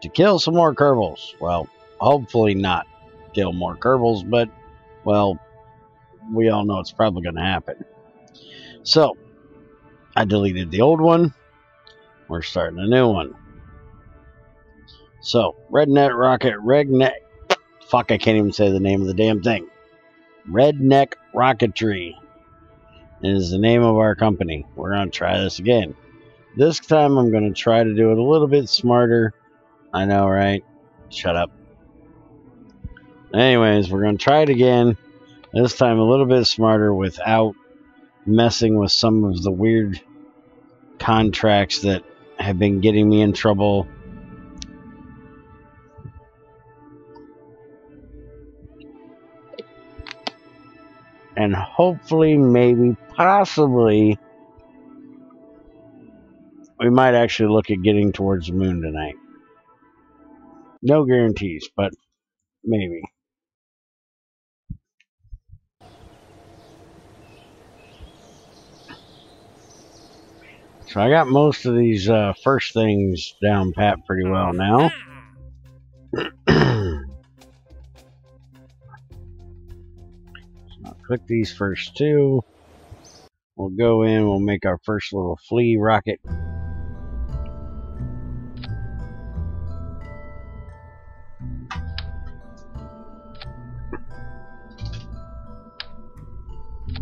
to kill some more Kerbals. Well, hopefully not kill more Kerbals, but, well, we all know it's probably going to happen. So, I deleted the old one. We're starting a new one. So, Redneck. Fuck, I can't even say the name of the damn thing. Redneck Rocketry is the name of our company. We're going to try this again. This time I'm going to try to do it a little bit smarter. I know, right? Shut up. Anyways, we're going to try it again. This time a little bit smarter without messing with some of the weird contracts that have been getting me in trouble. And hopefully, maybe, possibly, we might actually look at getting towards the moon tonight. No guarantees, but maybe. So I got most of these first things down pat pretty well now. I'll click these first two. We'll go in, we'll make our first little flea rocket.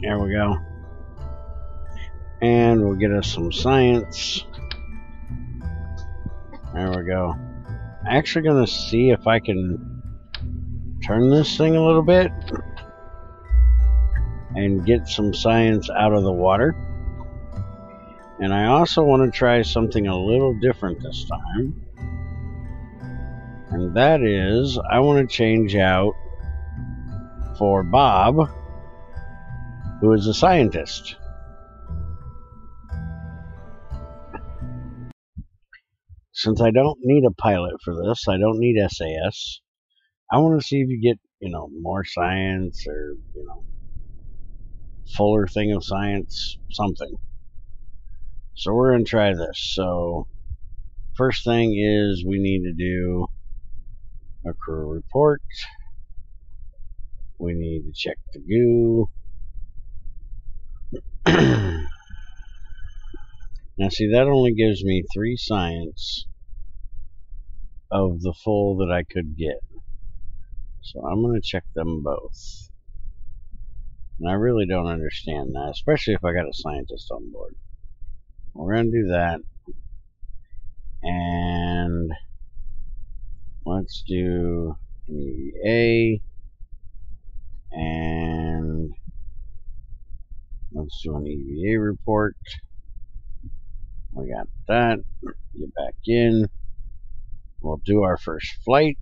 There we go. And we'll get us some science. There we go. Actually gonna see if I can turn this thing a little bit and get some science out of the water. And I also want to try something a little different this time. And that is, I want to change out for Bob, who is a scientist. Since I don't need a pilot for this, I don't need SAS, I want to see if you get, more science or, fuller thing of science, something. So we're going to try this. So first thing is we need to do a crew report. We need to check the goo. Now see, that only gives me 3 science of the full that I could get. So I'm going to check them both. And I really don't understand that, especially if I got a scientist on board. We're going to do that. And let's do an EVA. And let's do an EVA report. We got that. Get back in. We'll do our first flight.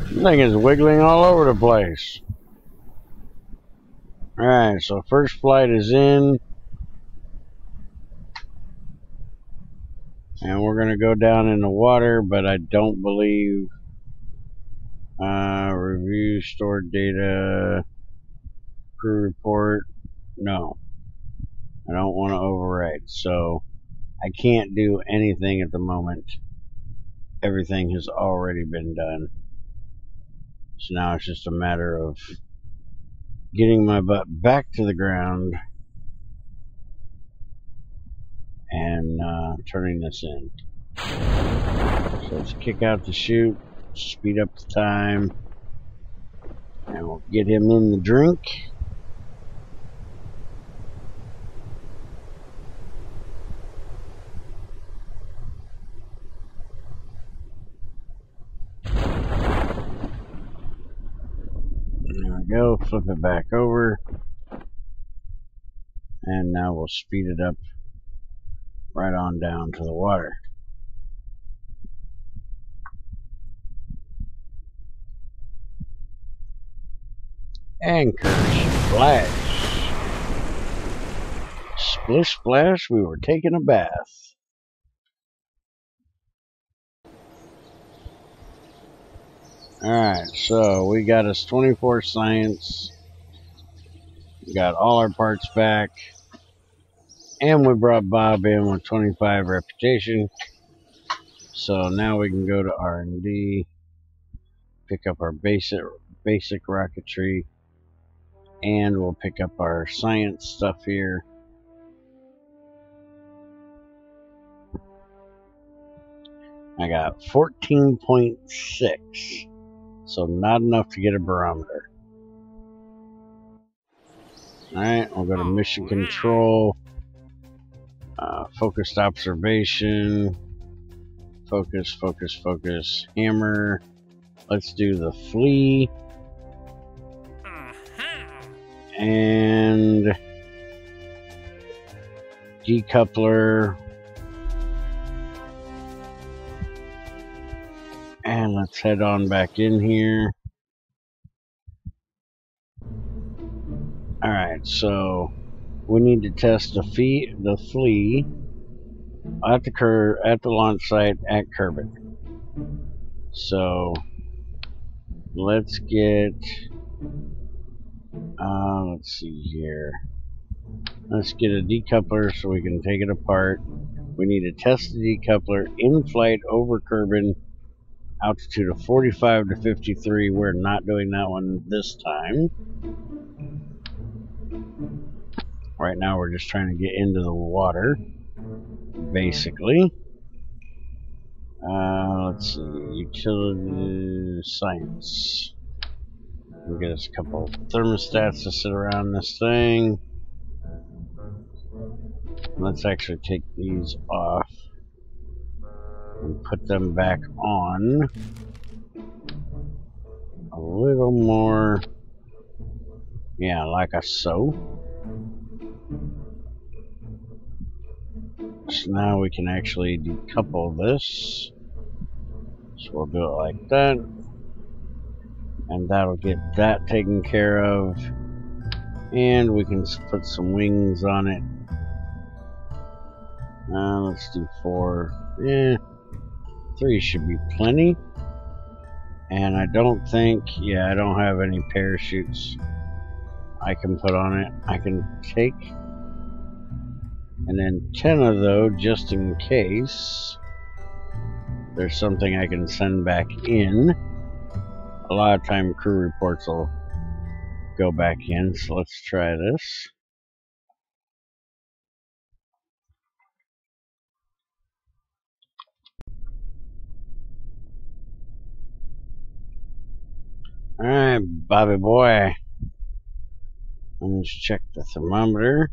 This thing is wiggling all over the place. Alright, so first flight is in. And we're going to go down in the water, but I don't believe... review stored data, crew report. No, I don't want to overwrite, so I can't do anything at the moment. Everything has already been done. So now it's just a matter of getting my butt back to the ground and turning this in. So let's kick out the chute, speed up the time, and we'll get him in the drink. There we go, flip it back over. And now we'll speed it up right on down to the water. Anchor splash. Splish splash, we were taking a bath. Alright, so we got us 24 science. We got all our parts back. And we brought Bob in with 25 reputation. So now we can go to R&D, pick up our basic rocketry, and we'll pick up our science stuff here. I got 14.6, so not enough to get a barometer. Alright, we'll go to mission control, focused observation, focus, hammer. Let's do the flea. And decoupler. And let's head on back in here. Alright, so we need to test the flea at the launch site at Kerbal. So let's get let's see here. Let's get a decoupler so we can take it apart. We need to test the decoupler in flight over Kerbal, altitude of 45 to 53. We're not doing that one this time. Right now we're just trying to get into the water, basically. Let's see, utility science. We'll get us a couple of thermostats to sit around this thing. Let's actually take these off and put them back on. A little more, yeah, like so. So now we can actually decouple this. So we'll do it like that. And that'll get that taken care of. And we can put some wings on it. Let's do 4. 3 should be plenty. And I don't think, yeah, I don't have any parachutes I can put on it. I can take an antenna though, just in case there's something I can send back in. A lot of time crew reports will go back in, so let's try this. Alright, Bobby boy. Let's check the thermometer.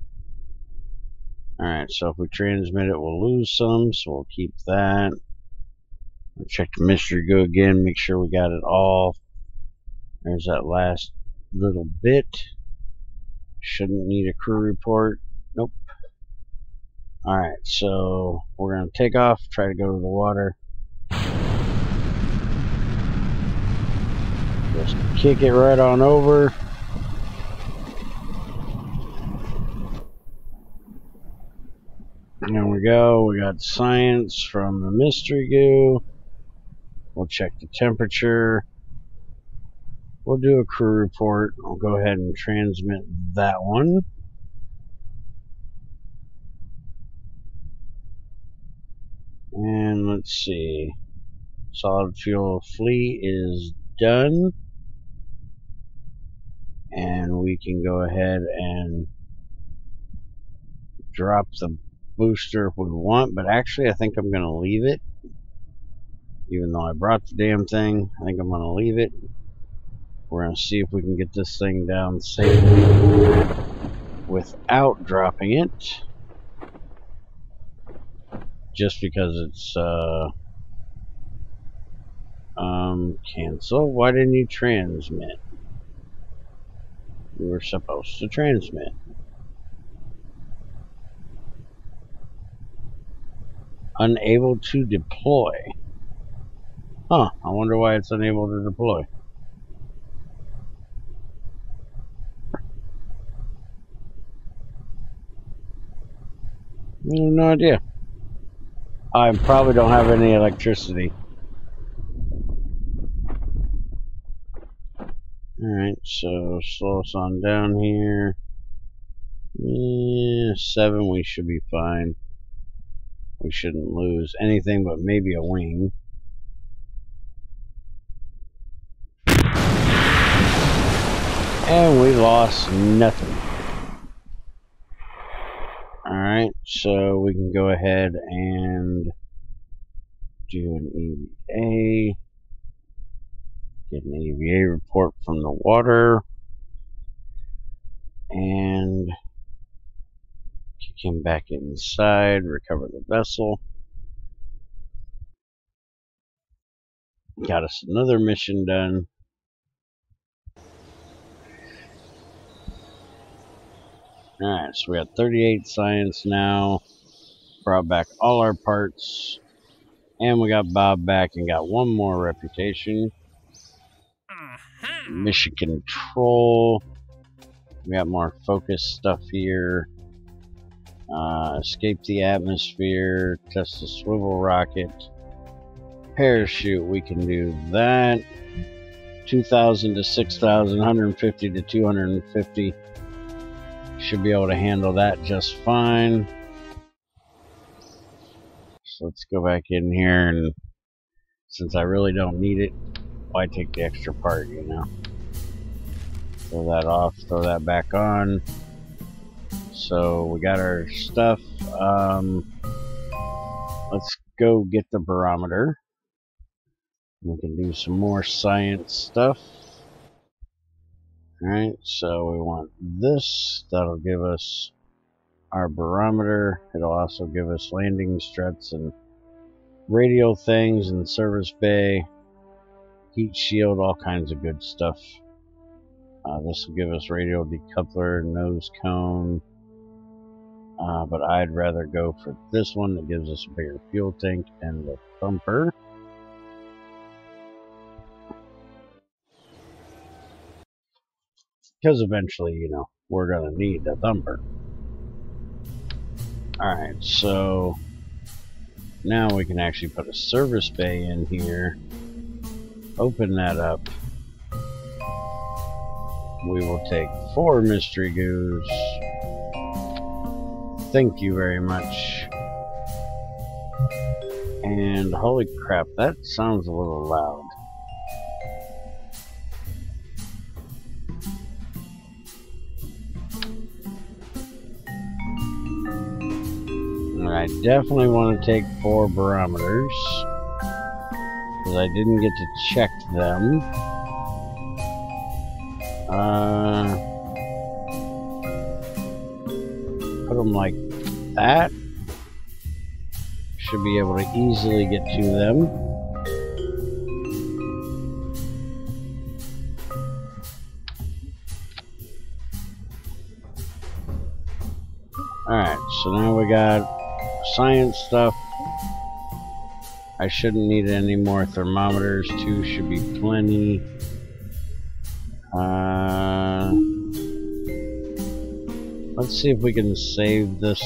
Alright, so if we transmit it, we'll lose some, so we'll keep that. We'll check the mystery go again, make sure we got it all. There's that last little bit. Shouldn't need a crew report. Nope. Alright, so we're going to take off, try to go to the water. Just kick it right on over. There we go. We got science from the mystery goo. We'll check the temperature. We'll do a crew report. I'll go ahead and transmit that one. And let's see. Solid fuel flea is done. And we can go ahead and drop the booster if we want, but actually I think I'm going to leave it. Even though I brought the damn thing, I think I'm going to leave it. We're going to see if we can get this thing down safely without dropping it. Just because it's cancel. Why didn't you transmit? You were supposed to transmit. Unable to deploy. Huh, I wonder why it's unable to deploy. No idea. I probably don't have any electricity. Alright, so slow us on down here. Yeah, 7, we should be fine. We shouldn't lose anything but maybe a wing. And we lost nothing. Alright, so we can go ahead and do an EVA. Get an EVA report from the water. And kick him back inside, recover the vessel. Got us another mission done. Alright, so we got 38 science now. Brought back all our parts. And we got Bob back and got one more reputation. Mission control. We got more focus stuff here. Escape the atmosphere. Test the swivel rocket. Parachute, we can do that. 2,000 to 6,000, 150 to 250. Should be able to handle that just fine. So let's go back in here, and since I really don't need it, why take the extra part, you know? Throw that off, throw that back on. So we got our stuff. Let's go get the barometer. We can do some more science stuff. Alright, so we want this. That'll give us our barometer. It'll also give us landing struts and radio things in the service bay. Heat shield, all kinds of good stuff. This will give us radio decoupler, nose cone. But I'd rather go for this one that gives us a bigger fuel tank and the thumper. Because eventually, you know, we're going to need the thumper. Alright, so now we can actually put a service bay in here. Open that up. We will take 4 mystery goos. Thank you very much. And holy crap, that sounds a little loud. I definitely want to take 4 barometers, because I didn't get to check them. Put them like that. Should be able to easily get to them. Alright, so now we got science stuff. I shouldn't need any more thermometers. 2 should be plenty. Let's see if we can save this.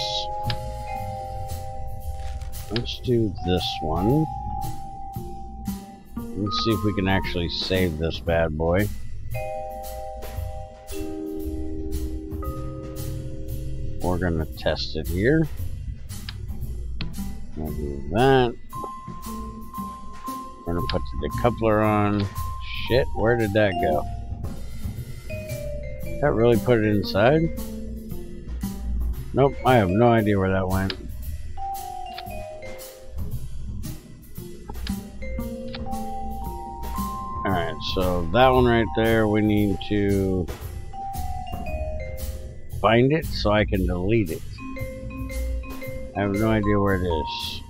Let's do this one. Let's see if we can actually save this bad boy. We're gonna test it here. We'll do that. We're gonna put the decoupler on. Shit, where did that go? Did that really put it inside? Nope, I have no idea where that went. Alright, so that one right there, we need to find it so I can delete it. I have no idea where it is.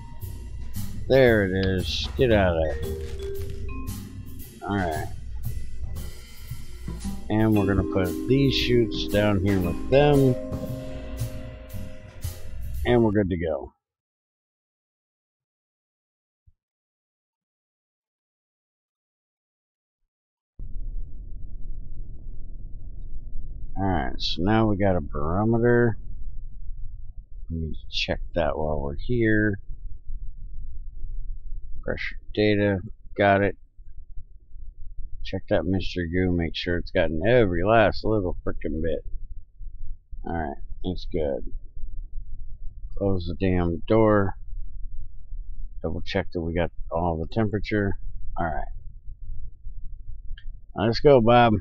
There it is. Get out of there. Alright. And we're going to put these chutes down here with them. And we're good to go. Alright, so now we got a barometer. We need to check that while we're here. Pressure data, got it. Check that Mr. Goo, make sure it's gotten every last little frickin' bit. Alright, it's good. Close the damn door. Double check that we got all the temperature. Alright. Let's go, Bob.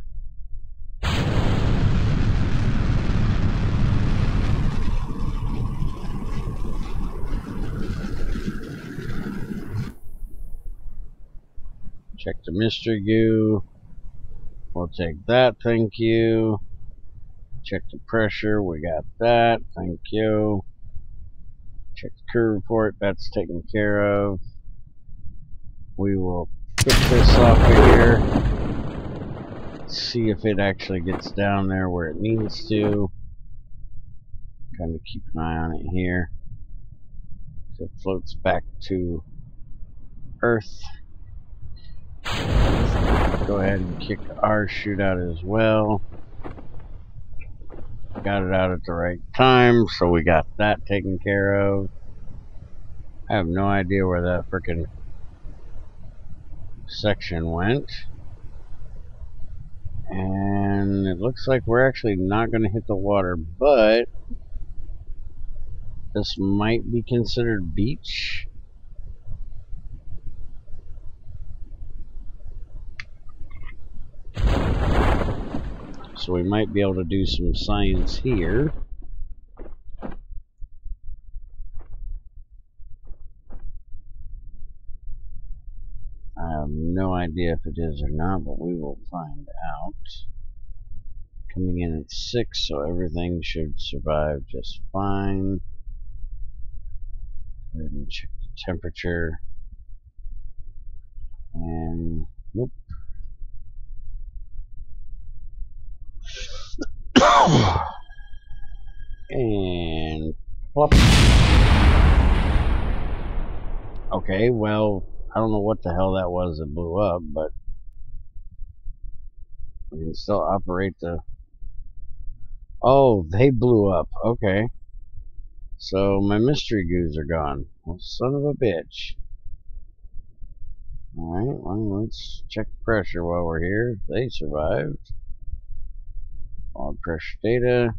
Check the mystery goo. We'll take that, thank you. Check the pressure, we got that, thank you. Check the crew report, that's taken care of. We will put this off of here. See if it actually gets down there where it needs to. Kind of keep an eye on it here. So it floats back to Earth. Go ahead and kick our chute out as well. Got it out at the right time, so we got that taken care of. I have no idea where that frickin' section went. And it looks like we're actually not going to hit the water, but this might be considered beach. So we might be able to do some science here. I have no idea if it is or not, but we will find out. Coming in at 6, so everything should survive just fine. Go ahead and check the temperature. And nope. And plop. Okay, well, I don't know what the hell that was that blew up, but we can still operate the... Oh, they blew up. Okay. So my mystery goos are gone. Well, son of a bitch. Alright, well, let's check the pressure while we're here. They survived. Log pressure data.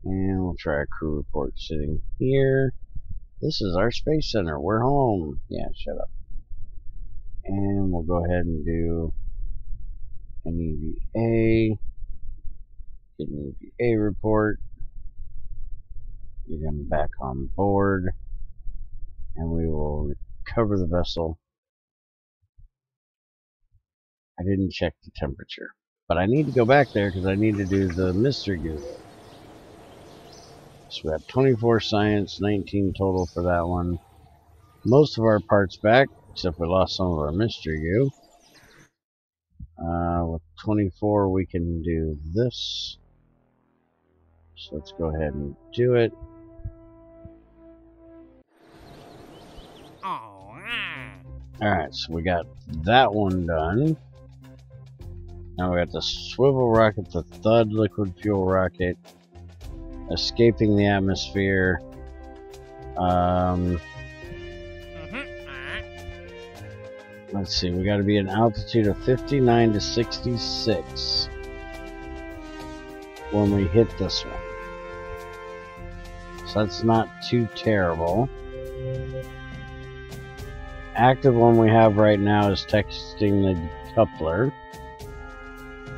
And we'll try a crew report sitting here. This is our space center. We're home. Yeah, shut up. And we'll go ahead and do an EVA. Get an EVA report. Get him back on board. And we will recover the vessel. I didn't check the temperature. But I need to go back there because I need to do the mystery goo. So we have 24 science, 19 total for that one. Most of our parts back, except we lost some of our mystery goo. With 24 we can do this. So let's go ahead and do it. Alright, so we got that one done. Now we got the swivel rocket, the thud liquid fuel rocket, escaping the atmosphere. Let's see, we got to be an altitude of 59 to 66 when we hit this one. So that's not too terrible. Active one we have right now is texting the coupler.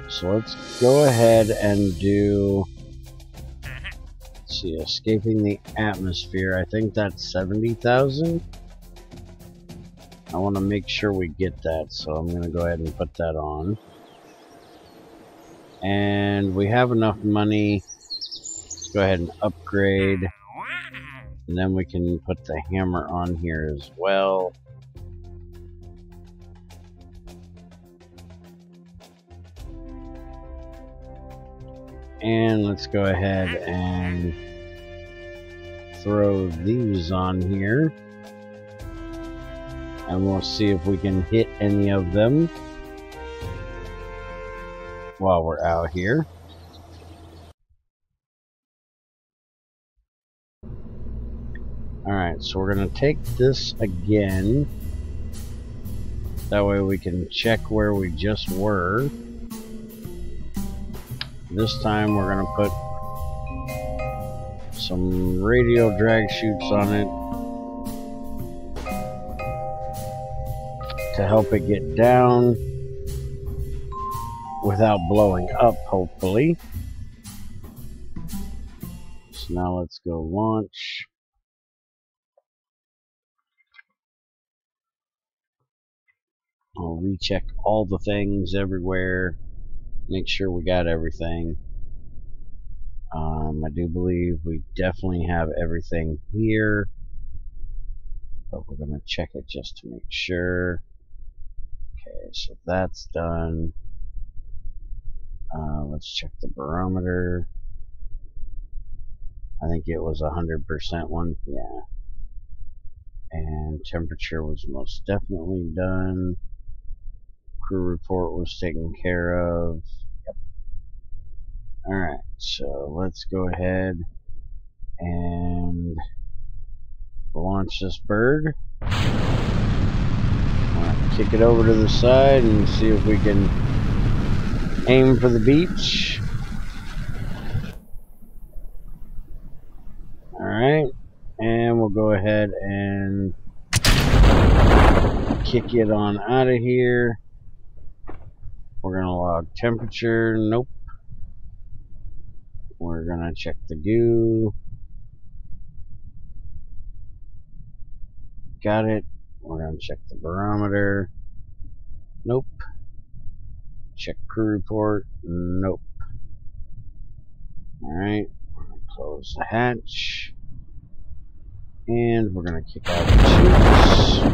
So let's go ahead and do, let's see, escaping the atmosphere. I think that's 70,000. I want to make sure we get that, so I'm going to go ahead and put that on. And we have enough money. Let's go ahead and upgrade. And then we can put the hammer on here as well. And let's go ahead and throw these on here. And we'll see if we can hit any of them while we're out here. Alright, so we're going to take this again. That way we can check where we just were. This time we're going to put some radial drag chutes on it to help it get down without blowing up, hopefully. So now let's go launch. I'll recheck all the things everywhere, make sure we got everything. I do believe we definitely have everything here, but we're going to check it just to make sure. Okay, so that's done. Let's check the barometer. I think it was 100% one. Yeah. And temperature was most definitely done. Crew report was taken care of. Yep. Alright, so let's go ahead and launch this bird. Kick it over to the side and see if we can aim for the beach. Alright, and we'll go ahead and kick it on out of here. We're going to log temperature. Nope. We're going to check the goo. Got it. We're going to check the barometer. Nope. Check crew report. Nope. Alright. Close the hatch. And we're going to kick out the chutes.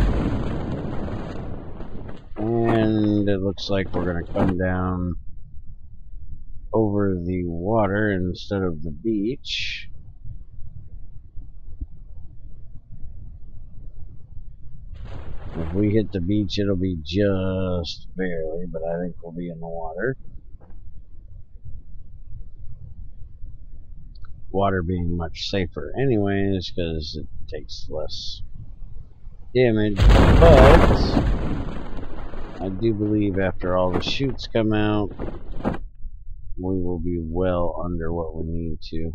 And it looks like we're going to come down over the water instead of the beach. If we hit the beach, it'll be just barely, but I think we'll be in the water. Water being much safer anyways, because it takes less damage, but I do believe after all the chutes come out, we will be well under what we need to.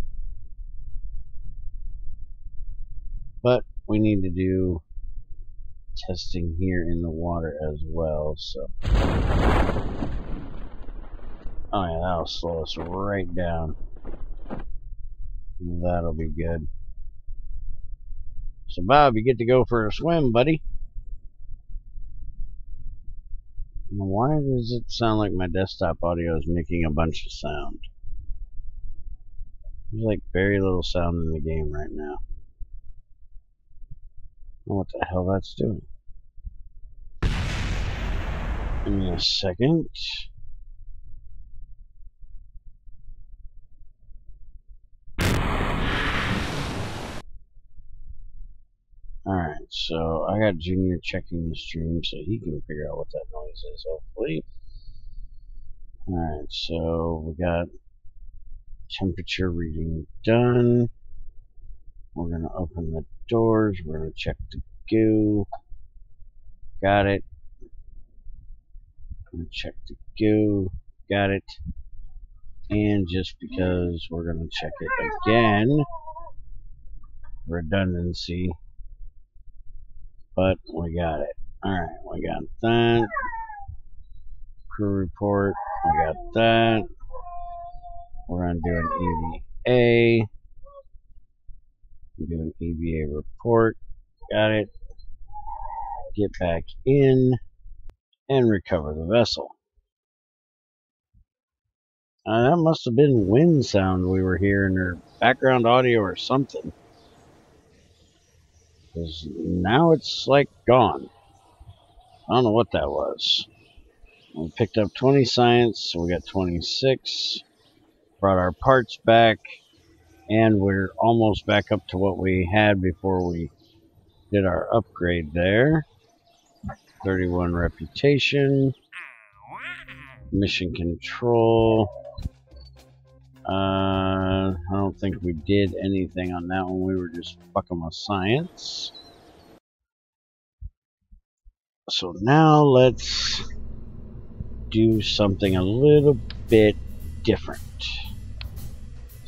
But we need to do testing here in the water as well, so. Oh yeah, that'll slow us right down. That'll be good. So Bob, you get to go for a swim, buddy. Why does it sound like my desktop audio is making a bunch of sound? There's like very little sound in the game right now. I don't know what the hell that's doing. Give me a second. Alright, so I got Junior checking the stream so he can figure out what that noise is, hopefully. Alright, so we got temperature reading done. We're going to open the doors. We're going to check the goo. Got it. I'm going to check the goo. Got it. And just because we're going to check it again, redundancy, but we got it. Alright, we got that. Crew report, we got that. We're going to do an EVA. Do an EVA report. Got it. Get back in and recover the vessel. That must have been wind sound we were hearing, or background audio or something. Because now it's like gone. I don't know what that was. We picked up 20 science, so we got 26. Brought our parts back, and we're almost back up to what we had before we did our upgrade there. 31 reputation. Mission control. I don't think we did anything on that one. We were just fucking with science. So now let's do something a little bit different.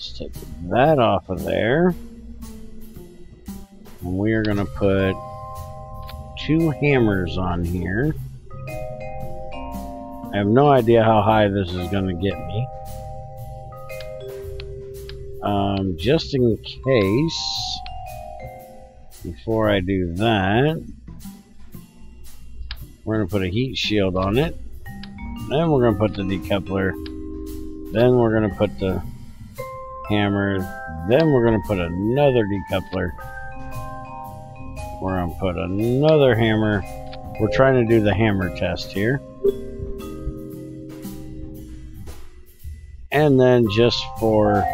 Let's take that off of there. And we are going to put 2 hammers on here. I have no idea how high this is going to get me. Just in case, before I do that, we're going to put a heat shield on it. Then we're going to put the decoupler. Then we're going to put the hammer. Then we're going to put another decoupler. We're going to put another hammer. We're trying to do the hammer test here. And then just for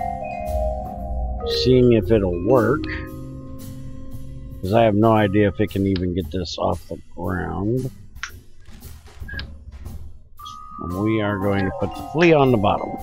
seeing if it'll work, because I have no idea if it can even get this off the ground. And we are going to put the flea on the bottom.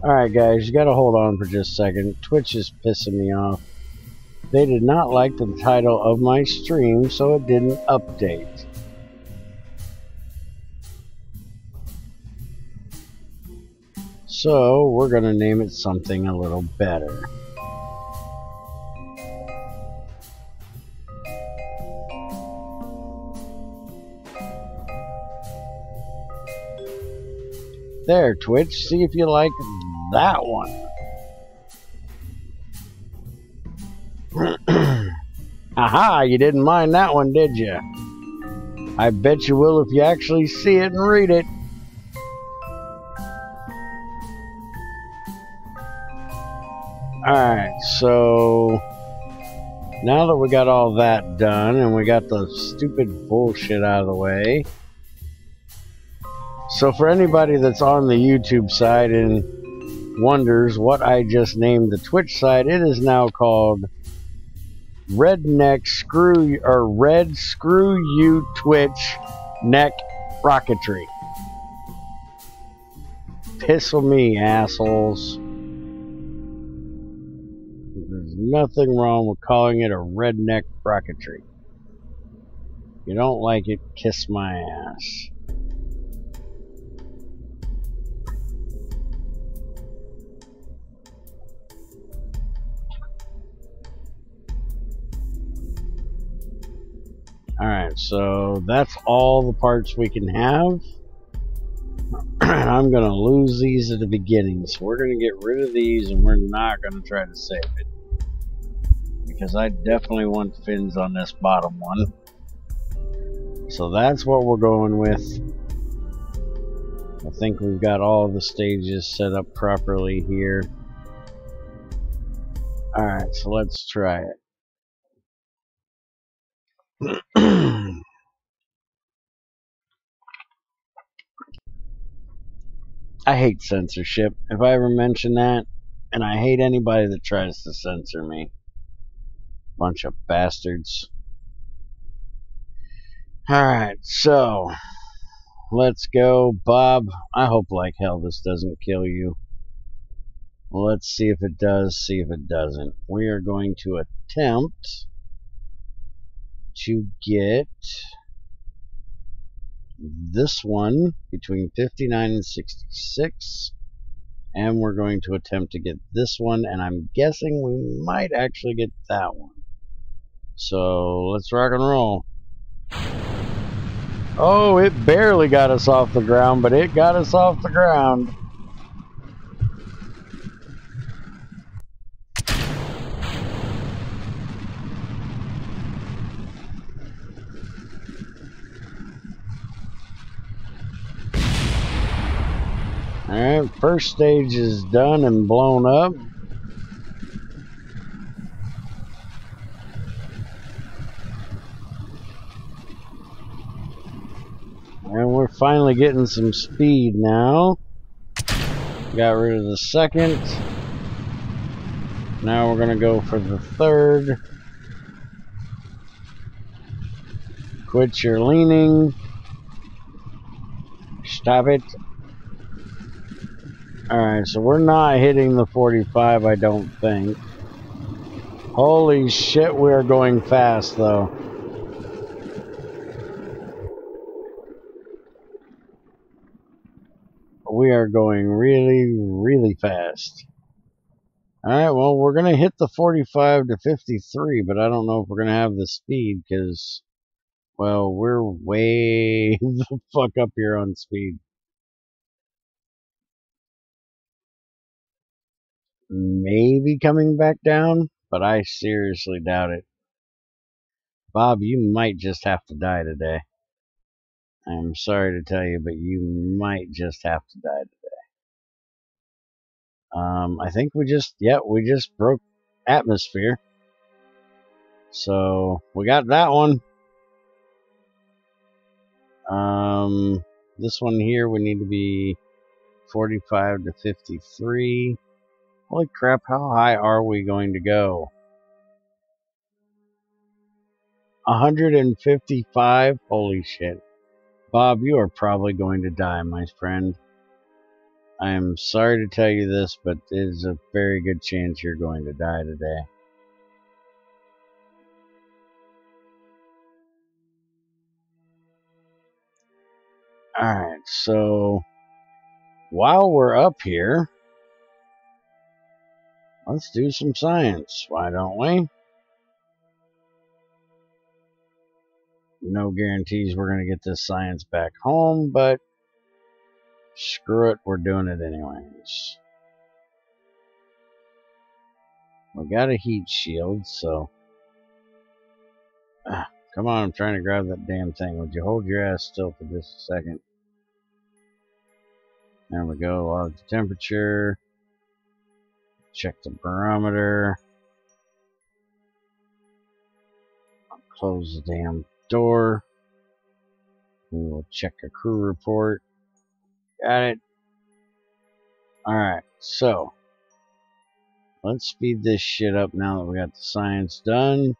Alright guys, you gotta hold on for just a second. Twitch is pissing me off. They did not like the title of my stream, so it didn't update. So, we're gonna name it something a little better. There, Twitch, see if you like that one. Aha, you didn't mind that one, did you? I bet you will if you actually see it and read it. Alright, so now that we got all that done and we got the stupid bullshit out of the way. So for anybody that's on the YouTube side and wonders what I just named the Twitch side, it is now called Redneck Screw or Red Screw You Twitch Neck Rocketry. Piss me, assholes. There's nothing wrong with calling it a Redneck Rocketry. If you don't like it, kiss my ass. Alright, so that's all the parts we can have. I'm going to lose these at the beginning, so we're going to get rid of these and we're not going to try to save it. Because I definitely want fins on this bottom one. So that's what we're going with. I think we've got all the stages set up properly here. Alright, so let's try it. I hate censorship, if I ever mention that, and I hate anybody that tries to censor me. Bunch of bastards. Alright, so let's go, Bob. I hope like hell this doesn't kill you. Let's see if it does, see if it doesn't. We are going to attempt to get this one between 59 and 66, and we're going to attempt to get this one, and I'm guessing we might actually get that one. So let's rock and roll. Oh, it barely got us off the ground, but it got us off the ground. Alright, first stage is done and blown up. And we're finally getting some speed now. Got rid of the second. Now we're going to go for the third. Quit your leaning. Stop it. Alright, so we're not hitting the 45, I don't think. Holy shit, we are going fast, though. We are going really, really fast. Alright, well, we're going to hit the 45 to 53, but I don't know if we're going to have the speed, because, well, we're way the fuck up here on speed. Maybe coming back down, but I seriously doubt it. Bob, you might just have to die today. I'm sorry to tell you, but you might just have to die today. I think we just broke atmosphere. So, we got that one. This one here, we need to be 45 to 53. Holy crap, how high are we going to go? 155? Holy shit. Bob, you are probably going to die, my friend. I am sorry to tell you this, but there's a very good chance you're going to die today. Alright, so while we're up here, let's do some science, why don't we? No guarantees we're going to get this science back home, but screw it, we're doing it anyways. We got a heat shield, so... come on, I'm trying to grab that damn thing. Would you hold your ass still for just a second? There we go, log the temperature. Check the barometer. I'll close the damn door. We will check a crew report. Got it. Alright, so let's speed this shit up now that we got the science done.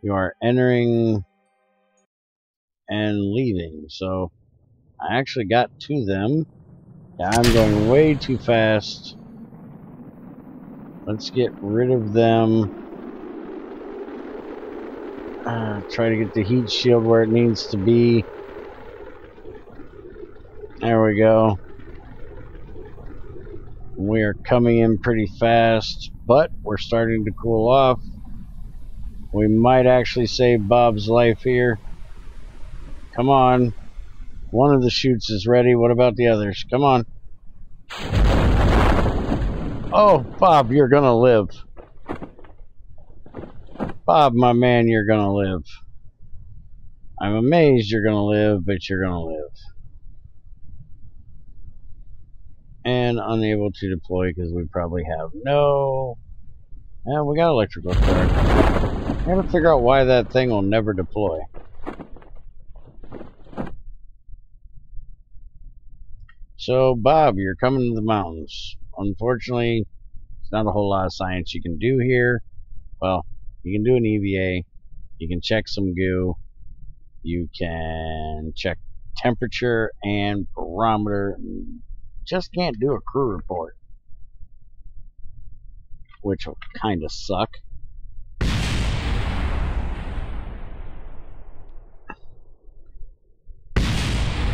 You are entering and leaving. So I actually got to them. Yeah, I'm going way too fast. Let's get rid of them. Try to get the heat shield where it needs to be. There we go. We are coming in pretty fast, but we're starting to cool off. We might actually save Bob's life here. Come on. One of the chutes is ready. What about the others? Come on. Oh, Bob, you're gonna live. Bob, my man, you're gonna live. I'm amazed you're gonna live, but you're gonna live. And unable to deploy because we probably have no... Yeah, we got electrical start. I gotta figure out why that thing will never deploy. So, Bob, you're coming to the mountains. Unfortunately, there's not a whole lot of science you can do here. Well, you can do an EVA. You can check some goo. You can check temperature and barometer. Just can't do a crew report, which will kind of suck.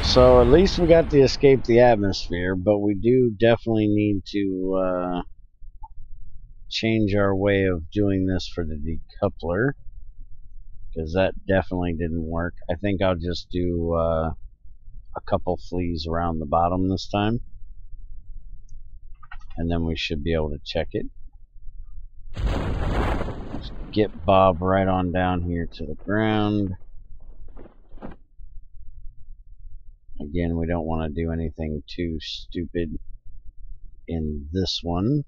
So at least we got to escape the atmosphere, but we do definitely need to change our way of doing this for the decoupler, because that definitely didn't work. I think I'll just do a couple fleas around the bottom this time, and then we should be able to check it. Just get Bob right on down here to the ground. Again, we don't want to do anything too stupid in this one.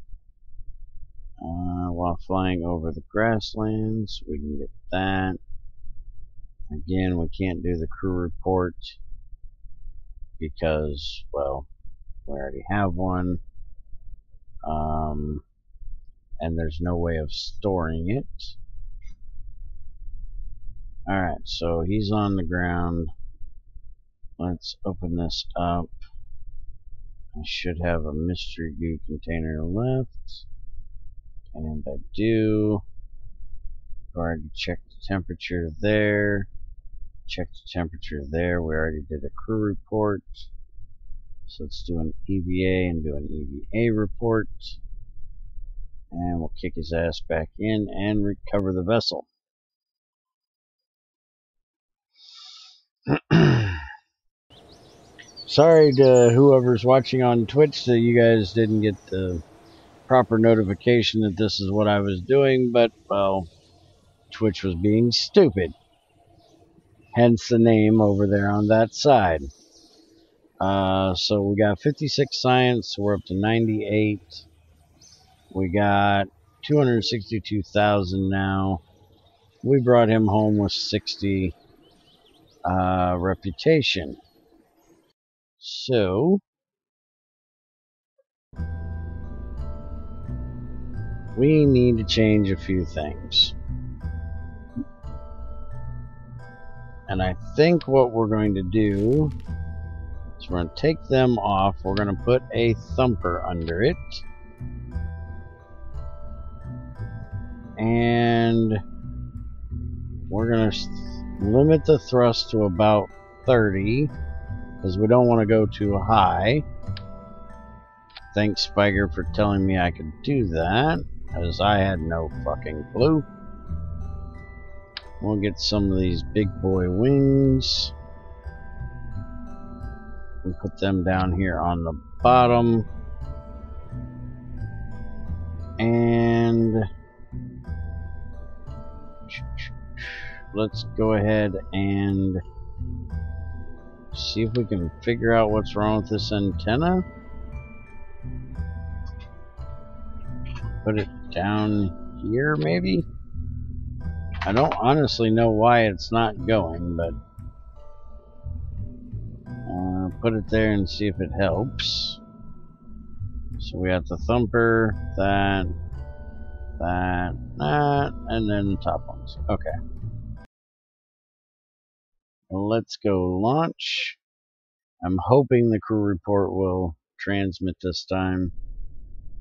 While flying over the grasslands, we can get that. Again, we can't do the crew report because, well, we already have one. And there's no way of storing it. Alright, so he's on the ground. Let's open this up. I should have a mystery goo container left. And I do. Already checked the temperature there. Checked the temperature there. We already did a crew report. So let's do an EVA and do an EVA report. And we'll kick his ass back in and recover the vessel. Sorry to whoever's watching on Twitch that you guys didn't get the proper notification that this is what I was doing, but, well, Twitch was being stupid. Hence the name over there on that side. So we got 56 science, so we're up to 98. We got 262,000 now. We brought him home with 60 reputation. So we need to change a few things. And I think what we're going to do is we're going to take them off. We're going to put a thumper under it. And we're going to limit the thrust to about 30 because we don't want to go too high. Thanks, Spiker, for telling me I could do that, as I had no fucking clue. We'll get some of these big boy wings and put them down here on the bottom. And let's go ahead and see if we can figure out what's wrong with this antenna. Put it down here, maybe? I don't honestly know why it's not going, but put it there and see if it helps. So we have the thumper, that, and then the top ones. Okay. Let's go launch. I'm hoping the crew report will transmit this time,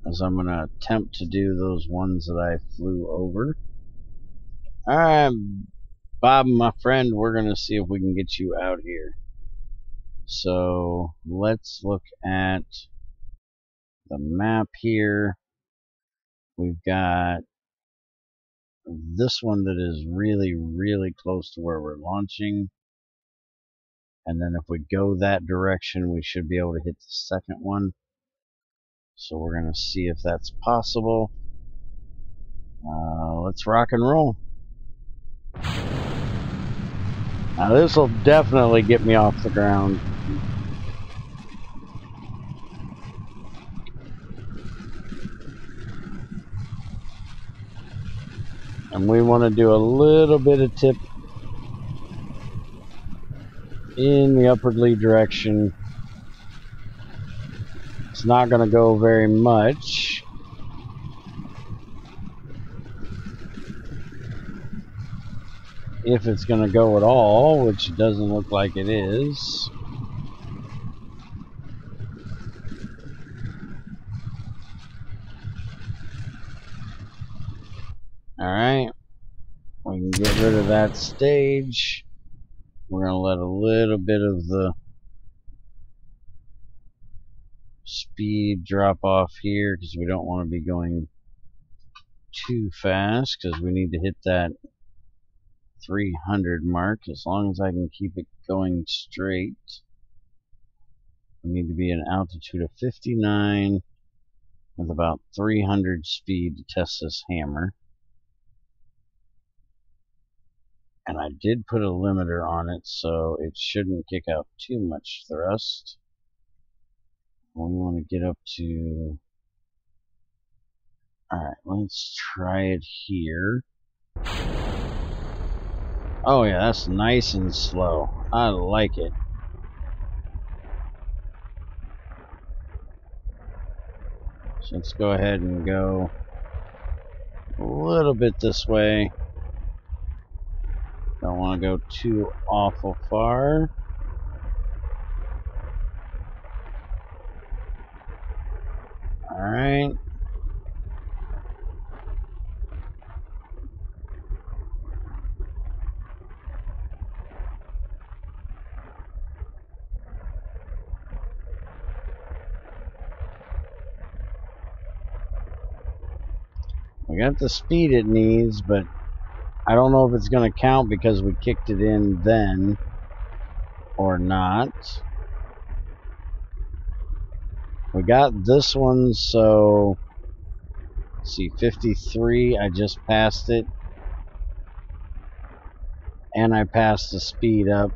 as I'm going to attempt to do those ones that I flew over. Alright, Bob, my friend, we're going to see if we can get you out here. So let's look at the map here. We've got this one that is really, really close to where we're launching. And then if we go that direction, we should be able to hit the second one. So we're going to see if that's possible. Let's rock and roll. Now this will definitely get me off the ground. And we want to do a little bit of tip in the upwardly direction. It's not going to go very much. If it's going to go at all, which doesn't look like it is. Alright, we can get rid of that stage. We're going to let a little bit of the speed drop off here because we don't want to be going too fast because we need to hit that 300 mark. As long as I can keep it going straight. We need to be an altitude of 59 with about 300 speed to test this hammer. And I did put a limiter on it, so it shouldn't kick out too much thrust. We want to get up to... Alright, let's try it here. Oh yeah, that's nice and slow. I like it. So let's go ahead and go a little bit this way. Don't want to go too awful far. Alright. We got the speed it needs, but I don't know if it's going to count because we kicked it in then or not. We got this one, so let's see, 53, I just passed it. And I passed the speed up.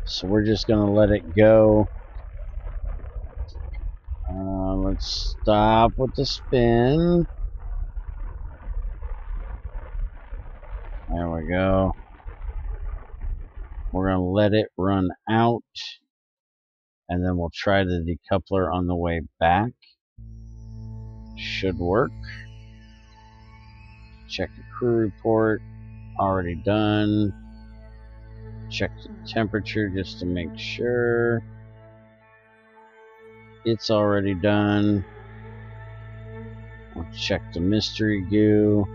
So we're just going to let it go. Let's stop with the spin. There we go. We're going to let it run out. And then we'll try the decoupler on the way back. Should work. Check the crew report. Already done. Check the temperature just to make sure. It's already done. We'll check the mystery goo.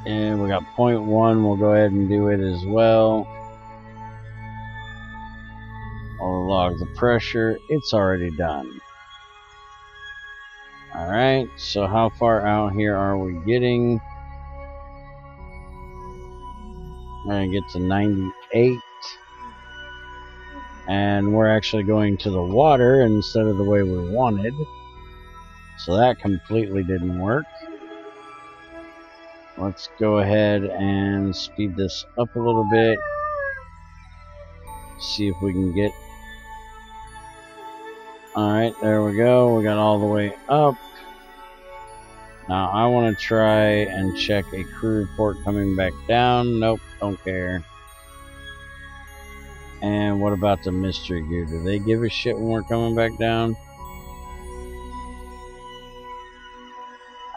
And we got 0.1. We'll go ahead and do it as well. I'll log the pressure. It's already done. Alright, so how far out here are we getting? We're going to get to 98. And we're actually going to the water instead of the way we wanted. So that completely didn't work. Let's go ahead and speed this up a little bit. See if we can get... Alright, there we go. We got all the way up. Now I want to try and check a crew report coming back down. Nope, don't care. And what about the mystery gear? Do they give a shit when we're coming back down?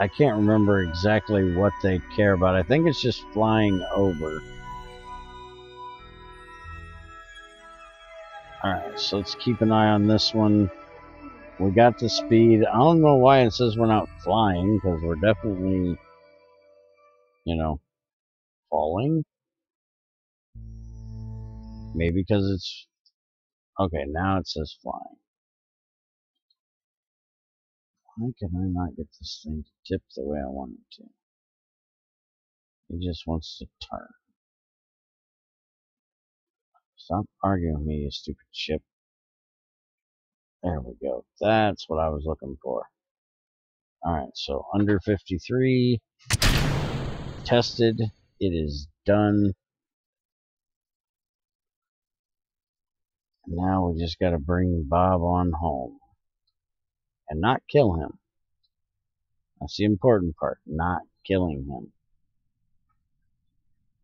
I can't remember exactly what they care about. I think it's just flying over. Alright, so let's keep an eye on this one. We got the speed. I don't know why it says we're not flying, because we're definitely, you know, falling. Maybe because it's... Okay, now it says flying. Why can I not get this thing to tip the way I want it to? It just wants to turn. Stop arguing with me, you stupid ship. There we go. That's what I was looking for. Alright, so under 53. Tested. It is done. Now we just gotta bring Bob on home. And not kill him. That's the important part. Not killing him.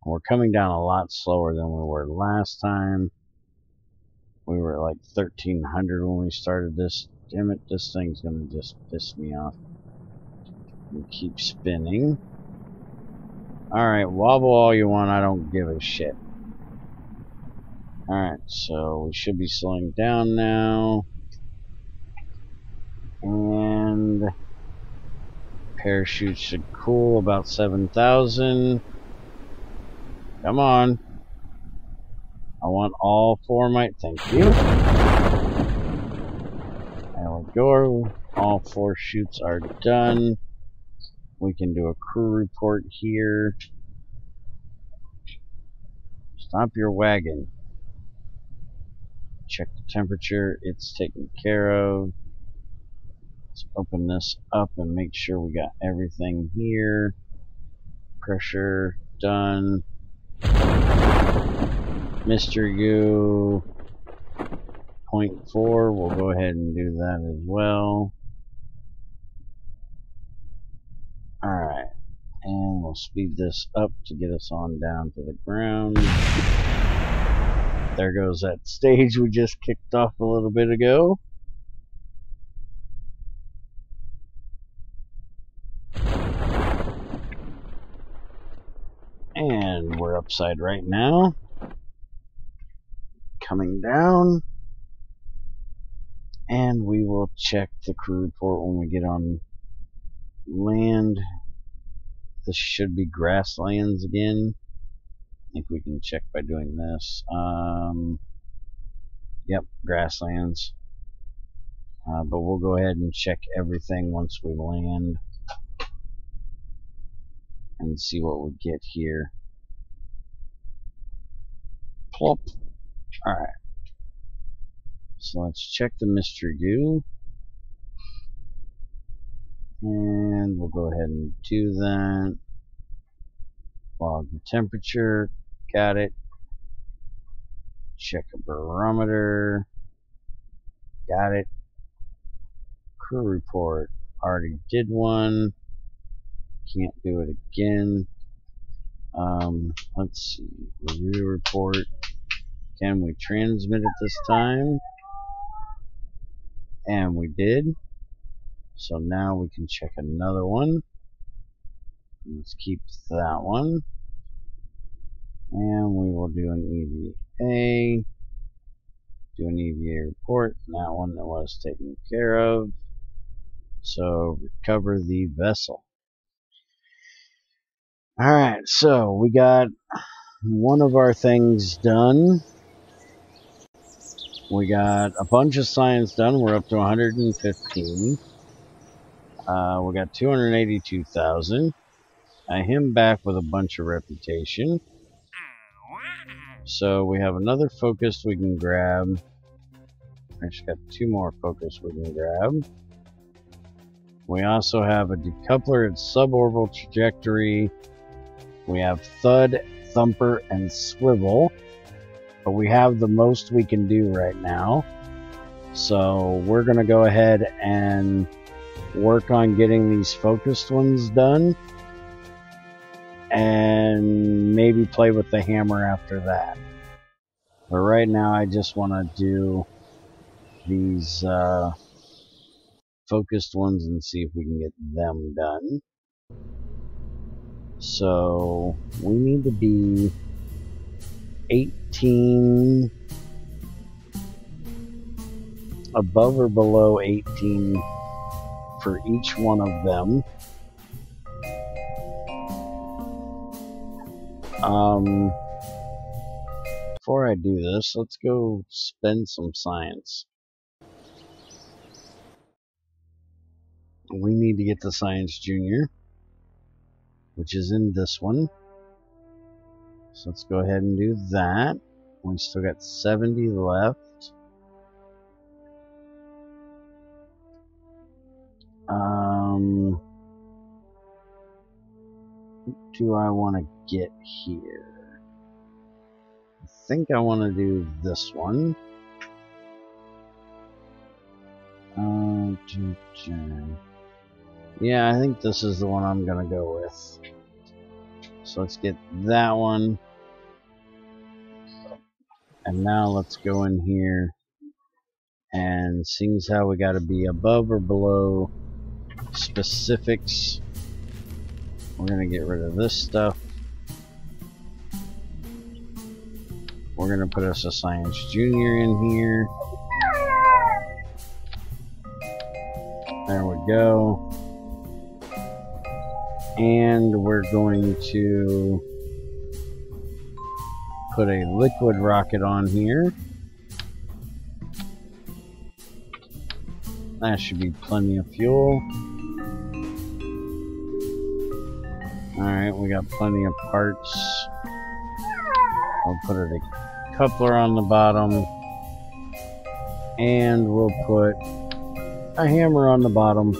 We're coming down a lot slower than we were last time. We were at like 1300 when we started this. Damn it, this thing's gonna just piss me off. And keep spinning. Alright, wobble all you want, I don't give a shit. Alright, so we should be slowing down now. And parachute should cool about 7,000. Come on. I want all four might. Thank you. There we go. All four chutes are done. We can do a crew report here. Stop your wagon. Check the temperature. It's taken care of. Let's open this up and make sure we got everything here. crusher, done. Mr. Goo, 0.4, we'll go ahead and do that as well. Alright, and we'll speed this up to get us on down to the ground. There goes that stage we just kicked off a little bit ago. And we're upside right now. Coming down. And we will check the crew report when we get on land. This should be grasslands again. I think we can check by doing this. Yep, grasslands. But we'll go ahead and check everything once we land and see what we get here. Plop. Alright. So let's check the Mr. Goo. And we'll go ahead and do that. Log the temperature. Got it. Check a barometer. Got it. Crew report. Already did one. Can't do it again. Let's see. Review report. Can we transmit it this time? And we did. So now we can check another one. Let's keep that one. And we will do an EVA. Do an EVA report. That one that was taken care of. So recover the vessel. Alright, so we got one of our things done. We got a bunch of science done. We're up to 115. We got 282,000. I him back with a bunch of reputation. So we have another focus we can grab. I just got 2 more focus we can grab. We also have a decoupler at suborbital trajectory. We have thud, thumper, and swivel. But we have the most we can do right now. So we're going to go ahead and work on getting these focused ones done. And maybe play with the hammer after that. But right now I just want to do these focused ones and see if we can get them done. So we need to be 18 above or below 18 for each one of them. Before I do this, let's go spend some science. We need to get the Science Junior, which is in this one. So let's go ahead and do that. We still got 70 left. What do I want to get here? I think I want to do this one. Yeah, I think this is the one I'm gonna go with. So let's get that one. And now let's go in here and seeing as how we got to be above or below specifics, we're going to get rid of this stuff. We're going to put us a Science Junior in here. There we go. And we're going to put a liquid rocket on here. That should be plenty of fuel. Alright, we got plenty of parts. We'll put a coupler on the bottom. And we'll put a hammer on the bottom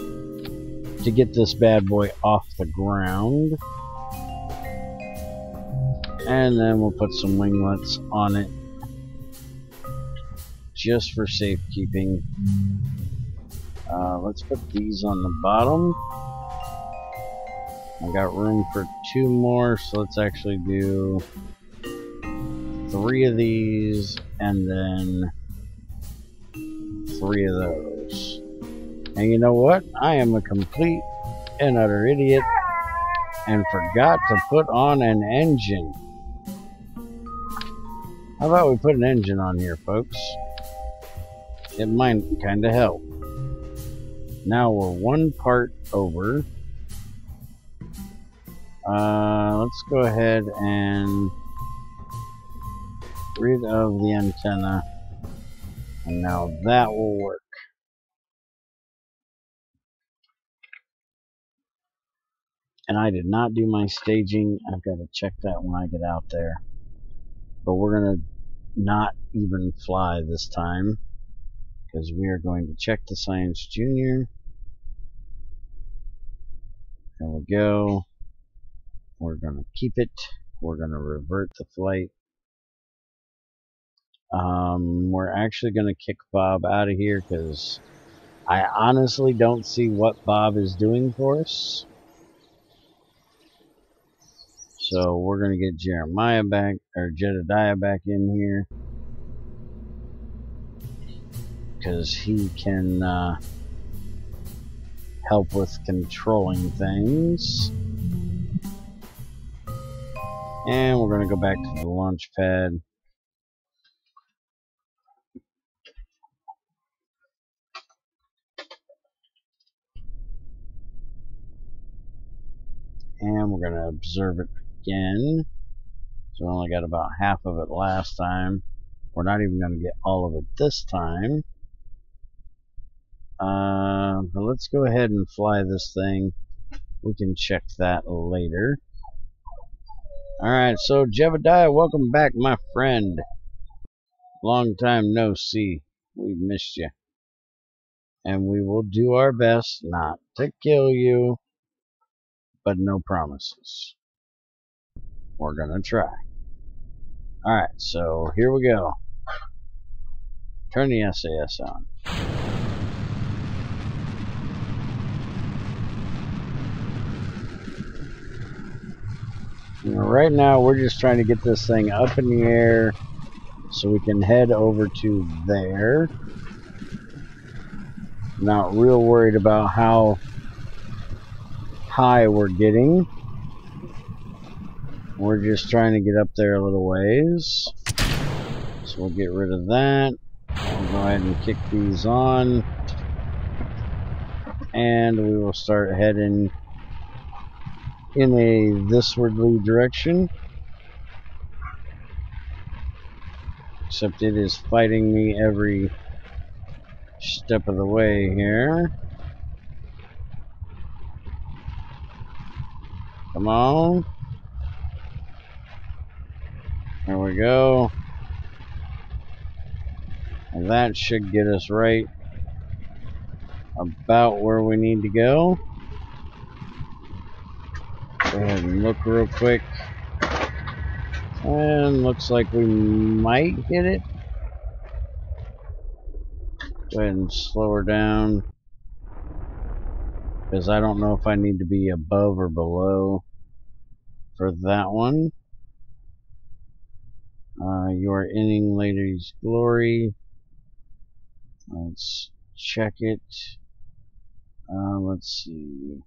to get this bad boy off the ground. And then we'll put some winglets on it just for safekeeping. Let's put these on the bottom. I got room for 2 more, so let's actually do 3 of these and then 3 of those. And you know what? I am a complete and utter idiot and forgot to put on an engine. How about we put an engine on here, folks? It might kind of help. Now we're 1 part over. Let's go ahead and get rid of the antenna. And now that will work. And I did not do my staging. I've got to check that when I get out there. But we're going to not even fly this time, because we are going to check the Science Junior. There we go. We're going to keep it. We're going to revert the flight. We're actually going to kick Bob out of here because I honestly don't see what Bob is doing for us. So we're going to get Jeremiah back, or Jedediah back in here, because he can help with controlling things. And we're going to go back to the launch pad. And we're going to observe it again. So we only got about half of it last time. We're not even going to get all of it this time. But let's go ahead and fly this thing. We can check that later. Alright, so Jebediah, welcome back, my friend. Long time no see. We've missed you. And we will do our best not to kill you, but no promises. We're gonna try. Alright, so here we go. Turn the SAS on. Right now we're just trying to get this thing up in the air so we can head over to there. Not real worried about how high we're getting. We're just trying to get up there a little ways. So we'll get rid of that. We'll go ahead and kick these on. And we will start heading in a thiswardly direction. Except it is fighting me every step of the way here. Come on. There we go. And that should get us right about where we need to go. Go ahead and look real quick. And looks like we might hit it. Go ahead and slow her down, because I don't know if I need to be above or below for that one. Your inning lady's glory. Let's check it. Let's see.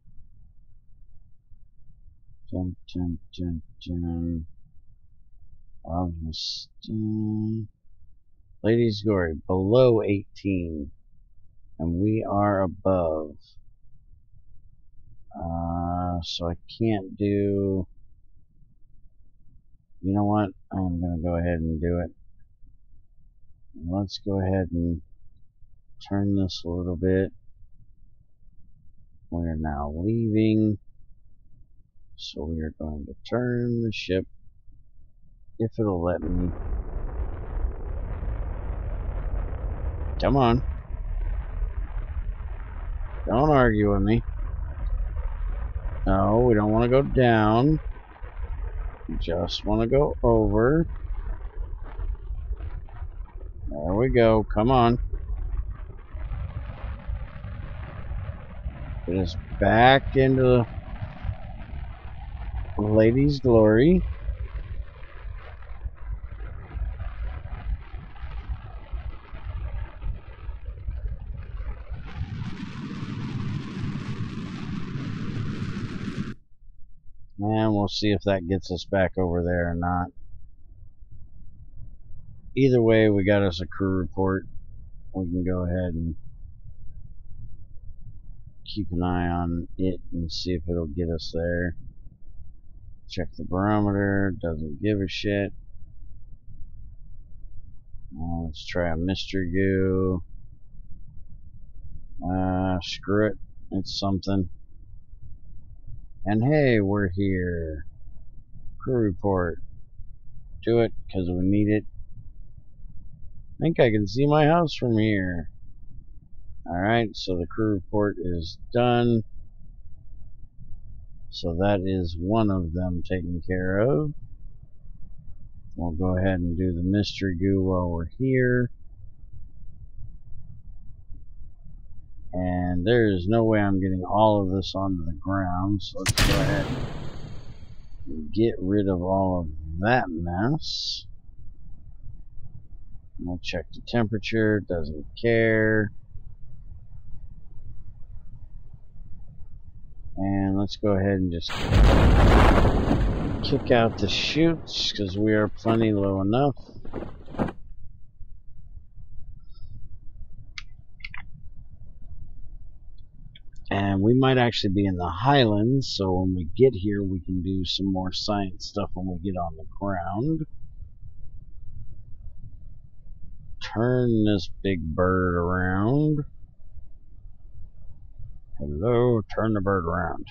Dun, dun, dun, dun. Ladies glory below 18, and we are above. So I can't do. You know what? I'm gonna go ahead and do it. Let's go ahead and turn this a little bit. We are now leaving, so we are going to turn the ship, if it'll let me. Come on. Don't argue with me. No, we don't want to go down. Just want to go over. There we go. Come on. Get us back into Lady's Glory. And we'll see if that gets us back over there or not. Either way, we got us a crew report. We can go ahead and keep an eye on it and see if it'll get us there. Check the barometer. Doesn't give a shit. Let's try a Mr. Goo. Screw it. It's something. And hey, we're here. Crew report. Do it, because we need it. I think I can see my house from here. Alright, so the crew report is done. So that is one of them taken care of. We'll go ahead and do the mystery goo while we're here. And there is no way I'm getting all of this onto the ground, so let's go ahead and get rid of all of that mess. We'll check the temperature, doesn't care. And let's go ahead and just kick out the chutes, because we are plenty low enough. And we might actually be in the highlands, so when we get here we can do some more science stuff when we get on the ground. Turn this big bird around. Hello, turn the bird around.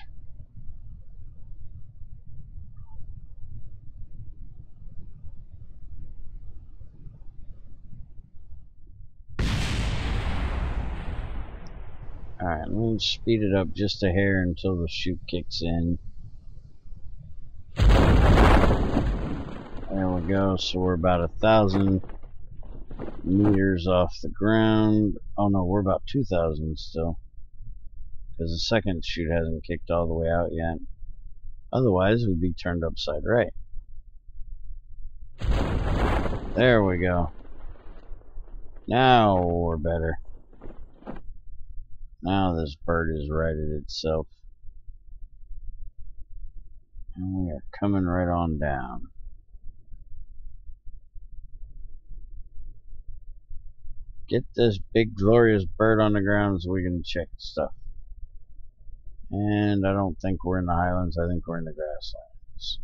Alright, let's speed it up just a hair until the chute kicks in. There we go, so we're about 1,000 meters off the ground. Oh no, we're about 2,000 still. Because the second chute hasn't kicked all the way out yet. Otherwise, we'd be turned upside right. There we go. Now we're better. Now this bird is righted itself. And we are coming right on down. Get this big glorious bird on the ground so we can check stuff. And I don't think we're in the highlands, I think we're in the grasslands.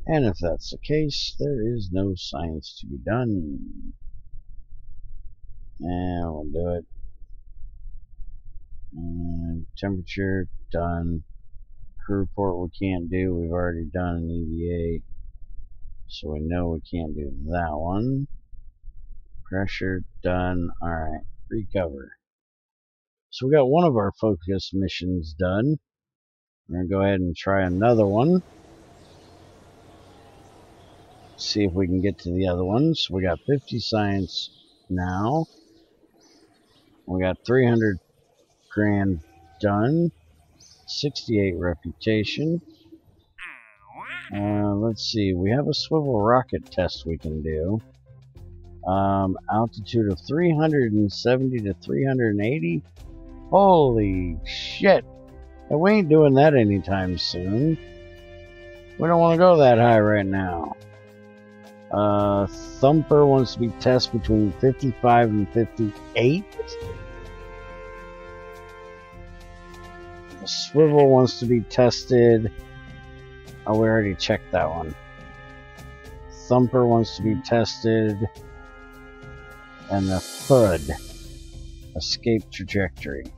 And if that's the case, there is no science to be done. And we'll do it. And temperature, done. Crew report we can't do, we've already done an EVA. So we know we can't do that one. Pressure, done. Alright, recover. So we got one of our focus missions done. We're going to go ahead and try another one. See if we can get to the other ones. We got 50 science now. We got 300 grand done. 68 reputation. Let's see. We have a swivel rocket test we can do. Altitude of 370 to 380. Holy shit. And we ain't doing that anytime soon. We don't want to go that high right now. Thumper wants to be tested between 55 and 58. The swivel wants to be tested. Oh, we already checked that one. Thumper wants to be tested. And the thud, escape trajectory.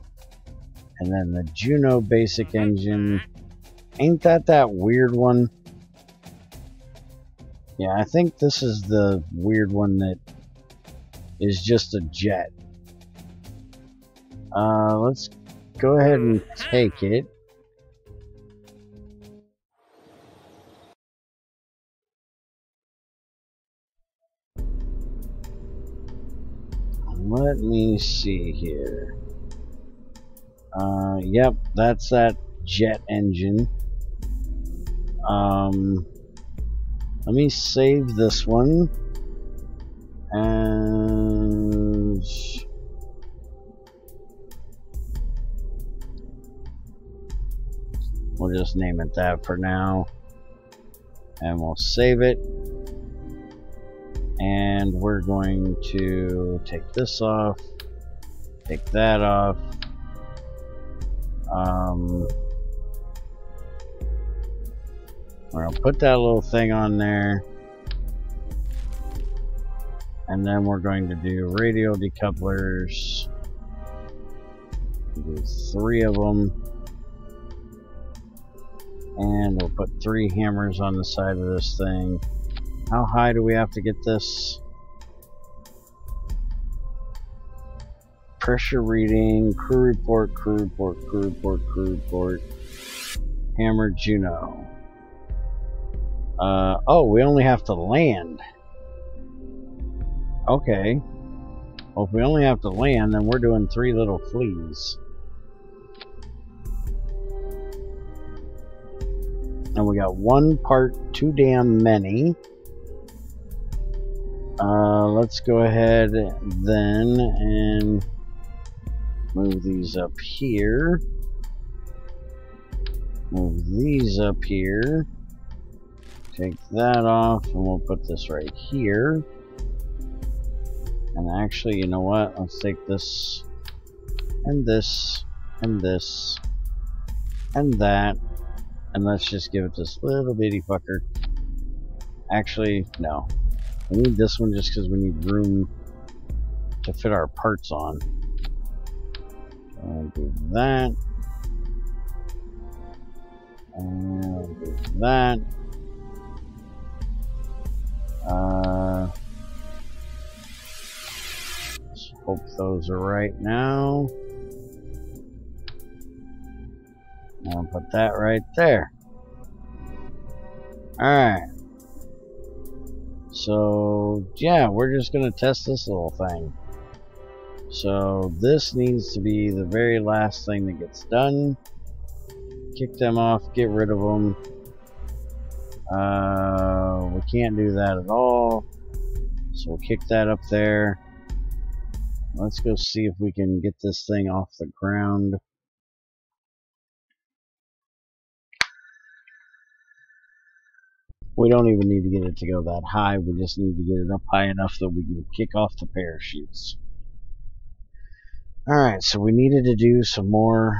And then the Juno basic engine. Ain't that weird one? Yeah, I think this is the weird one that is just a jet. Let's go ahead and take it. Let me see here. Yep, that's that jet engine. Let me save this one. And we'll just name it that for now. And we'll save it. And we're going to take this off. Take that off. We're going to put that little thing on there. And then we're going to do radial decouplers. Do 3 of them. And we'll put 3 hammers on the side of this thing. How high do we have to get this? Pressure reading, crew report, crew report, crew report, crew report. Hammer Juno. Oh, we only have to land. Okay. Well, if we only have to land, then we're doing 3 little fleas. And we got 1 part too damn many. Let's go ahead then and move these up here. Move these up here. Take that off, and we'll put this right here. And actually, you know what? Let's take this, and this, and this, and that, and let's just give it this little bitty fucker. Actually, no. We need this one just because we need room to fit our parts on. I'll do that. And I'll do that. Let's hope those are right now. I'll put that right there. Alright. So, yeah, we're just going to test this little thing. So, this needs to be the very last thing that gets done. Kick them off, get rid of them. We can't do that at all. So, we'll kick that up there. Let's go see if we can get this thing off the ground. We don't even need to get it to go that high. We just need to get it up high enough that we can kick off the parachutes. Alright, so we needed to do some more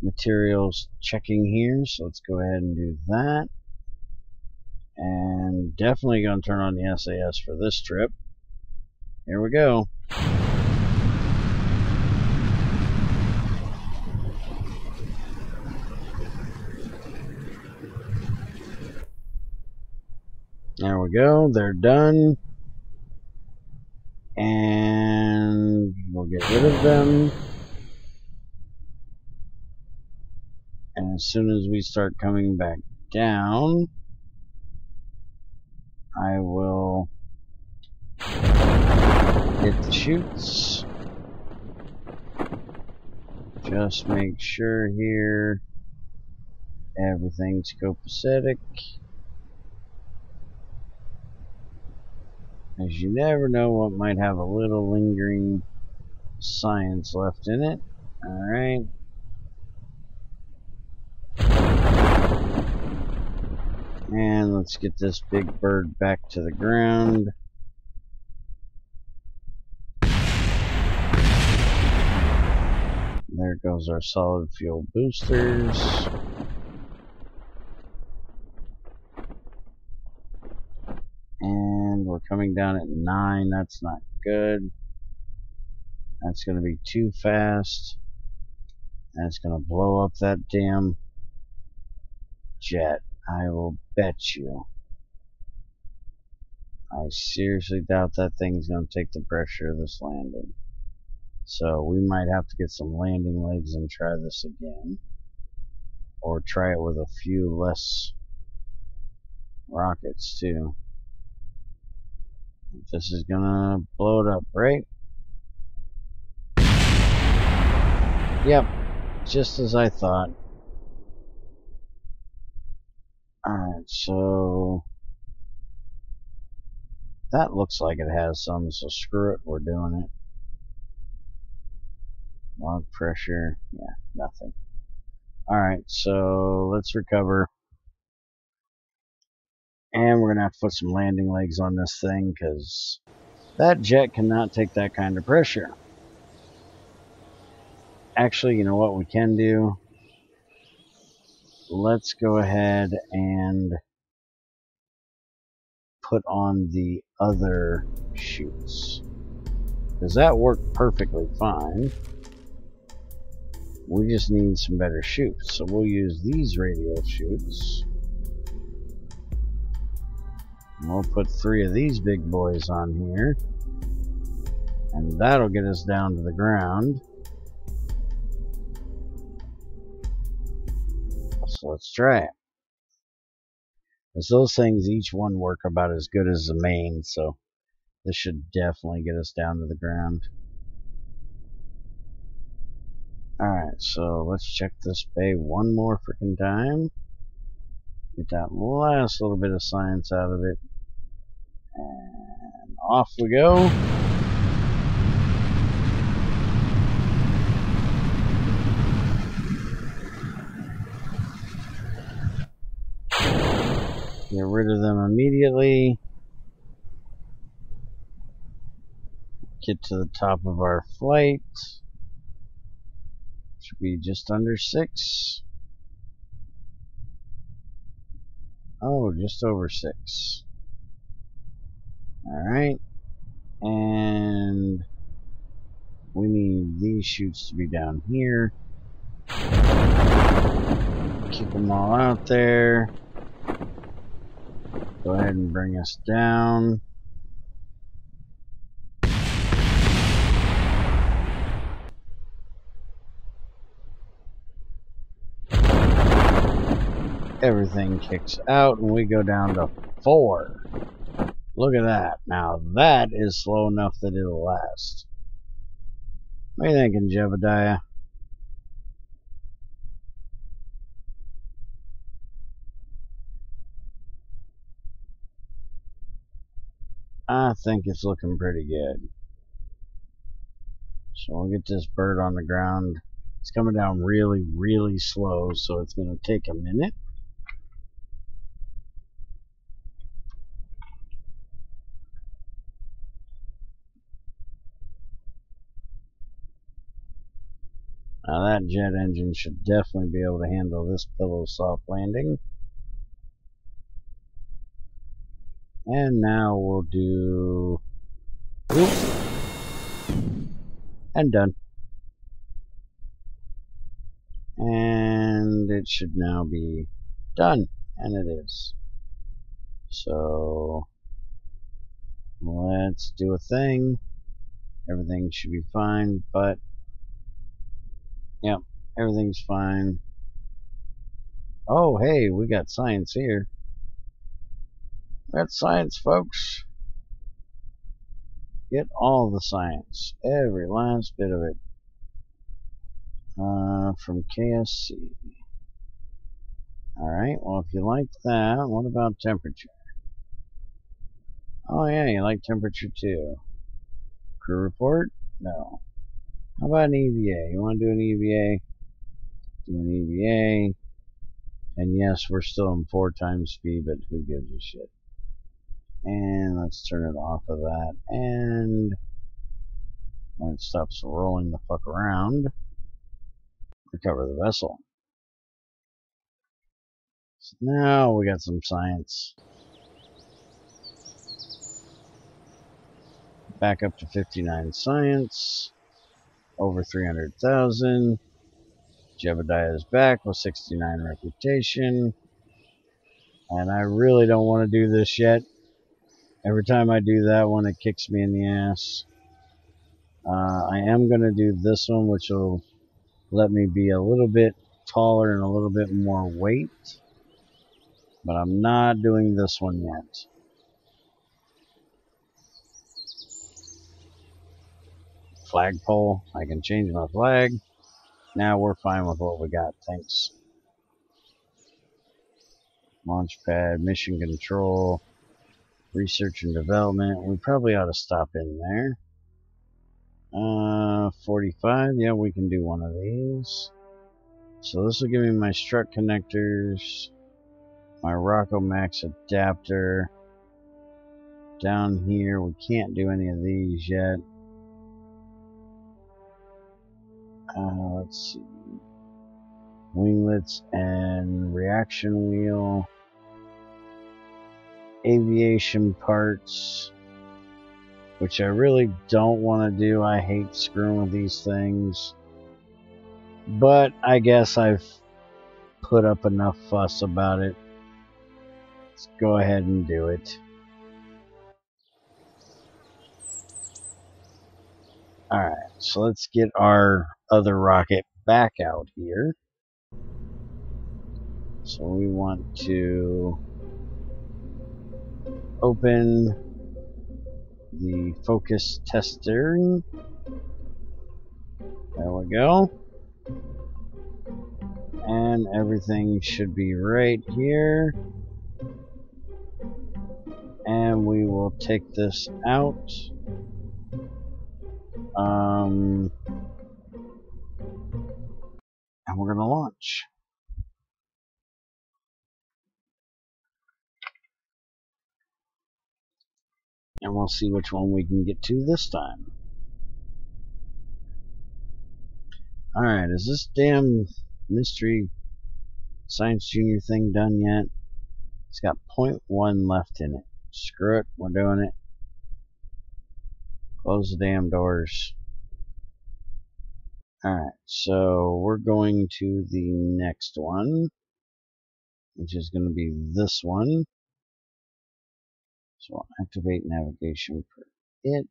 materials checking here. So let's go ahead and do that. And definitely going to turn on the SAS for this trip. Here we go. There we go, they're done. And we'll get rid of them. And as soon as we start coming back down, I will hit the chutes. Just make sure here everything's copacetic. As you never know what might have a little lingering science left in it. Alright. And let's get this big bird back to the ground. There goes our solid fuel boosters. And we're coming down at 9. That's not good. That's going to be too fast. That's going to blow up that damn jet. I will bet you. I seriously doubt that thing's going to take the pressure of this landing. So we might have to get some landing legs and try this again. Or try it with a few less rockets too. This is gonna blow it up, right? Yep, just as I thought. Alright, so that looks like it has some, so screw it, we're doing it. Log pressure, yeah, nothing. Alright, so let's recover. And we're gonna have to put some landing legs on this thing, because that jet cannot take that kind of pressure. Actually, you know what we can do? Let's go ahead and put on the other chutes, because that worked perfectly fine. We just need some better chutes, so we'll use these radial chutes. And we'll put 3 of these big boys on here, and that'll get us down to the ground. So let's try it. Because those things, each one work about as good as the main, so this should definitely get us down to the ground. Alright, so let's check this bay one more freaking time. Get that last little bit of science out of it. And off we go. Get rid of them immediately. Get to the top of our flight. Should be just under 6. Oh, just over 6. Alright. And we need these chutes to be down here. Keep them all out there. Go ahead and bring us down. Everything kicks out and we go down to 4. Look at that. Now that is slow enough that it'll last. What are you thinking, Jebediah? I think it's looking pretty good. So we'll get this bird on the ground. It's coming down really, really slow, so it's going to take a minute. Now that jet engine should definitely be able to handle this pillow soft landing. And now we'll do... Oops. And done. And it should now be done. And it is. So let's do a thing. Everything should be fine, but yep, everything's fine. Oh, hey, we got science here. That's science, folks. Get all the science. Every last bit of it. From KSC. Alright, well, if you like that, what about temperature? Oh, yeah, you like temperature too. Crew report? No. How about an EVA? You want to do an EVA? Do an EVA. And yes, we're still in 4 times speed, but who gives a shit? And let's turn it off of that. And when it stops rolling the fuck around, recover the vessel. So now we got some science. Back up to 59 science. Over 300,000. Jebediah is back with 69 reputation. And I really don't want to do this yet. Every time I do that one, it kicks me in the ass. I am going to do this one, which will let me be a little bit taller and a little bit more weight. But I'm not doing this one yet. Flagpole. I can change my flag. Now we're fine with what we got. Thanks. Launchpad, mission control, research and development. We probably ought to stop in there. 45. Yeah, we can do one of these. So this will give me my strut connectors, my Rockomax adapter. Down here, we can't do any of these yet. Let's see. Winglets and reaction wheel. Aviation parts, which I really don't want to do. I hate screwing with these things. But I guess I've put up enough fuss about it. Let's go ahead and do it. Alright, so let's get our other rocket back out here. So we want to open the focus tester. There we go. And everything should be right here. And we will take this out. And we're going to launch. And we'll see which one we can get to this time. Alright, is this damn mystery science junior thing done yet? It's got 0.1 left in it. Screw it, we're doing it. Close the damn doors. Alright, so we're going to the next one, which is going to be this one. So I'll activate navigation for it.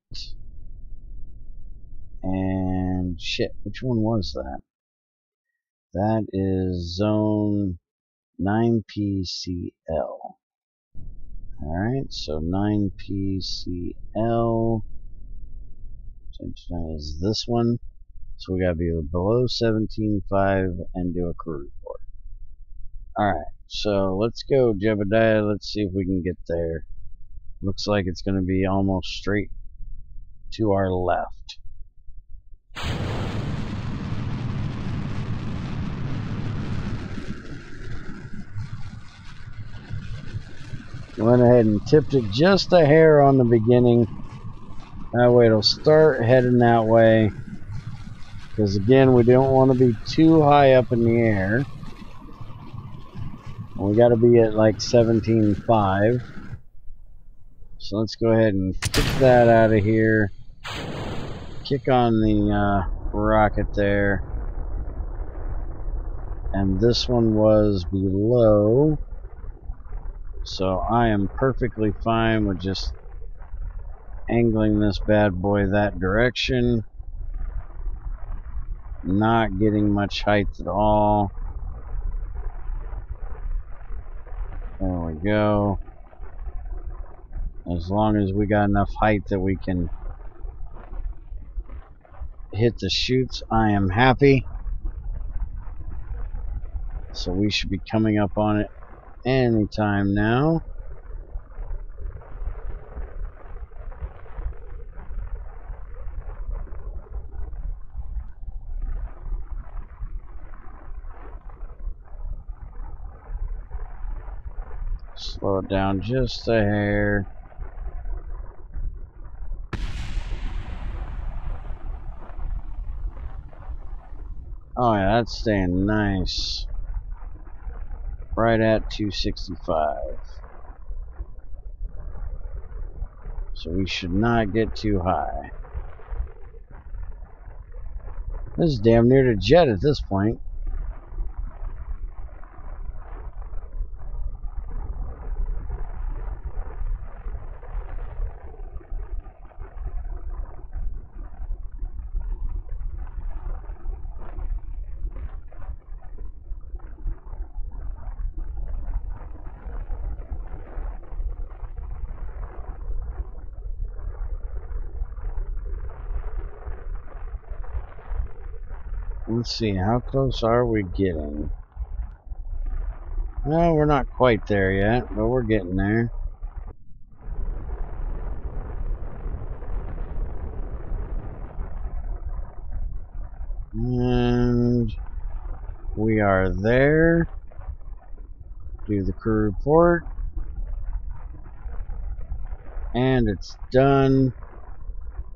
And shit, which one was that? That is zone 9PCL. Alright, so 9PCL is this one. So we gotta be below 17.5 and do a crew report. Alright, so let's go, Jebediah. Let's see if we can get there. Looks like it's gonna be almost straight to our left. Went ahead and tipped it just a hair on the beginning. That way it'll start heading that way. Because again, we don't want to be too high up in the air. We got to be at like 17.5. So let's go ahead and kick that out of here. Kick on the rocket there. And this one was below. So I am perfectly fine with just angling this bad boy that direction. Not getting much height at all. There we go. As long as we got enough height that we can hit the chutes, I am happy. So we should be coming up on it anytime now. Slow it down just a hair. Oh yeah, that's staying nice. Right at 265. So we should not get too high. This is damn near the jet at this point. Let's see, how close are we getting? No, we're not quite there yet, but we're getting there. And we are there. Do the crew report. And it's done.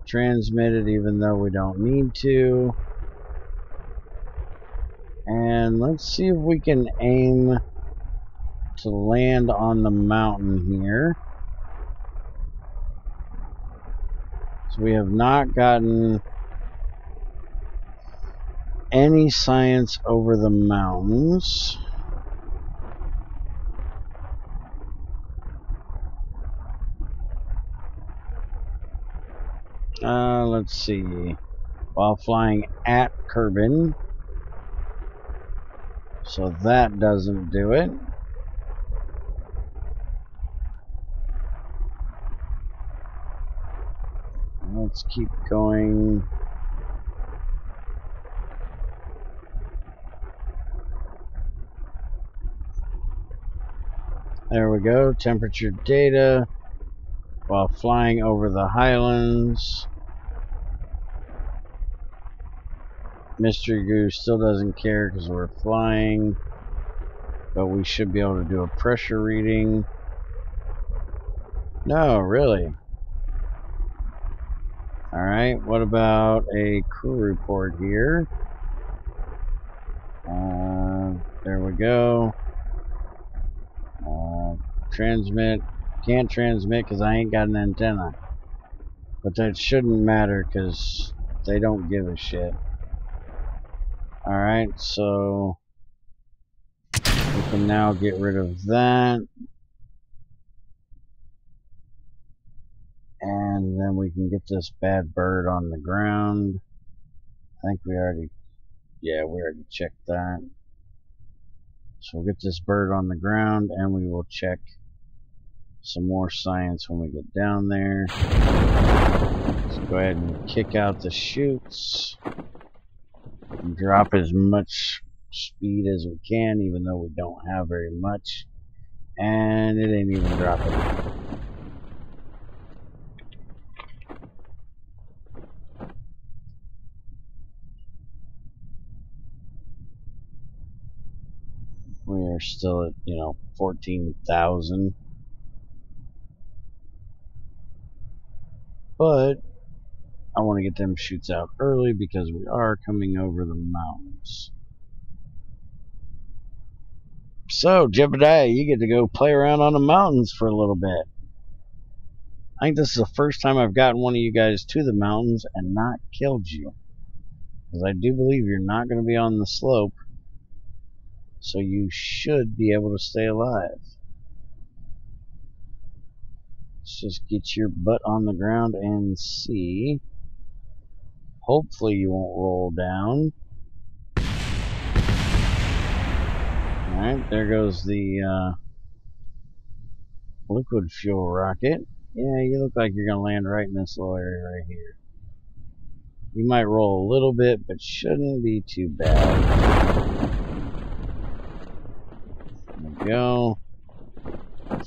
Transmitted even though we don't need to. And let's see if we can aim to land on the mountain here. So we have not gotten any science over the mountains. Let's see. While flying at Kerbal. So that doesn't do it. Let's keep going. There we go. Temperature data while flying over the highlands. Mystery Goose still doesn't care because we're flying, but we should be able to do a pressure reading. No, really. Alright, what about a crew report here? There we go. Transmit. Can't transmit because I ain't got an antenna. But that shouldn't matter because they don't give a shit. Alright, so we can now get rid of that. And then we can get this bad bird on the ground. I think we already checked that. So we'll get this bird on the ground and we will check some more science when we get down there. Let's go ahead and kick out the chutes. And drop as much speed as we can, even though we don't have very much. And it ain't even dropping. We are still at, 14,000. But I want to get them chutes out early because we are coming over the mountains. So, Jebediah, you get to go play around on the mountains for a little bit. I think this is the first time I've gotten one of you guys to the mountains and not killed you. Because I do believe you're not going to be on the slope. So you should be able to stay alive. Let's just get your butt on the ground and see. Hopefully you won't roll down. Alright, there goes the liquid fuel rocket. Yeah, you look like you're going to land right in this little area right here. You might roll a little bit, but shouldn't be too bad. There we go.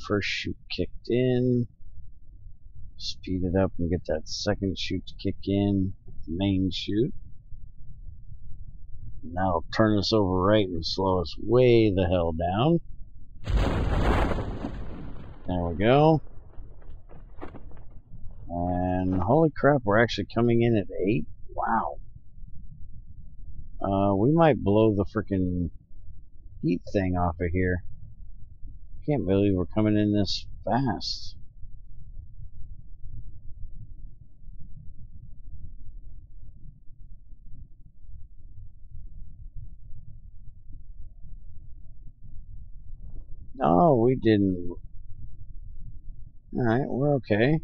First chute kicked in. Speed it up and get that second chute to kick in. The main chute. That'll turn us over right and slow us way the hell down. There we go. And holy crap, we're actually coming in at 8. Wow. We might blow the freaking heat thing off of here. Can't believe we're coming in this fast. No, we didn't. Alright, we're okay.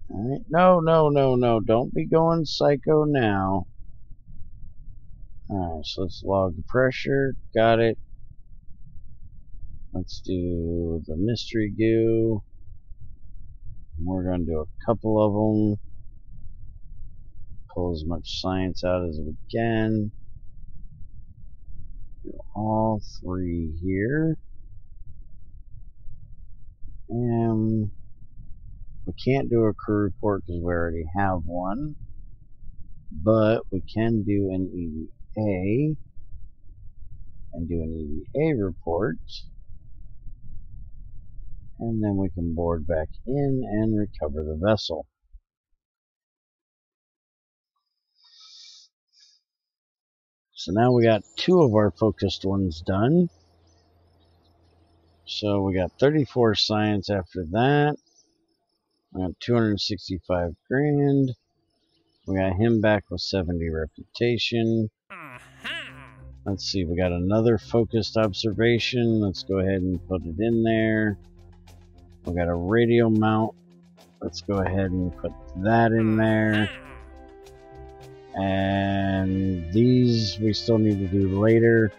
Alright, no, don't be going psycho now. Alright, so let's log the pressure. Got it. Let's do the mystery goo. We're going to do a couple of them. pull as much science out as we can. Do all 3 here. And we can't do a crew report because we already have one. But we can do an EVA and do an EVA report. And then we can board back in and recover the vessel. So now we got 2 of our focused ones done. So we got 34 science after that. We got 265 grand. We got him back with 70 reputation. Let's see, we got another focused observation. Let's go ahead and put it in there. We got a radio mount. Let's go ahead and put that in there. And these we still need to do later.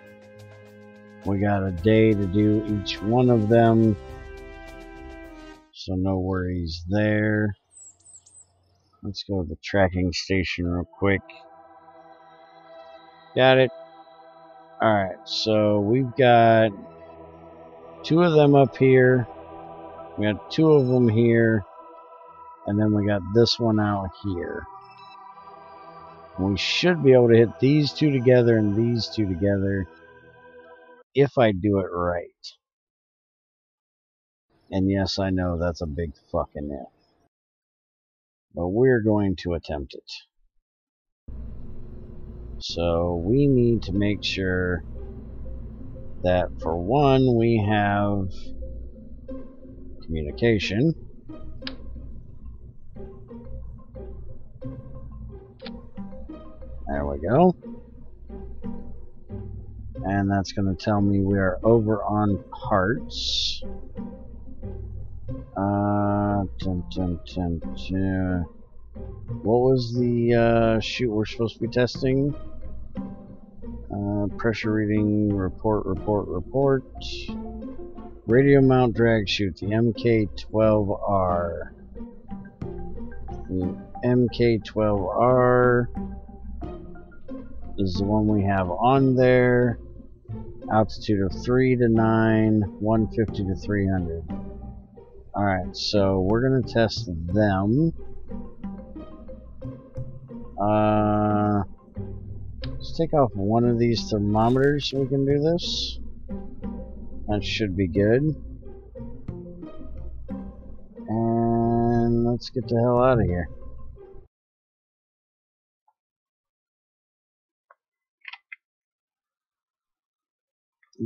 We got a day to do each one of them. So no worries there. Let's go to the tracking station real quick. Got it. Alright, so we've got 2 of them up here. We got 2 of them here. And then we got this one out here. We should be able to hit these 2 together and these 2 together if I do it right. And yes, I know that's a big fucking if. But we're going to attempt it. So we need to make sure that for one we have communication. There we go. And that's going to tell me we are over on parts. What was the shoot we're supposed to be testing? Pressure reading, report. Radio mount drag chute, the MK12R. The MK12R is the one we have on there. Altitude of 3 to 9, 150 to 300. Alright, so we're going to test them. Let's take off one of these thermometers so we can do this. That should be good. And let's get the hell out of here.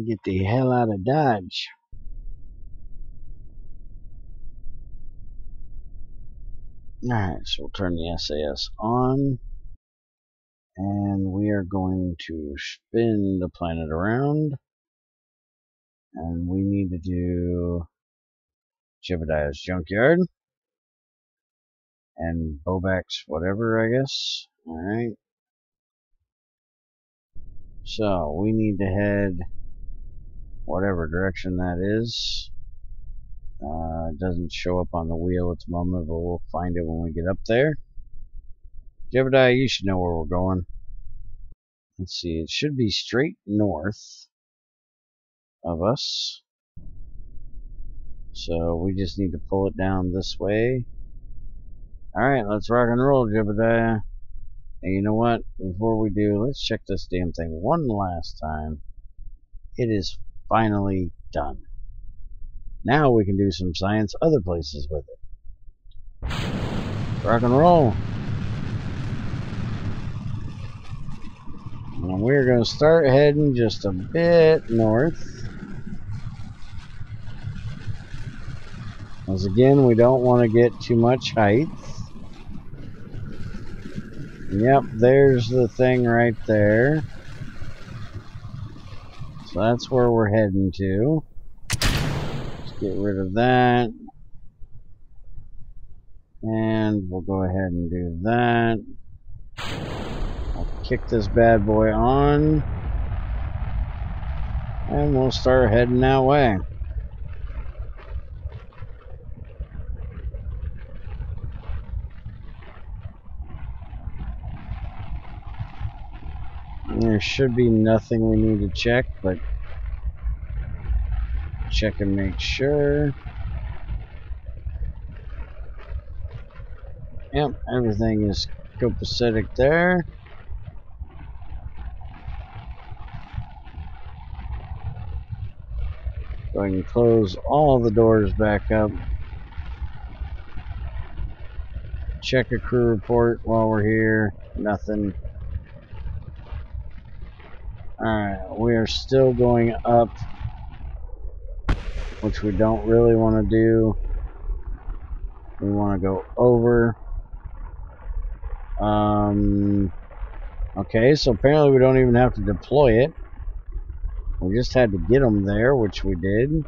Get the hell out of Dodge. Alright, so we'll turn the SAS on. And we are going to spin the planet around. And we need to do Jebediah's Junkyard. And Bobak's whatever, I guess. Alright. So, we need to head whatever direction that is. It doesn't show up on the wheel at the moment, but we'll find it when we get up there. Jebediah, you should know where we're going. Let's see, it should be straight north of us. So we just need to pull it down this way. Alright, let's rock and roll, Jebediah. And you know what? Before we do, let's check this damn thing one last time. It is finally done. Now we can do some science other places with it. Rock and roll. And we're going to start heading just a bit north. Once again, we don't want to get too much height. Yep, there's the thing right there. So that's where we're heading to. Let's get rid of that. And we'll go ahead and do that. I'll kick this bad boy on. And we'll start heading that way. There should be nothing we need to check, but check and make sure. Yep, everything is copacetic there. Go ahead and close all the doors back up. Check a crew report while we're here. Nothing. Alright, we are still going up, which we don't really want to do. We want to go over. Okay, so apparently we don't even have to deploy it. We just had to get them there, which we did.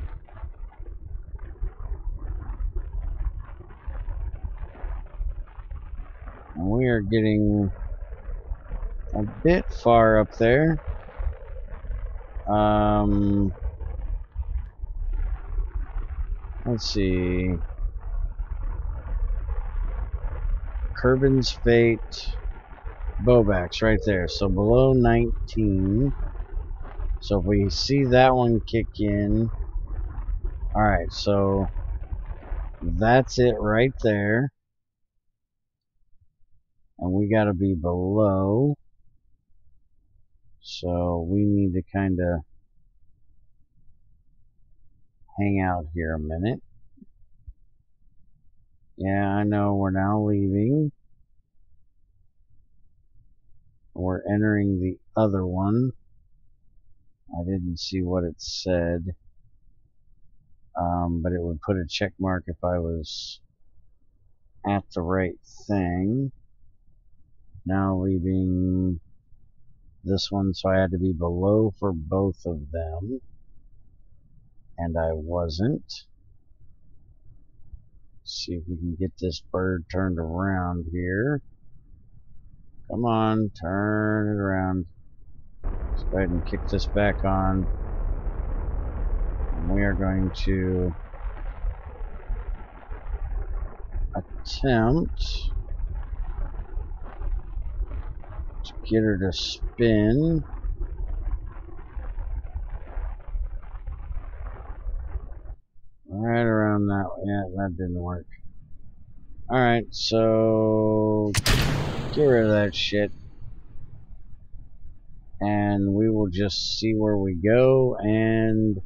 And we are getting a bit far up there. Let's see. Kerbin's Fate. Bowbacks right there. So below 19. So if we see that one kick in. Alright, so that's it right there. And we gotta be below. So we need to kind of hang out here a minute. Yeah, I know we're now leaving. We're entering the other one. I didn't see what it said. But it would put a check mark if I was at the right thing. Now leaving this one, so I had to be below for both of them. And I wasn't. Let's see if we can get this bird turned around here. Come on, turn it around. Let's go ahead and kick this back on. And we are going to attempt to get her to spin. Right around that. Yeah, that didn't work. Alright, so get rid of that shit. And we will just see where we go and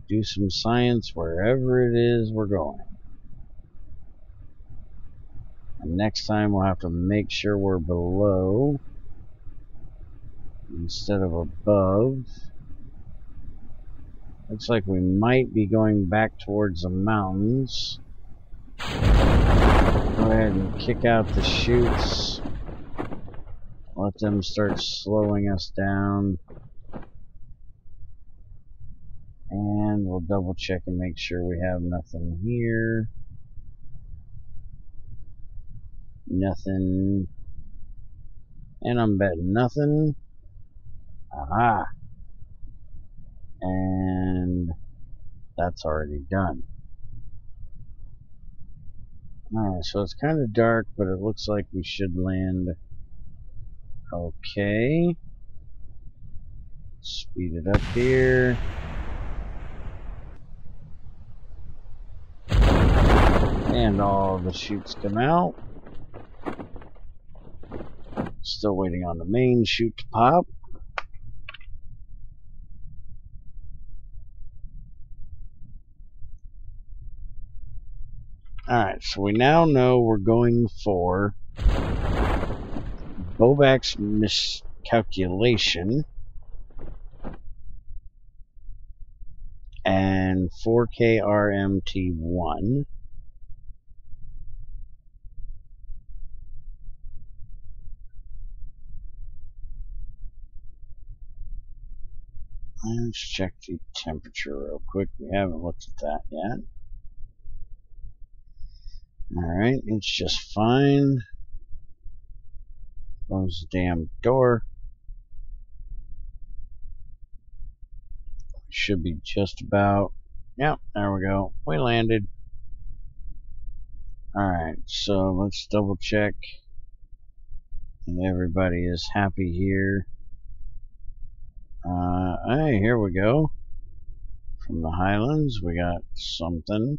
do some science wherever it is we're going. And next time we'll have to make sure we're below instead of above. Looks like we might be going back towards the mountains. Go ahead and kick out the chutes. Let them start slowing us down. And we'll double check and make sure we have nothing here. Nothing. And I'm betting nothing. Aha! And that's already done. Alright, so it's kind of dark, but it looks like we should land okay. Speed it up here. And all the chutes come out. Still waiting on the main chute to pop. Alright, so we now know we're going for Bowback's miscalculation and 4KRMT1. Let's check the temperature real quick. We haven't looked at that yet. Alright, it's just fine. Close the damn door. Should be just about. Yep, there we go. We landed. Alright, so let's double check And everybody is happy here. Hey, here we go. From the Highlands, we got something.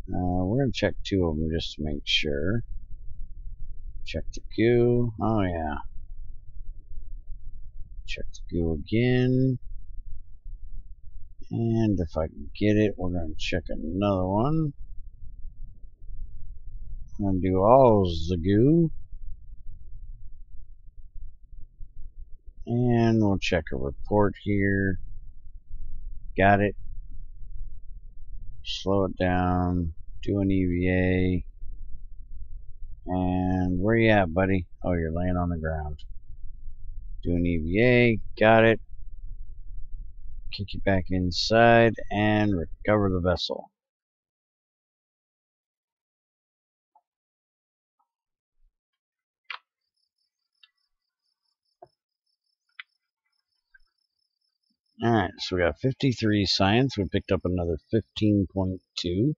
We're going to check 2 of them just to make sure. Check the queue. Oh, yeah. Check the queue again. And if I can get it, we're going to check another one. I'm going to do all the goo. And we'll check a report here. Got it. Slow it down. Do an EVA. And where you at, buddy? Oh, you're laying on the ground. Do an EVA. Got it. Kick you back inside and recover the vessel. Alright, so we got 53 science. We picked up another 15.2.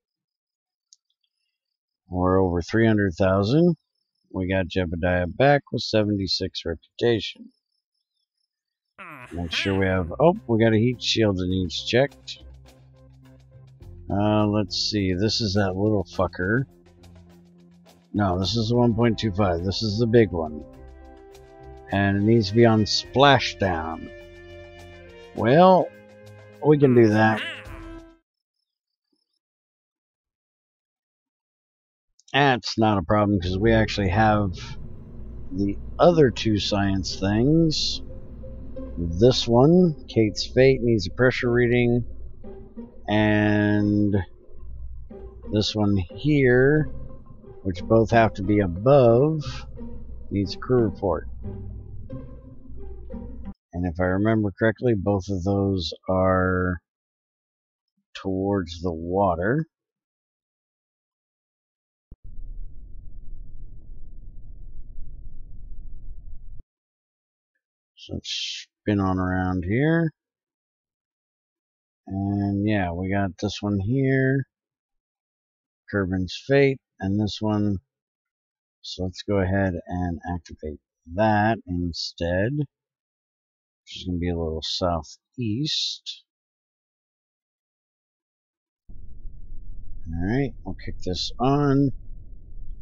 We're over 300,000. We got Jebediah back with 76 reputation. Make sure we have... Oh, we got a heat shield that needs checked. Let's see. This is that little fucker. No, this is the 1.25. This is the big one. And it needs to be on splashdown. Well, we can do that. That's not a problem because we actually have the other 2 science things. This one, Kate's Fate, needs a pressure reading. And this one here, which both have to be above, needs a crew report. And if I remember correctly, both of those are towards the water. So let's spin on around here. And yeah, we got this one here, Kerbin's Fate, and this one. So let's go ahead and activate that instead, which is going to be a little southeast. Alright, we'll kick this on.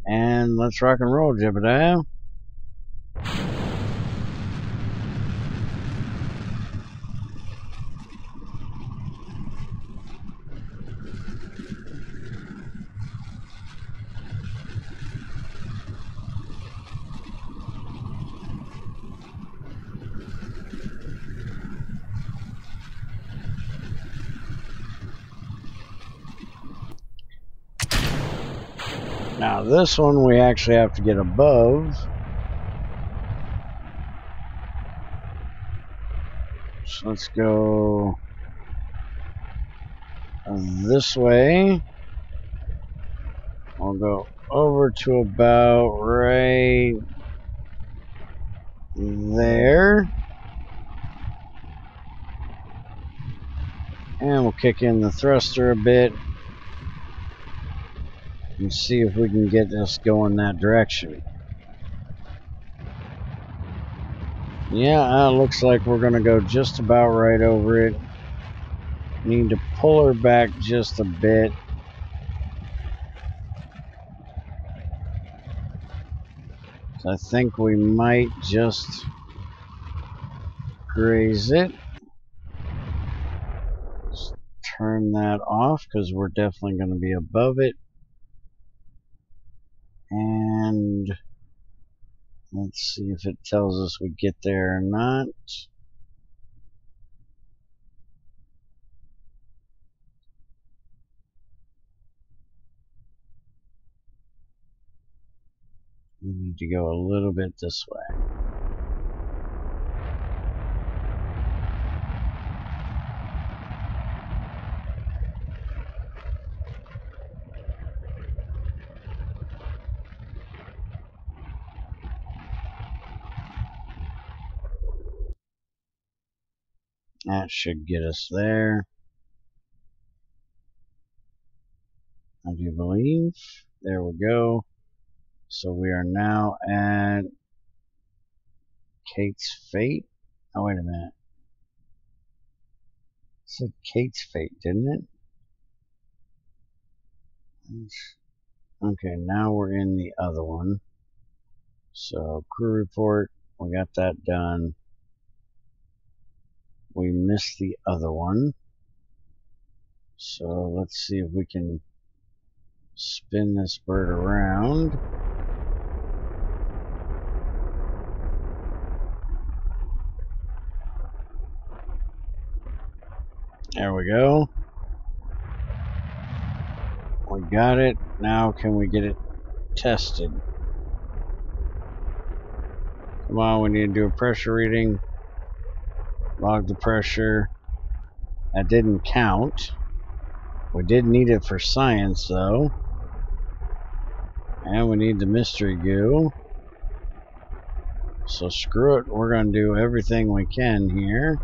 And let's rock and roll, Jebediah. Now this one we actually have to get above. So let's go this way. We'll go over to about right there. And we'll kick in the thruster a bit and see if we can get this going that direction. Yeah, it looks like we're going to go just about right over it. Need to pull her back just a bit. So I think we might just graze it. Just turn that off because we're definitely going to be above it. And let's see if it tells us we get there or not. We need to go a little bit this way. That should get us there, I do believe. There we go. So we are now at Kate's Fate. Oh, wait a minute. It said Kate's Fate, didn't it? Okay, now we're in the other one. So, crew report, we got that done. We missed the other one. So, let's see if we can spin this bird around. There we go. We got it. Now can we get it tested? Come on, we need to do a pressure reading. Log the pressure. That didn't count. We did need it for science, though. And we need the mystery goo. So screw it. We're going to do everything we can here.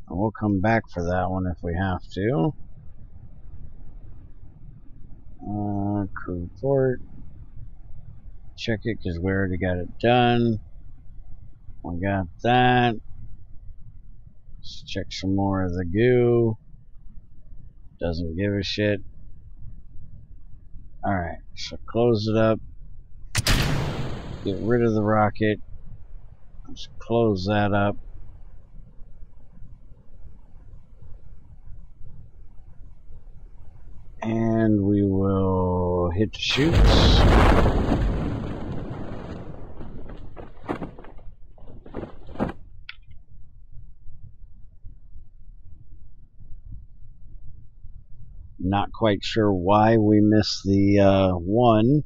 And we'll come back for that one if we have to. Crew report. Check it because we already got it done. We got that. Let's check some more of the goo. Doesn't give a shit. Alright, so close it up. Get rid of the rocket. Let's close that up. And we will hit the chutes. Not quite sure why we missed the one,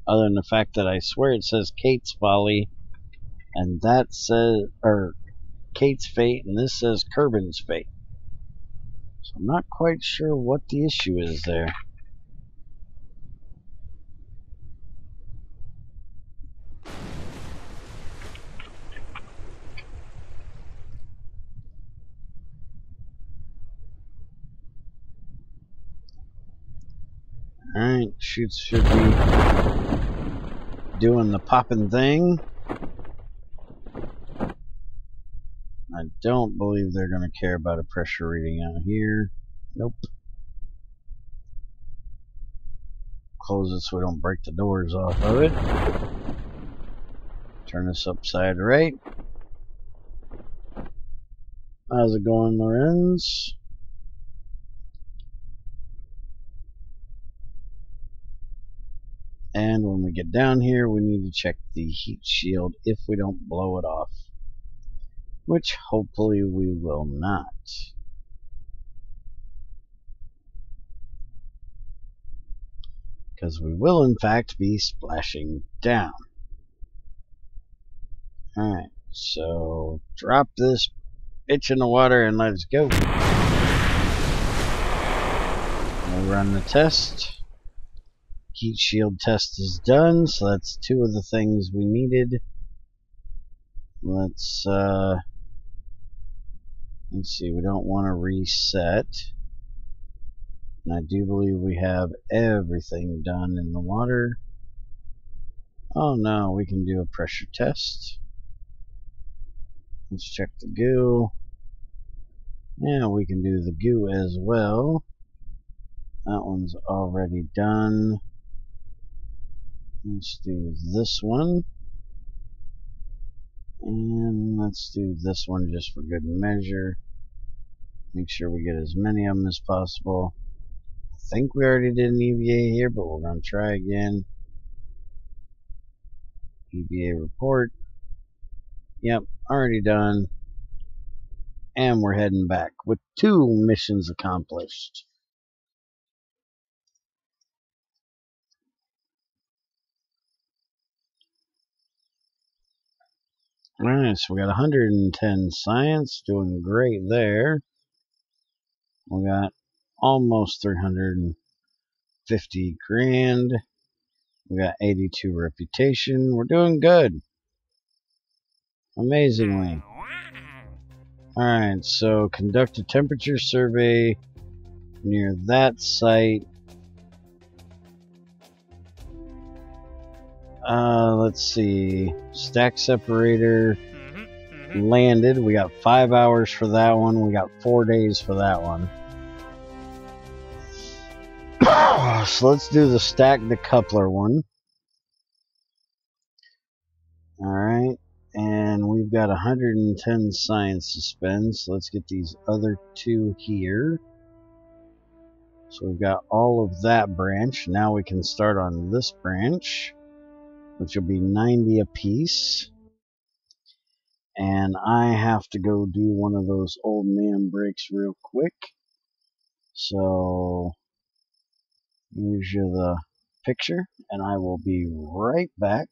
other than the fact that I swear it says Kate's Folly, and that says, or Kate's Fate, and this says Kerbal's Fate. So I'm not quite sure what the issue is there. Alright, chutes should be doing the popping thing. I don't believe they're going to care about a pressure reading out here. Nope. Close it so we don't break the doors off of it. Turn this upside right. How's it going, Lorenz? And when we get down here, we need to check the heat shield if we don't blow it off. Which hopefully we will not. Because we will in fact be splashing down. Alright, so drop this bitch in the water and let's go. We'll run the test. Heat shield test is done, so that's two of the things we needed. Let's see, we don't want to reset. And I do believe we have everything done in the water. Oh no, we can do a pressure test. Let's check the goo. Yeah, we can do the goo as well. That one's already done. Let's do this one. And let's do this one just for good measure. Make sure we get as many of them as possible. I think we already did an EVA here, but we're going to try again. EVA report. Yep, already done. And we're heading back with 2 missions accomplished. Alright, so we got 110 science, doing great there. We got almost 350 grand. We got 82 reputation. We're doing good. Amazingly. Alright, so conduct a temperature survey near that site. Let's see. Stack separator landed. We got 5 hours for that one. We got 4 days for that one. So let's do the stack the coupler one. Alright. And we've got 110 science to spend. So let's get these other 2 here. So we've got all of that branch. Now we can start on this branch, which will be 90 apiece. And I have to go do one of those old man breaks real quick. So here's the picture, and I will be right back.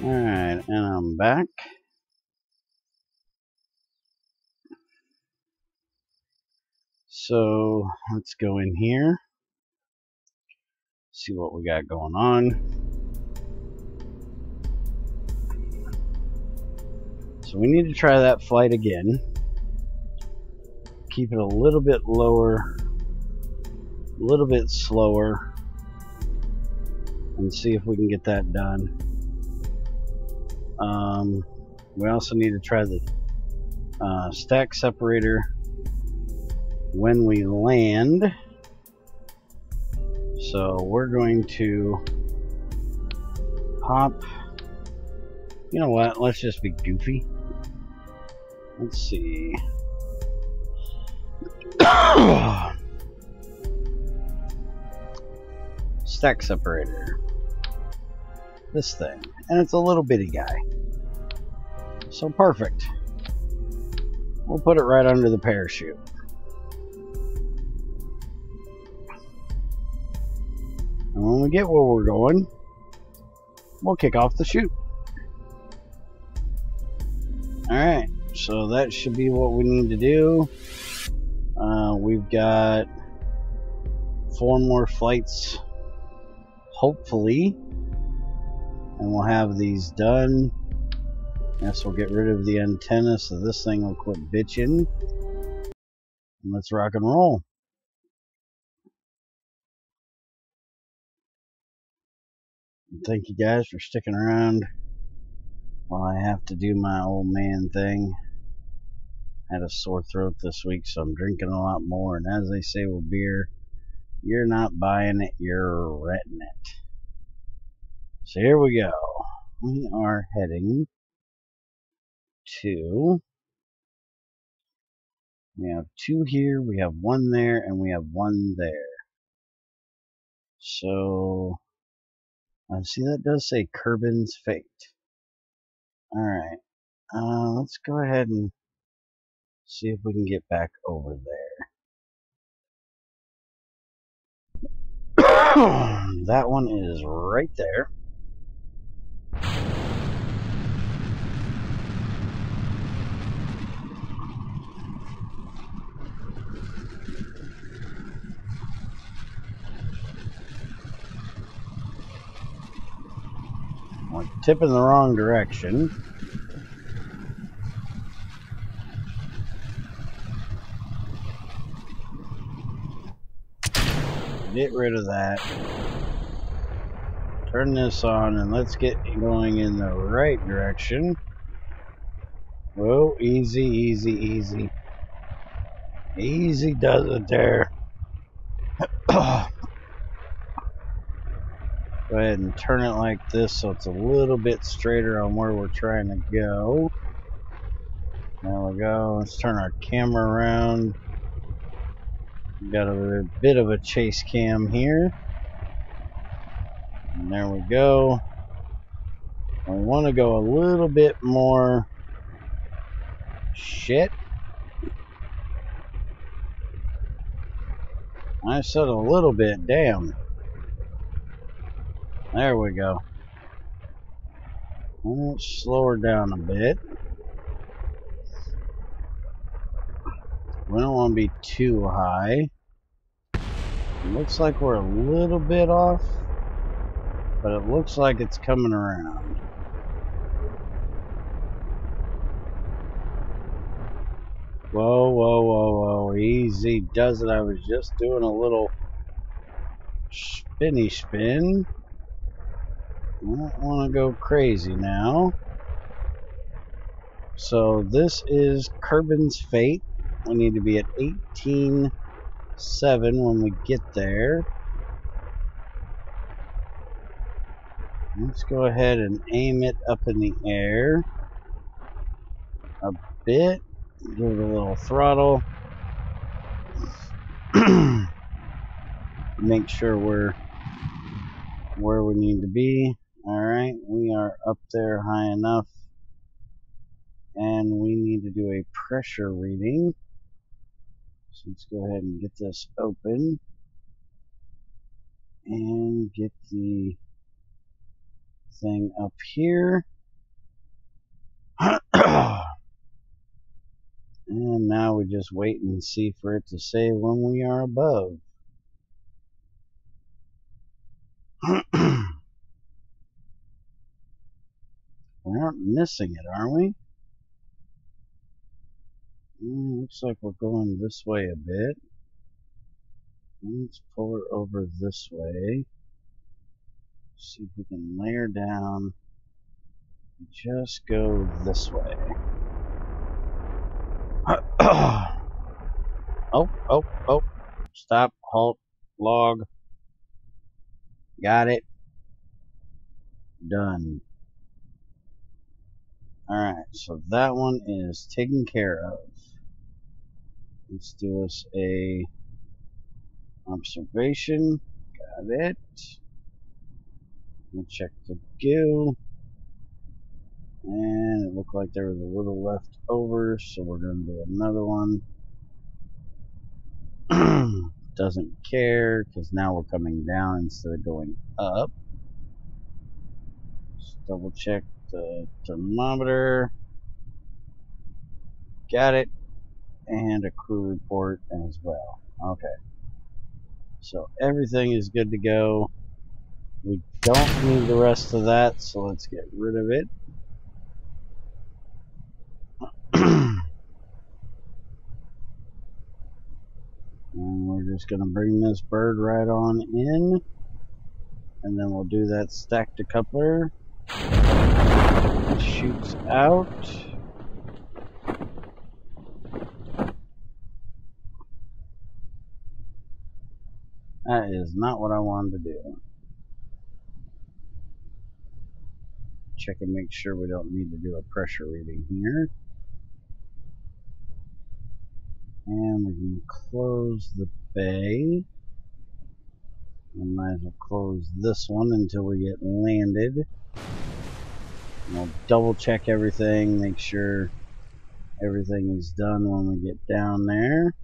Alright, and I'm back. So let's go in here, see what we got going on. So we need to try that flight again. Keep it a little bit lower, a little bit slower, and see if we can get that done. We also need to try the stack separator when we land. So we're going to pop. You know what? Let's just be goofy. Let's see. Stack separator. This thing. And it's a little bitty guy. So perfect. We'll put it right under the parachute. And when we get where we're going, we'll kick off the chute. Alright, so that should be what we need to do. We've got 4 more flights, hopefully, and we'll have these done. Guess we'll get rid of the antenna so this thing will quit bitching. And let's rock and roll. Thank you guys for sticking around while I have to do my old man thing. Had a sore throat this week, so I'm drinking a lot more. And as they say with beer, you're not buying it, you're renting it. So here we go. We are heading to... We have 2 here, we have 1 there, and we have 1 there. So... see, that does say Kerbin's Fate. Alright. Let's go ahead and see if we can get back over there. That one is right there. We're tipping the wrong direction. Get rid of that. Turn this on and let's get going in the right direction. Whoa, easy, easy, easy. Easy does it there. Go ahead and turn it like this so it's a little bit straighter on where we're trying to go. There we go. Let's turn our camera around. We've got a bit of a chase cam here. And there we go. We want to go a little bit more. Shit. I said a little bit, damn. There we go. Let's slow her down a bit. We don't want to be too high. It looks like we're a little bit off, but it looks like it's coming around. Whoa, whoa, whoa, whoa. Easy does it. I was just doing a little spinny spin. I don't want to go crazy now. So this is Kerbin's Fate. We need to be at 18.7 when we get there. Let's go ahead and aim it up in the air a bit. Give it a little throttle. Make sure we're where we need to be. Alright, we are up there high enough. And we need to do a pressure reading. So let's go ahead and get this open. And get the thing up here. And now we just wait and see for it to say when we are above. We aren't missing it, are we? Looks like we're going this way a bit. Let's pull her over this way. See if we can lay her down Just go this way. Oh. Stop, halt, log. Got it. Done. Alright, so that one is taken care of. Let's do us a observation. Got it. We'll check the goo. And it looked like there was a little left over, so we're going to do another one. Doesn't care, because now we're coming down instead of going up. Just double check the thermometer. Got it. And a crew report as well. Okay. So everything is good to go. We don't need the rest of that, so let's get rid of it. And we're just going to bring this bird right on in. And then we'll do that stack decoupler. It shoots out. That is not what I wanted to do. Check and make sure we don't need to do a pressure reading here. And we can close the bay. We might as well close this one until we get landed. And we'll double check everything, make sure everything is done when we get down there.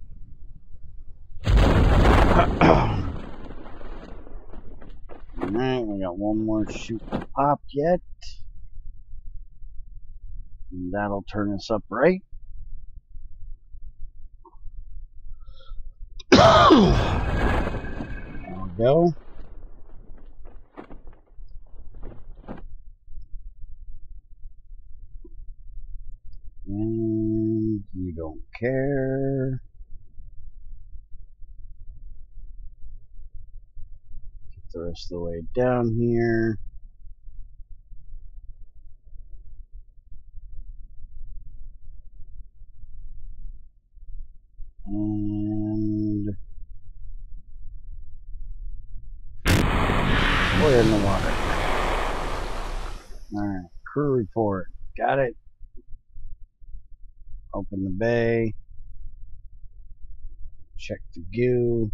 Alright, we got one more chute to pop yet. And that'll turn us up right. There we go. And you don't care. Get the rest of the way down here. And we're in the water. Alright, crew report. Got it. Open the bay. Check the goo.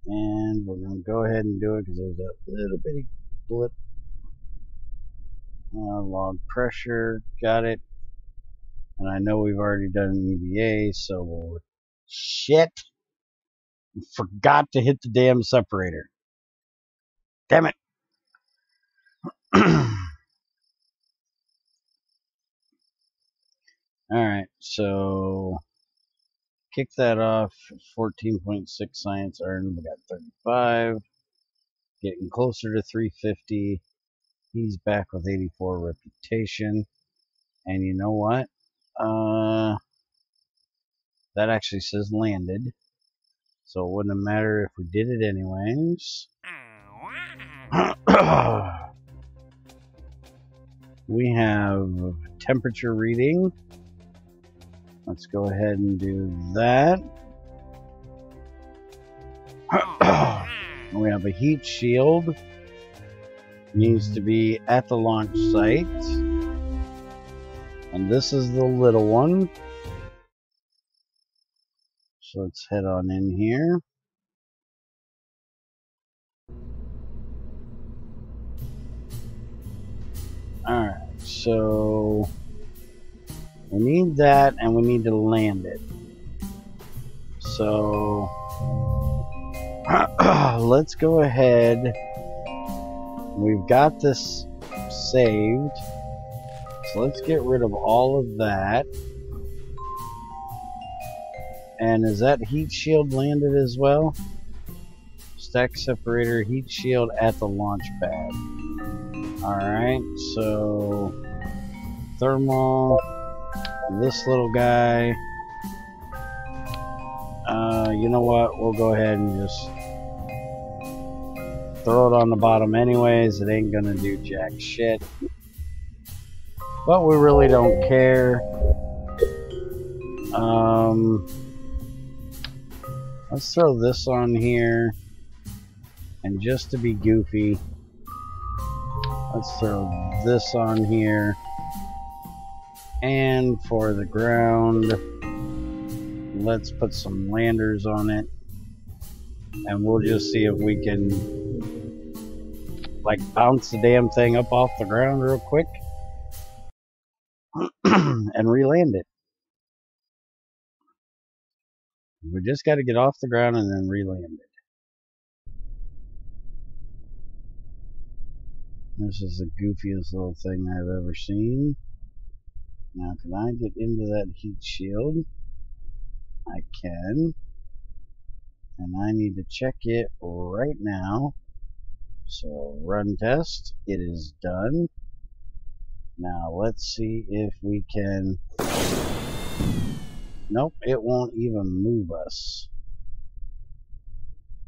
And we're going to go ahead and do it because there's a little bitty blip. Log pressure. Got it. And I know we've already done an EVA, so we'll... Shit! Forgot to hit the damn separator. Damn it! Alright, so kick that off. 14.6 science earned. We got 35. Getting closer to 350. He's back with 84 reputation. And you know what? That actually says landed. So it wouldn't matter if we did it anyways. We have temperature reading. Let's go ahead and do that. We have a heat shield. Needs to be at the launch site. And this is the little one. So let's head on in here. Alright, so we need that and we need to land it. So let's go ahead. We've got this saved. So let's get rid of all of that. And is that heat shield landed as well? Stack separator, heat shield at the launch pad. Alright, so thermal, this little guy. You know what? We'll go ahead and just throw it on the bottom anyways. It ain't gonna do jack shit. But we really don't care. Let's throw this on here. And just to be goofy, let's throw this on here. And for the ground, let's put some landers on it. And we'll just see if we can like bounce the damn thing up off the ground real quick and re-land it. We just got to get off the ground and then re-land it. This is the goofiest little thing I've ever seen. Now, can I get into that heat shield? I can. And I need to check it right now. So, run test. It is done. Now, let's see if we can... Nope, it won't even move us.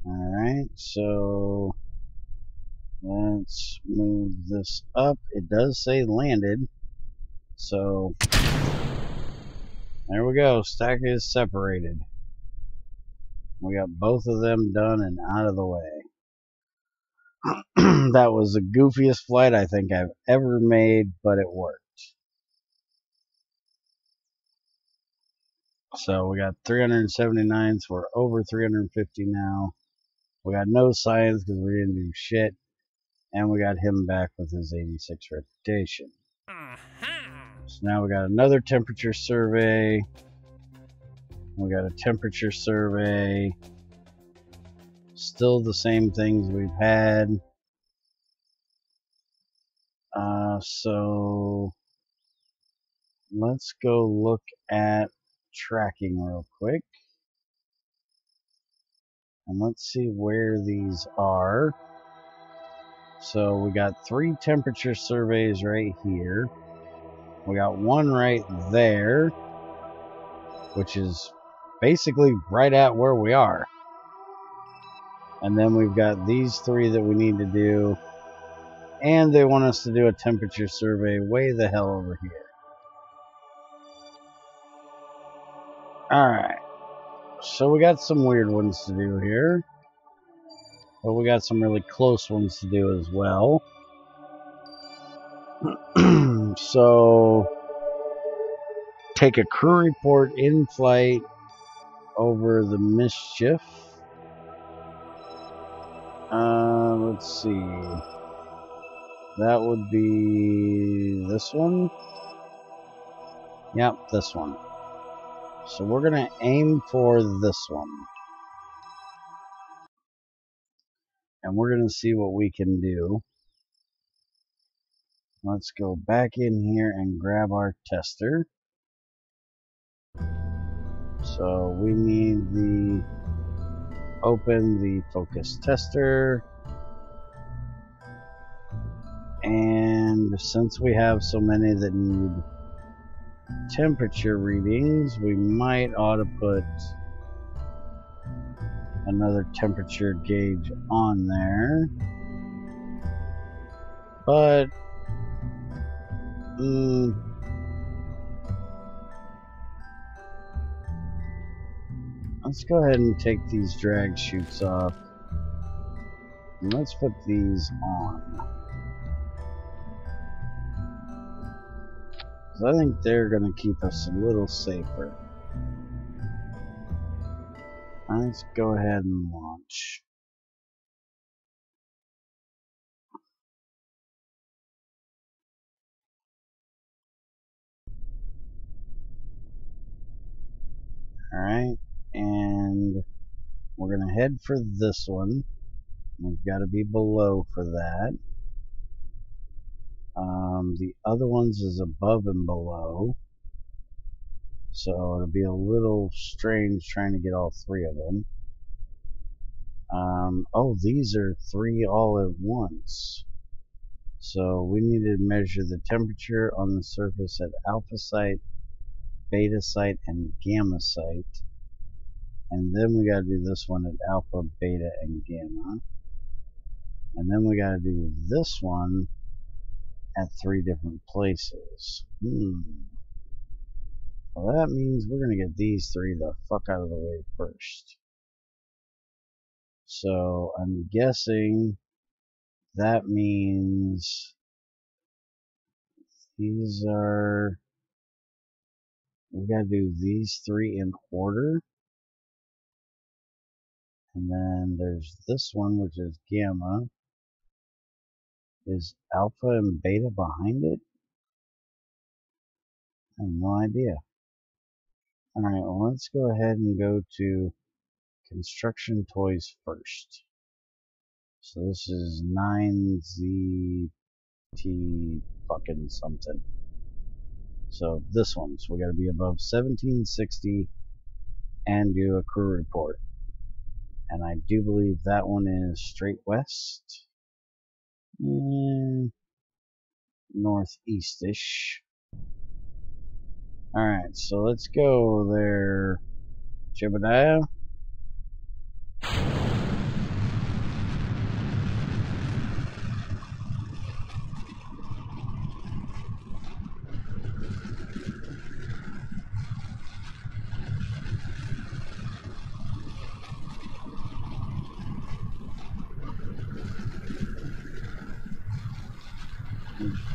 Alright, so... let's move this up. It does say landed. So, there we go. Stack is separated. We got both of them done and out of the way. That was the goofiest flight I think I've ever made, but it worked. So we got 379, so we're over 350 now. We got no science because we didn't do shit. And we got him back with his 86 reputation. So now we got another temperature survey. We got a temperature survey. Still the same things we've had. So let's go look at tracking real quick. And let's see where these are. So we got 3 temperature surveys right here. We got one right there, which is basically right at where we are. And then we've got these 3 that we need to do. And they want us to do a temperature survey way the hell over here. Alright. So we got some weird ones to do here. But we got some really close ones to do as well. So, take a crew report in flight over the Mischief. Let's see. That would be this one. Yep, this one. So we're going to aim for this one. And we're going to see what we can do. Let's go back in here and grab our tester. So we need the open the focus tester. And since we have so many that need temperature readings, we might ought to put another temperature gauge on there. But let's go ahead and take these drag chutes off. And let's put these on. I think they're going to keep us a little safer. Let's go ahead and launch. Alright, and we're going to head for this one. We've got to be below for that. The other ones is above and below. So it'll be a little strange trying to get all 3 of them. Oh, these are 3 all at once. So we need to measure the temperature on the surface at alpha site, beta site, and gamma site. And then we got to do this one at alpha, beta, and gamma. And then we gotta do this one at 3 different places. Well, that means we're gonna get these 3 the fuck out of the way first. So I'm guessing that means these are, we gotta do these 3 in order. And then there's this one, which is gamma. Is alpha and beta behind it? I have no idea. Alright, well, let's go ahead and go to construction toys first. So this is 9ZT fucking something. So this one, so we gotta be above 1760 and do a crew report. And I do believe that one is straight west. Northeast-ish. Alright, so let's go there, Jebediah.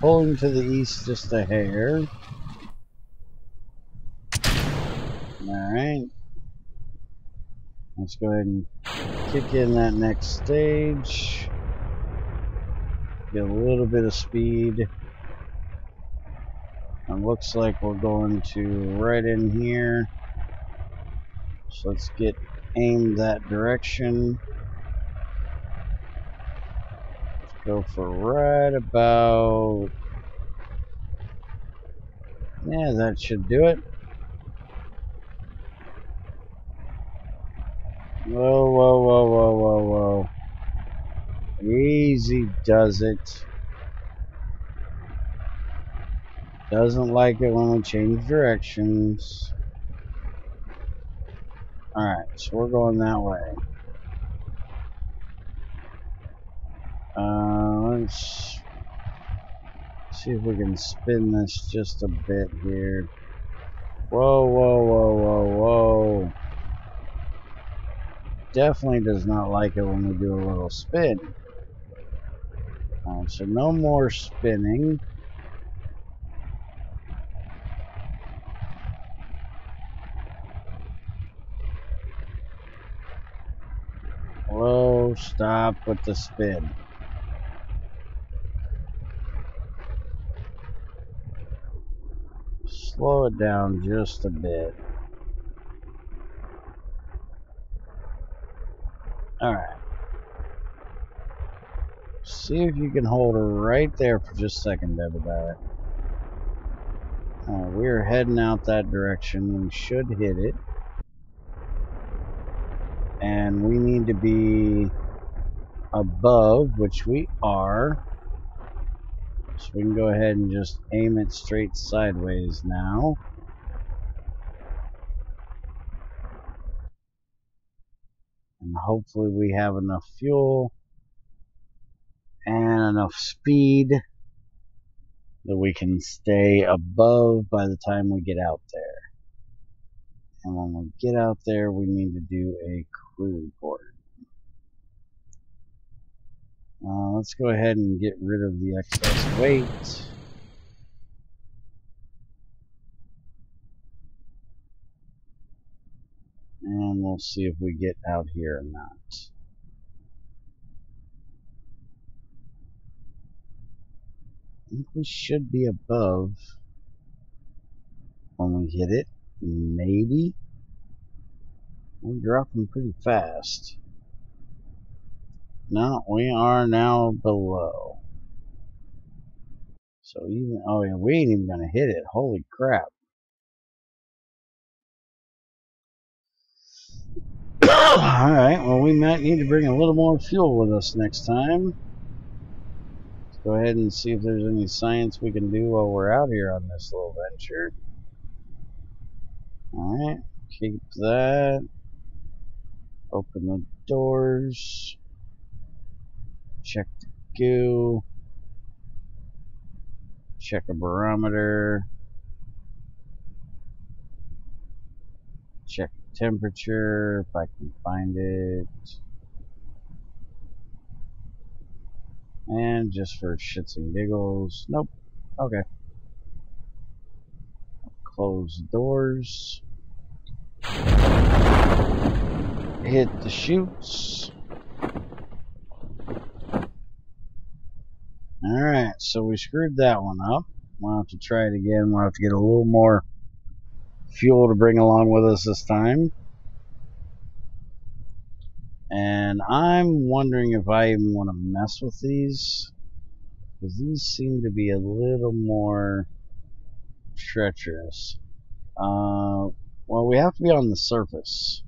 Pulling to the east just a hair. Alright. Let's go ahead and kick in that next stage. Get a little bit of speed. It looks like we're going to right in here. So let's get aimed that direction. Let's go for right about... Yeah, that should do it. Whoa, whoa, whoa, whoa, whoa, whoa. Easy does it. Doesn't like it when we change directions. Alright, so we're going that way. Let's see if we can spin this just a bit here. Whoa, whoa, whoa, whoa, whoa. Definitely does not like it when we do a little spin. Alright, so no more spinning. Whoa, stop with the spin. Slow it down just a bit. Alright. See if you can hold her right there for just a second, Debediah. We're heading out that direction. We should hit it. And we need to be above, which we are. So we can go ahead and just aim it straight sideways now. And hopefully we have enough fuel and enough speed that we can stay above by the time we get out there. And when we get out there, we need to do a crew report. Let's go ahead and get rid of the excess weight. And we'll see if we get out here or not. I think we should be above when we hit it. Maybe. We're dropping pretty fast. No, we are now below. So even, oh yeah, we ain't even gonna hit it. Holy crap. Alright, well we might need to bring a little more fuel with us next time. Let's go ahead and see if there's any science we can do while we're out here on this little venture. Alright, keep that. Open the doors. check the goo, check a barometer, check the temperature if I can find it, and just for shits and giggles, nope, okay. Close the doors, hit the chutes. Alright, so we screwed that one up. We'll have to try it again. We'll have to get a little more fuel to bring along with us this time. And I'm wondering if I even want to mess with these, because these seem to be a little more treacherous. Well, we have to be on the surface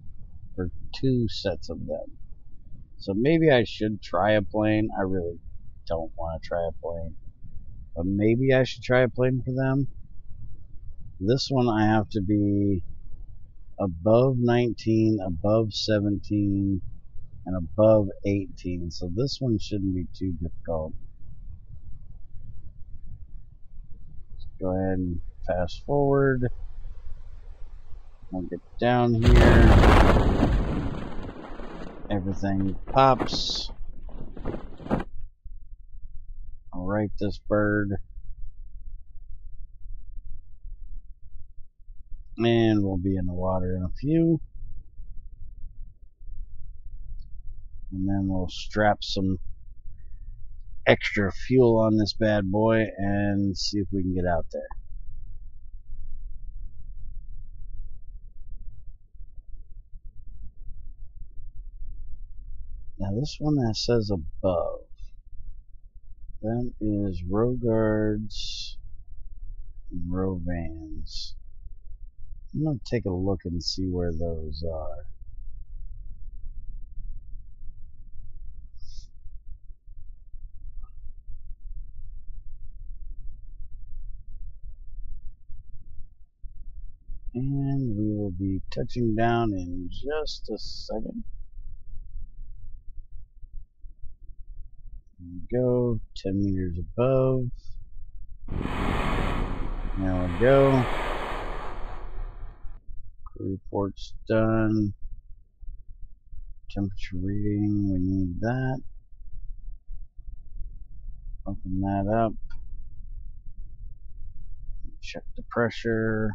for 2 sets of them. So maybe I should try a plane. I really don't want to try a plane, but maybe I should try a plane for them. This one I have to be above 19, above 17, and above 18, so this one shouldn't be too difficult. Let's go ahead and fast forward. I'll get down here. Everything pops. I'll right this bird. And we'll be in the water in a few. And then we'll strap some extra fuel on this bad boy and see if we can get out there. Now this one that says above, that is row guards and row vans. I'm going to take a look and see where those are. And we will be touching down in just a second. There we go, 10 meters above. There we go. Crew report's done. Temperature reading, we need that. Open that up. Check the pressure.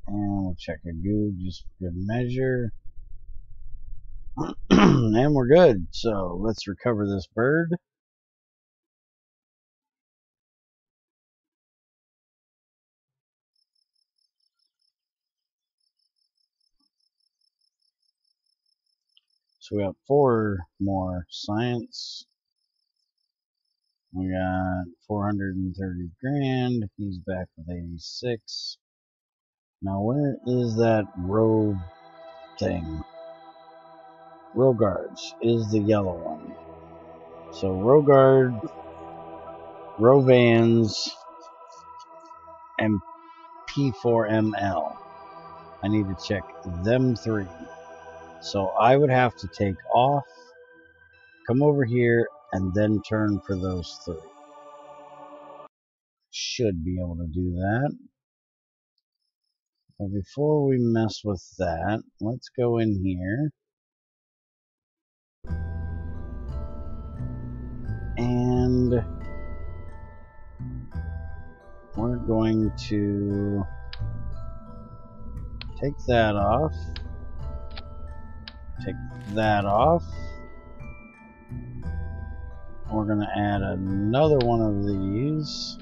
And we'll check a goo just for good measure. And we're good. So let's recover this bird. So we got 4 more science. We got 430 grand. He's back with 86. Now where is that row thing? Row guards is the yellow one. So row guard, row vans, and P4ML. I need to check them 3. So I would have to take off, come over here, and then turn for those 3. Should be able to do that. But before we mess with that, let's go in here. And we're going to take that off. Take that off. We're going to add another one of these.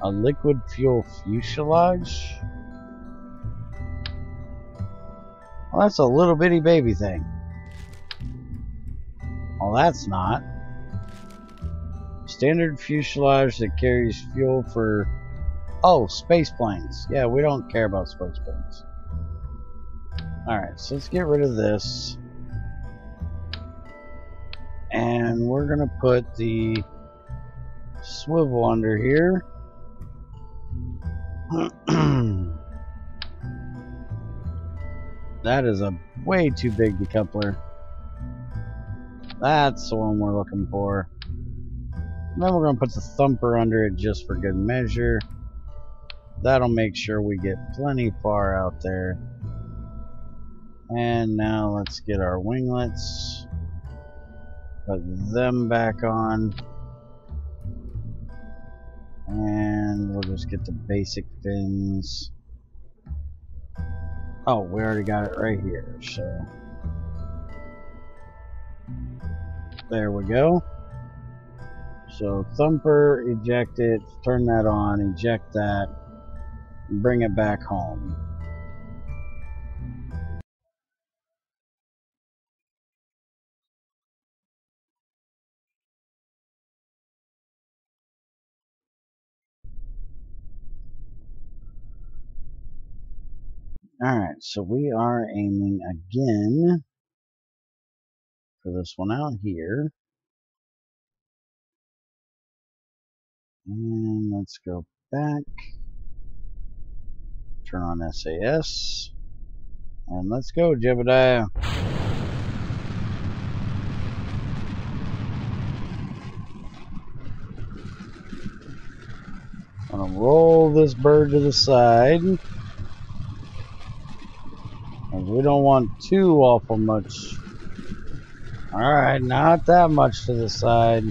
A liquid fuel fuselage. Well, that's a little bitty baby thing. Well, that's not. Standard fuselage that carries fuel for... Oh, space planes. Yeah, we don't care about space planes. Alright, so let's get rid of this. And we're going to put the swivel under here. That is a way too big decoupler. That's the one we're looking for. And then we're going to put the thumper under it just for good measure. That'll make sure we get plenty far out there. And now let's get our winglets. Put them back on. And we'll just get the basic fins. Oh, we already got it right here, so. There we go. So thumper, eject it, turn that on, eject that, and bring it back home. Alright, so we are aiming again for this one out here. And let's go back. Turn on SAS. And let's go, Jebediah. I'm gonna roll this bird to the side. We don't want too awful much. Alright, not that much to the side.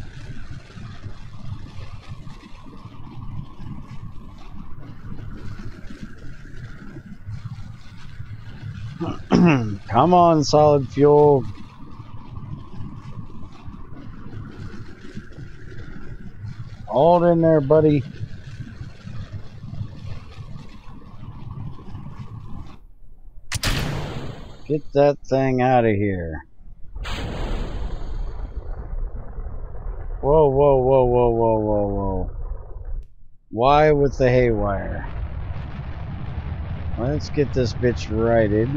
Come on, solid fuel. Hold in there, buddy. Get that thing out of here. Whoa, whoa, whoa, whoa, whoa, whoa, whoa. Why with the haywire? Let's get this bitch righted.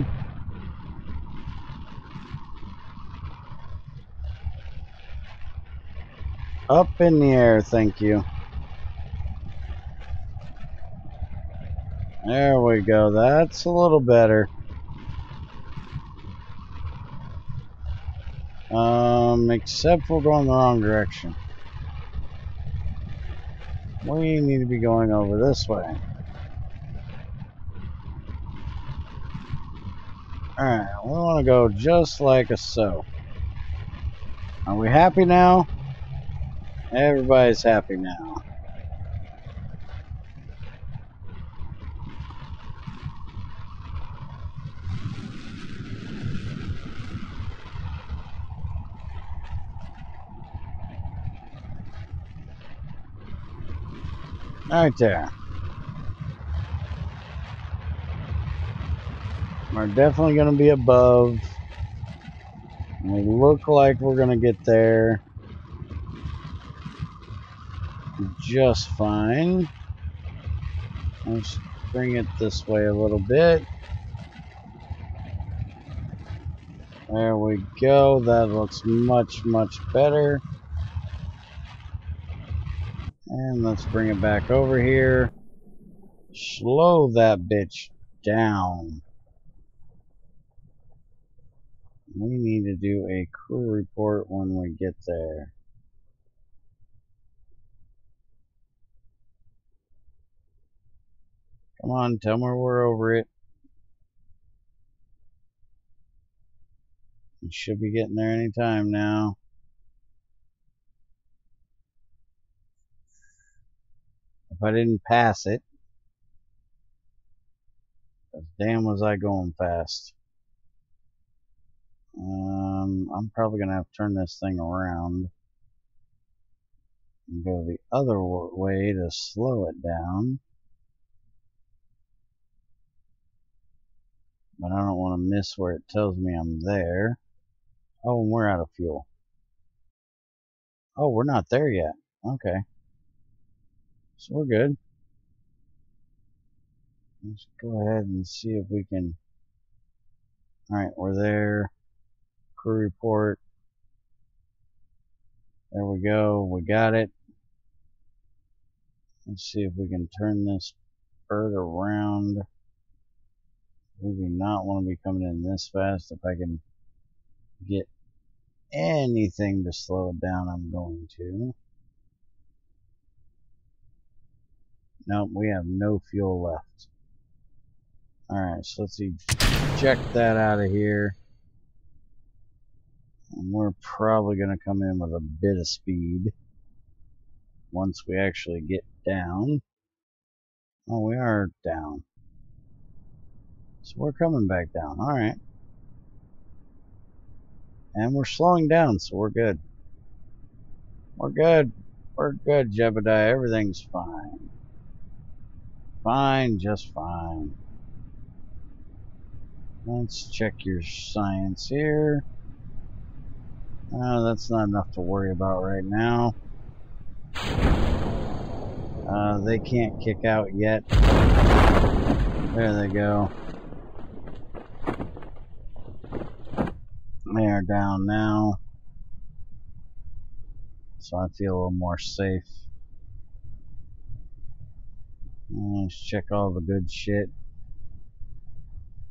Up in the air, thank you. There we go. That's a little better. Except we're going the wrong direction. We need to be going over this way. Alright, we want to go just like so. Are we happy now? Everybody's happy now. Right there. We're definitely going to be above. We look like we're going to get there just fine. Let's bring it this way a little bit. There we go. That looks much, much better. And let's bring it back over here. Slow that bitch down. We need to do a crew report when we get there. Come on, tell me we're over it. We should be getting there any time now. If I didn't pass it, as damn was I going fast. I'm probably gonna have to turn this thing around and go the other way to slow it down. But I don't want to miss where it tells me I'm there. Oh, and we're out of fuel. Oh, we're not there yet. Okay. So we're good. Let's go ahead and see if we can. Alright, we're there. Crew report. There we go. We got it. Let's see if we can turn this bird around. We do not want to be coming in this fast. If I can get anything to slow it down, I'm going to. Nope, we have no fuel left. Alright, so let's eject that out of here. And we're probably going to come in with a bit of speed once we actually get down. Oh, we are down. So we're coming back down. Alright. And we're slowing down, so we're good. We're good. We're good, Jebediah. Everything's fine. Fine, just fine. Let's check your science here. That's not enough to worry about right now. They can't kick out yet. There they go. They are down now. So I feel a little more safe. Let's check all the good shit.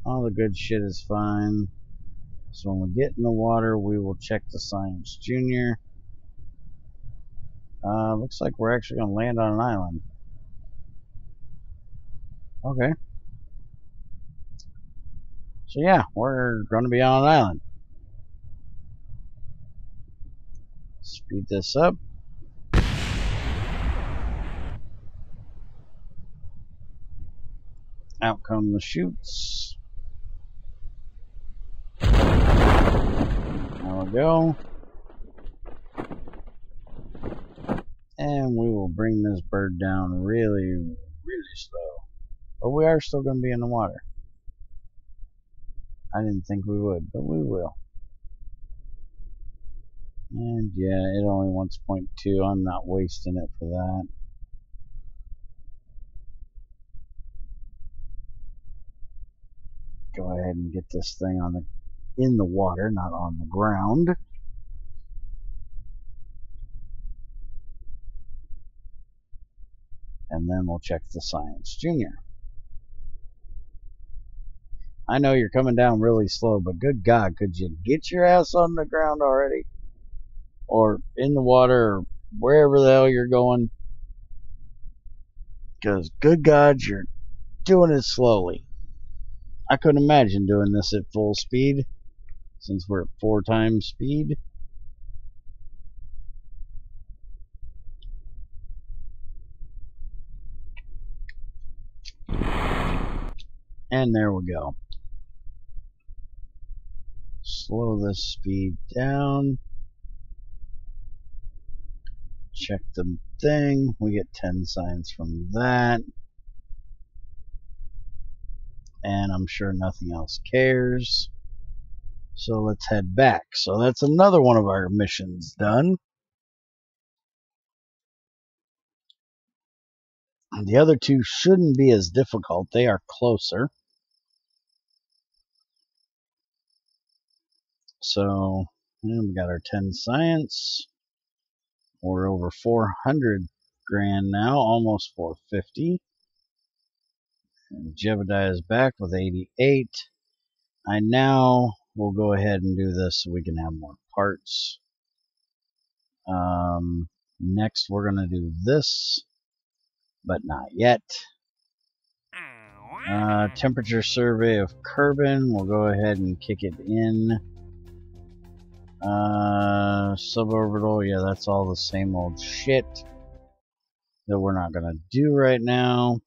All the good shit is fine. So when we get in the water, we will check the Science Junior. Looks like we're actually going to land on an island. Okay. So yeah, we're going to be on an island. Speed this up. Out come the chutes. There we go. And we will bring this bird down really, really slow. But we are still going to be in the water. I didn't think we would, but we will. And yeah, it only wants 0.2. I'm not wasting it for that. Go ahead and get this thing on in the water, not on the ground. And then we'll check the Science Junior. I know you're coming down really slow, but good God, could you get your ass on the ground already? Or in the water, or wherever the hell you're going? Because good God, you're doing it slowly. I couldn't imagine doing this at full speed, since we're at 4 times speed. And there we go. Slow this speed down. Check the thing. We get 10 signs from that. And I'm sure nothing else cares. So let's head back. So that's another one of our missions done. The other 2 shouldn't be as difficult. They are closer. So we got our 10 science. We're over 400 grand now, almost 450. And Jebediah is back with 88. I now will go ahead and do this so we can have more parts. Next we're going to do this, but not yet. Temperature survey of Kerbal. We'll go ahead and kick it in. Suborbital, yeah, that's all the same old shit that we're not gonna do right now.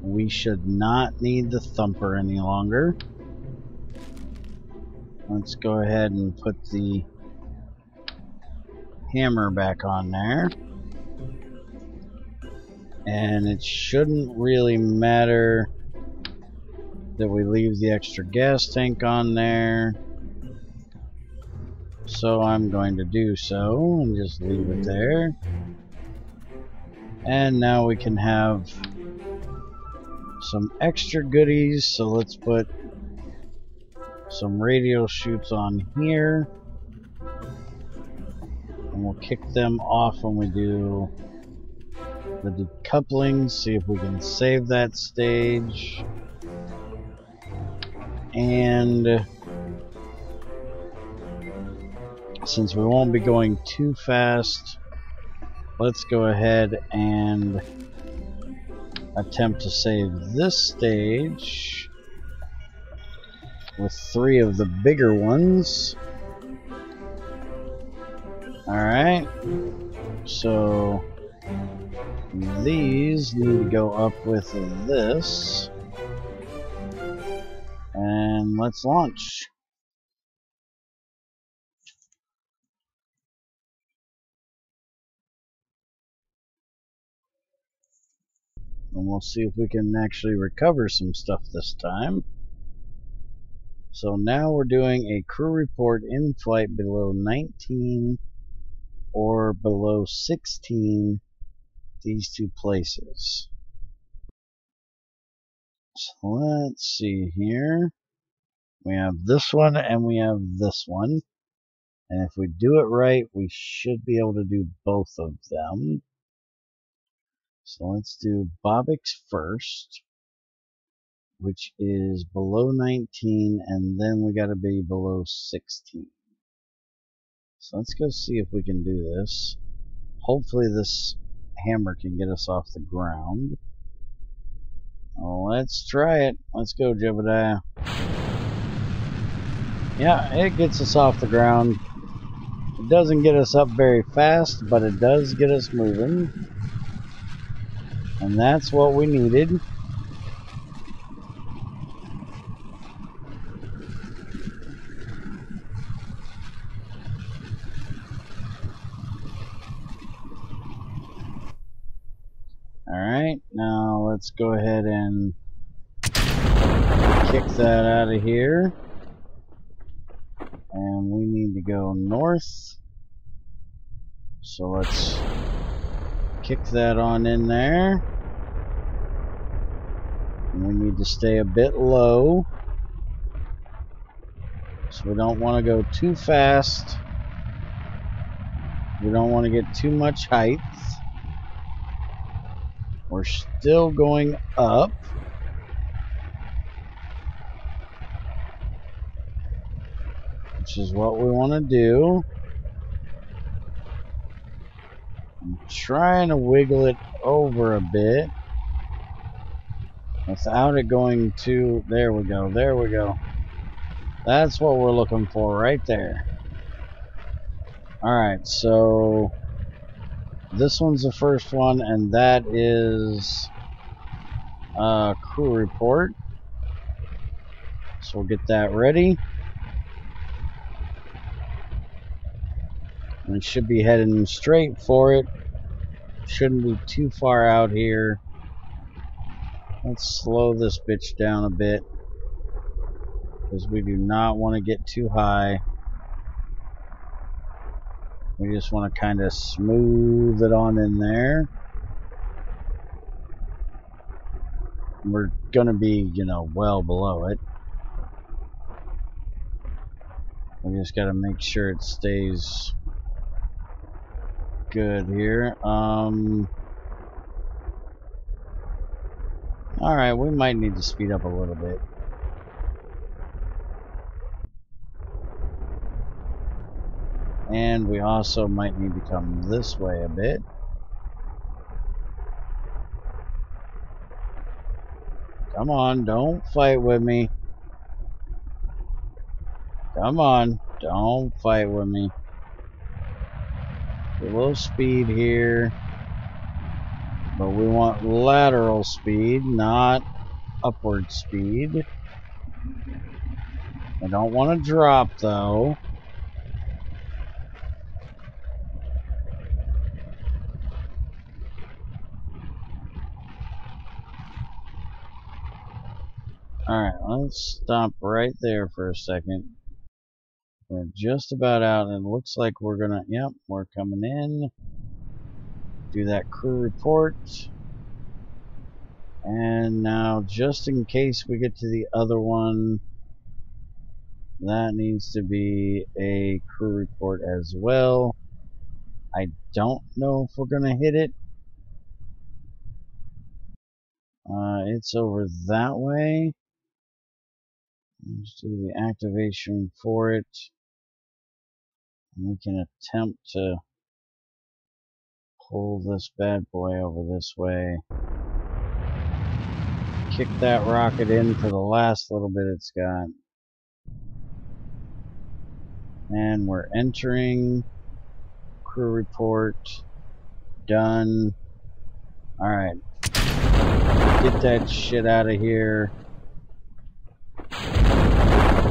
We should not need the thumper any longer. Let's go ahead and put the hammer back on there. And it shouldn't really matter that we leave the extra gas tank on there. So I'm going to do so and just leave it there. And now we can have some extra goodies. So let's put some radio chutes on here. And we'll kick them off when we do the decoupling, see if we can save that stage. And since we won't be going too fast, let's go ahead and attempt to save this stage with 3 of the bigger ones. Alright, so these need to go up with this, and let's launch. And we'll see if we can actually recover some stuff this time. So now we're doing a crew report in flight below 19 or below 16, these 2 places. So let's see here. We have this one and we have this one. And if we do it right, we should be able to do both of them. So let's do Bobix first, which is below 19, and then we got to be below 16. So let's go see if we can do this. Hopefully this hammer can get us off the ground. Let's try it. Let's go, Jebediah. Yeah, it gets us off the ground. It doesn't get us up very fast, but it does get us moving. And that's what we needed. Alright, now let's go ahead and kick that out of here. And we need to go north. So let's kick that on in there. And we need to stay a bit low. So we don't want to go too fast. We don't want to get too much height. We're still going up. Which is what we want to do. I'm trying to wiggle it over a bit without it going too... There we go, there we go. That's what we're looking for right there. Alright, so this one's the first one, and that is crew report. So we'll get that ready. We should be heading straight for it. Shouldn't be too far out here. Let's slow this bitch down a bit, because we do not want to get too high. We just want to kind of smooth it on in there. We're going to be, you know, well below it. We just got to make sure it stays good here. Alright, we might need to speed up a little bit. And we also might need to come this way a bit. Come on, don't fight with me. Come on, don't fight with me. A little speed here. But we want lateral speed, not upward speed. I don't want to drop though. Alright, let's stop right there for a second. We're just about out, and it looks like we're gonna, yep, we're coming in. Do that crew report. And now, just in case we get to the other one, that needs to be a crew report as well. I don't know if we're gonna hit it. It's over that way. Let's do the activation for it. And we can attempt to pull this bad boy over this way. Kick that rocket in for the last little bit it's got. And we're entering. Crew report. Done. Alright. Get that shit out of here.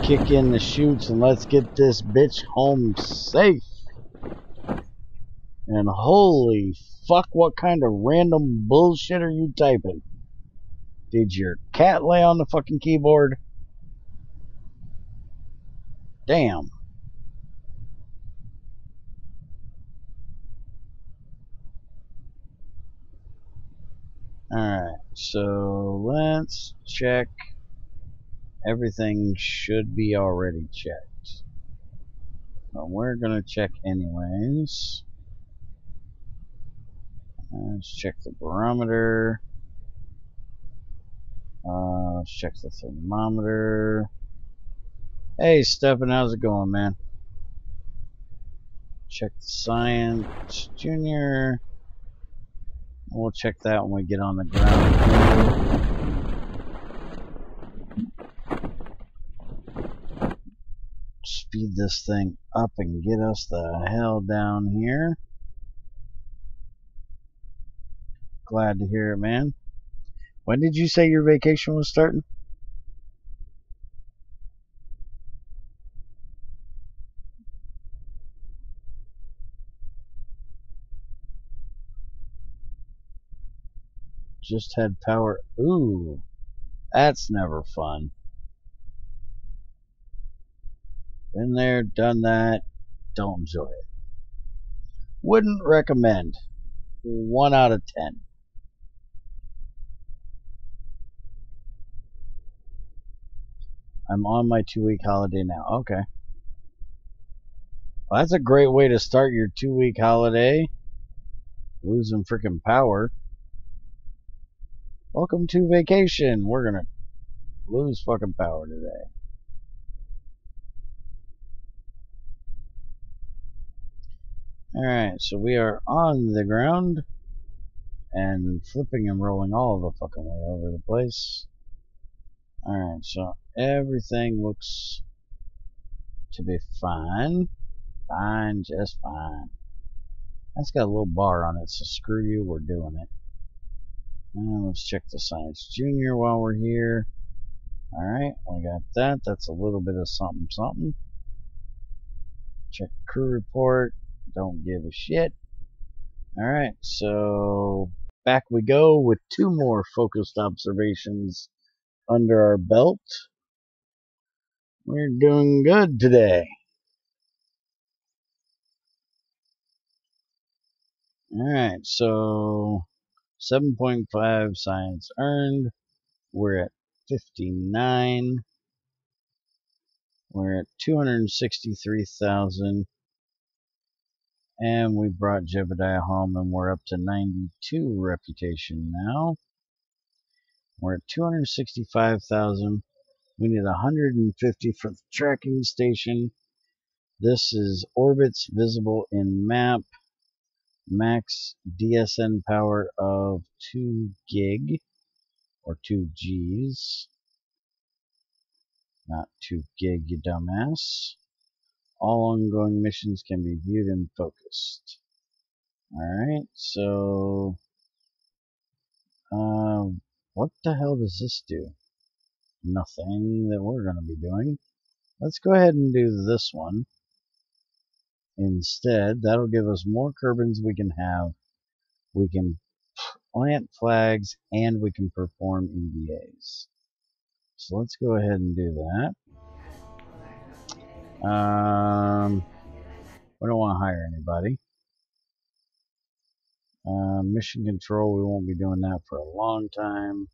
Kick in the chutes and let's get this bitch home safe. And holy fuck, what kind of random bullshit are you typing? Did your cat lay on the fucking keyboard? Damn. Alright, so let's check. Everything should be already checked. But we're gonna check anyways. Let's check the barometer. Let's check the thermometer. Hey, Stephen, how's it going, man? Check the science, Junior. We'll check that when we get on the ground. Speed this thing up and get us the hell down here. Glad to hear it, man. When did you say your vacation was starting? Just had power. Ooh, that's never fun. Been there, done that. Don't enjoy it. Wouldn't recommend. 1 out of 10. I'm on my 2-week holiday now. Okay. Well, that's a great way to start your 2-week holiday. Losing freaking power. Welcome to vacation. We're gonna lose fucking power today. Alright, so we are on the ground and flipping and rolling all the fucking way over the place. Alright, so everything looks to be fine. Fine, just fine. That's got a little bar on it, so screw you, we're doing it. And let's check the Science Junior while we're here. Alright, we got that. That's a little bit of something something. Check crew report. Don't give a shit. Alright, so back we go with 2 more focused observations under our belt. We're doing good today. Alright, so 7.5 science earned. We're at 59. We're at 263,000. And we brought Jebediah home and we're up to 92 reputation now. We're at 265,000. We need 150 for the tracking station. This is orbits visible in map. Max DSN power of 2 gig or 2 Gs. Not 2 gig, you dumbass. All ongoing missions can be viewed and focused. Alright, so what the hell does this do? Nothing that we're going to be doing. Let's go ahead and do this one instead. That'll give us more Kerbins we can have. We can plant flags and we can perform EVAs. So let's go ahead and do that. We don't want to hire anybody. Mission control, we won't be doing that for a long time.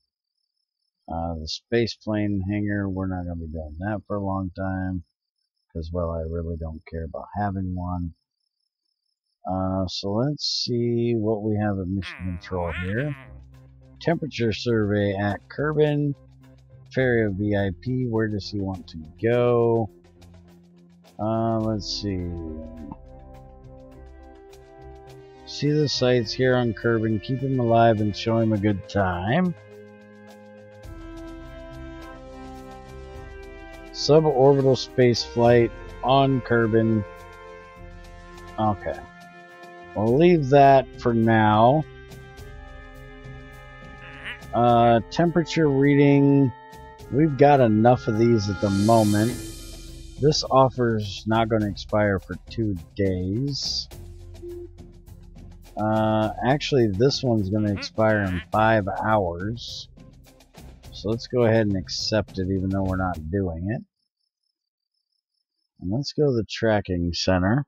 The space plane hangar, we're not going to be doing that for a long time. Because, well, I really don't care about having one. So let's see what we have at mission control here. temperature survey at Kerbal. Ferry of VIP. Where does he want to go? Let's see. See the sights here on Kerbal. Keep him alive and show him a good time. Suborbital space flight on Kerbal. Okay. We'll leave that for now. Temperature reading. We've got enough of these at the moment. This offer's not going to expire for 2 days. Actually, this one's going to expire in 5 hours. So let's go ahead and accept it, even though we're not doing it. And let's go to the tracking center.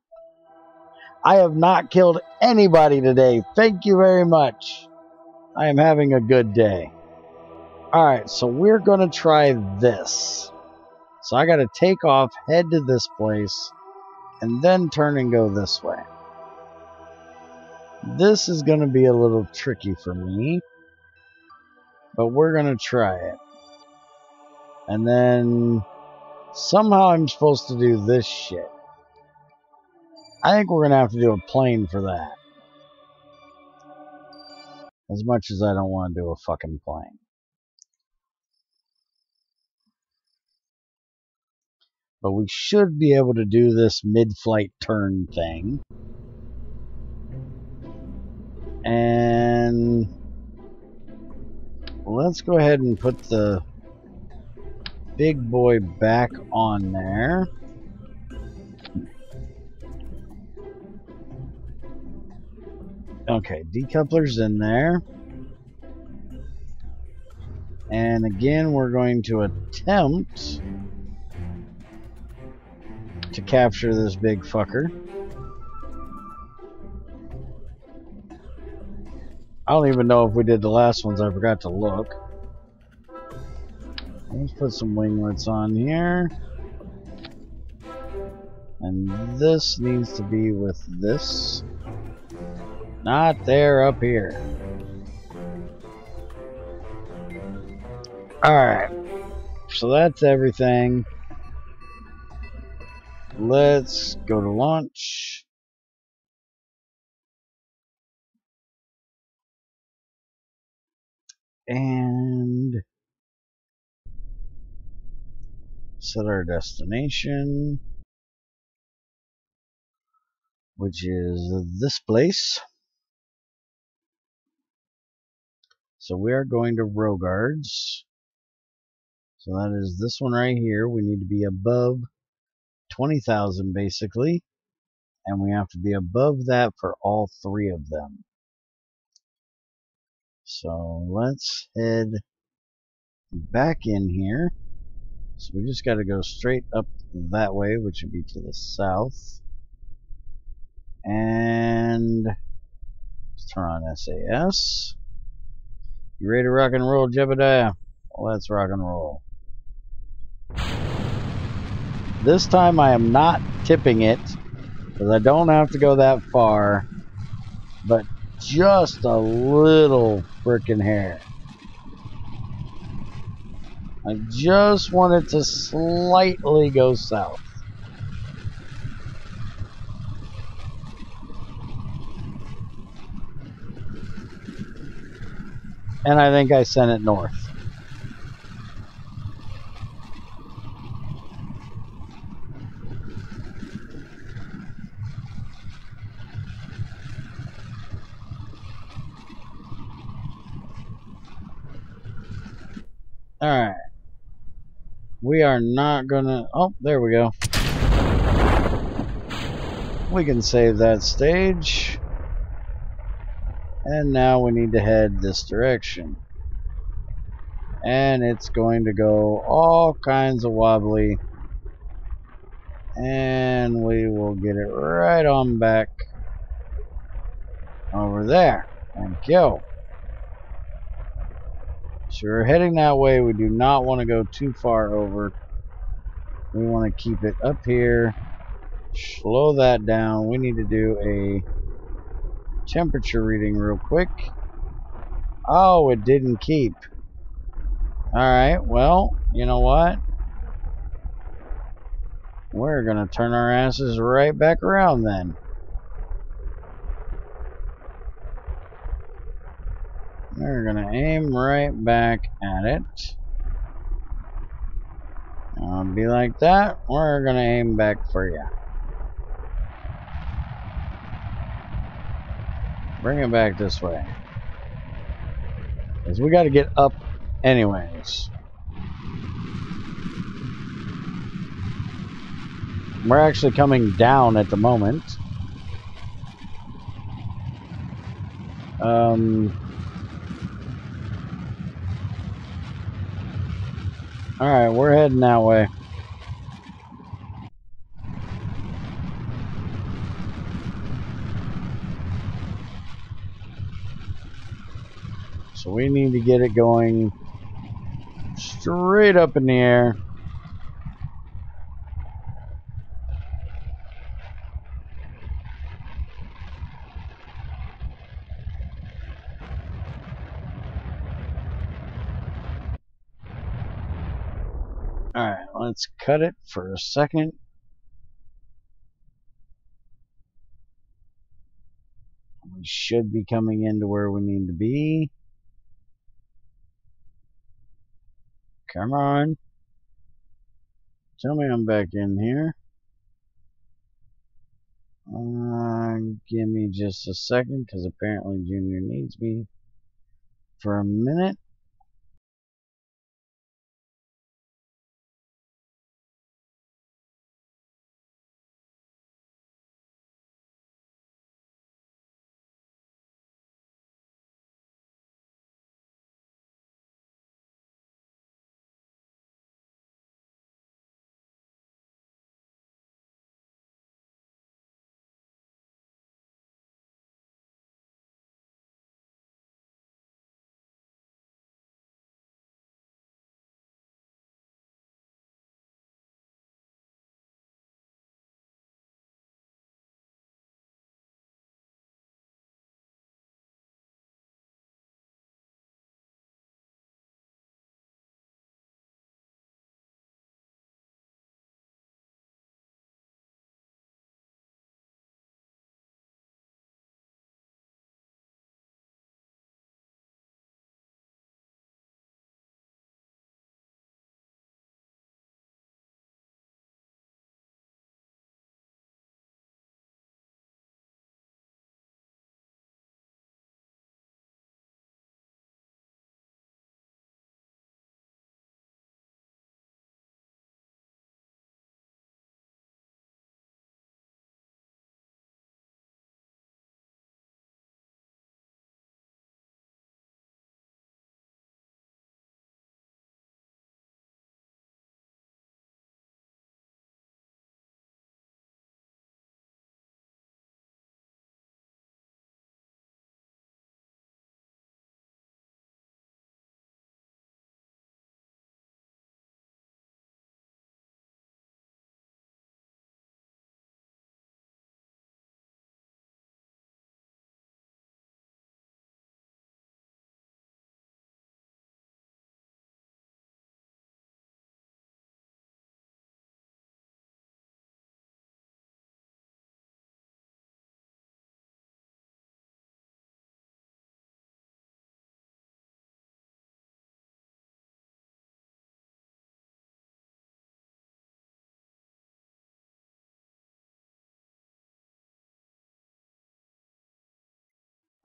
I have not killed anybody today. Thank you very much. I am having a good day. Alright, so we're going to try this. So I got to take off, head to this place, and then turn and go this way. This is going to be a little tricky for me, but we're going to try it. And then somehow I'm supposed to do this shit. I think we're going to have to do a plane for that. As much as I don't want to do a fucking plane. But we should be able to do this mid-flight turn thing. And let's go ahead and put the big boy back on there. Okay, decoupler's in there. And again, we're going to attempt to capture this big fucker. I don't even know if we did the last ones. I forgot to look. Let's put some winglets on here. And this needs to be with this. Not there, up here. Alright. So that's everything. Let's go to launch. And set our destination, which is this place. So we are going to Rogards. So that is this one right here. We need to be above 20,000 basically. And we have to be above that for all 3 of them. So let's head back in here. So we just got to go straight up that way, which would be to the south. And let's turn on SAS. You ready to rock and roll, Jebediah? Let's rock and roll. This time I am not tipping it, because I don't have to go that far, but just a little frickin' hair. I just want it to slightly go south. And I think I sent it north. Alright. We are not gonna... Oh, there we go. We can save that stage. And now we need to head this direction. And it's going to go all kinds of wobbly. And we will get it right on back over there. Thank you. So we're heading that way. We do not want to go too far over. We want to keep it up here. Slow that down. We need to do a temperature reading real quick. Oh, it didn't keep. Alright, well, you know what? We're gonna turn our asses right back around then. We're gonna aim right back at it. Be like that. We're gonna aim back for you. Bring it back this way. Because we gotta get up anyways. We're actually coming down at the moment. Alright, we're heading that way. So we need to get it going straight up in the air. Alright, let's cut it for a second. We should be coming into where we need to be. Come on. Tell me I'm back in here. Give me just a second, because apparently Junior needs me for a minute.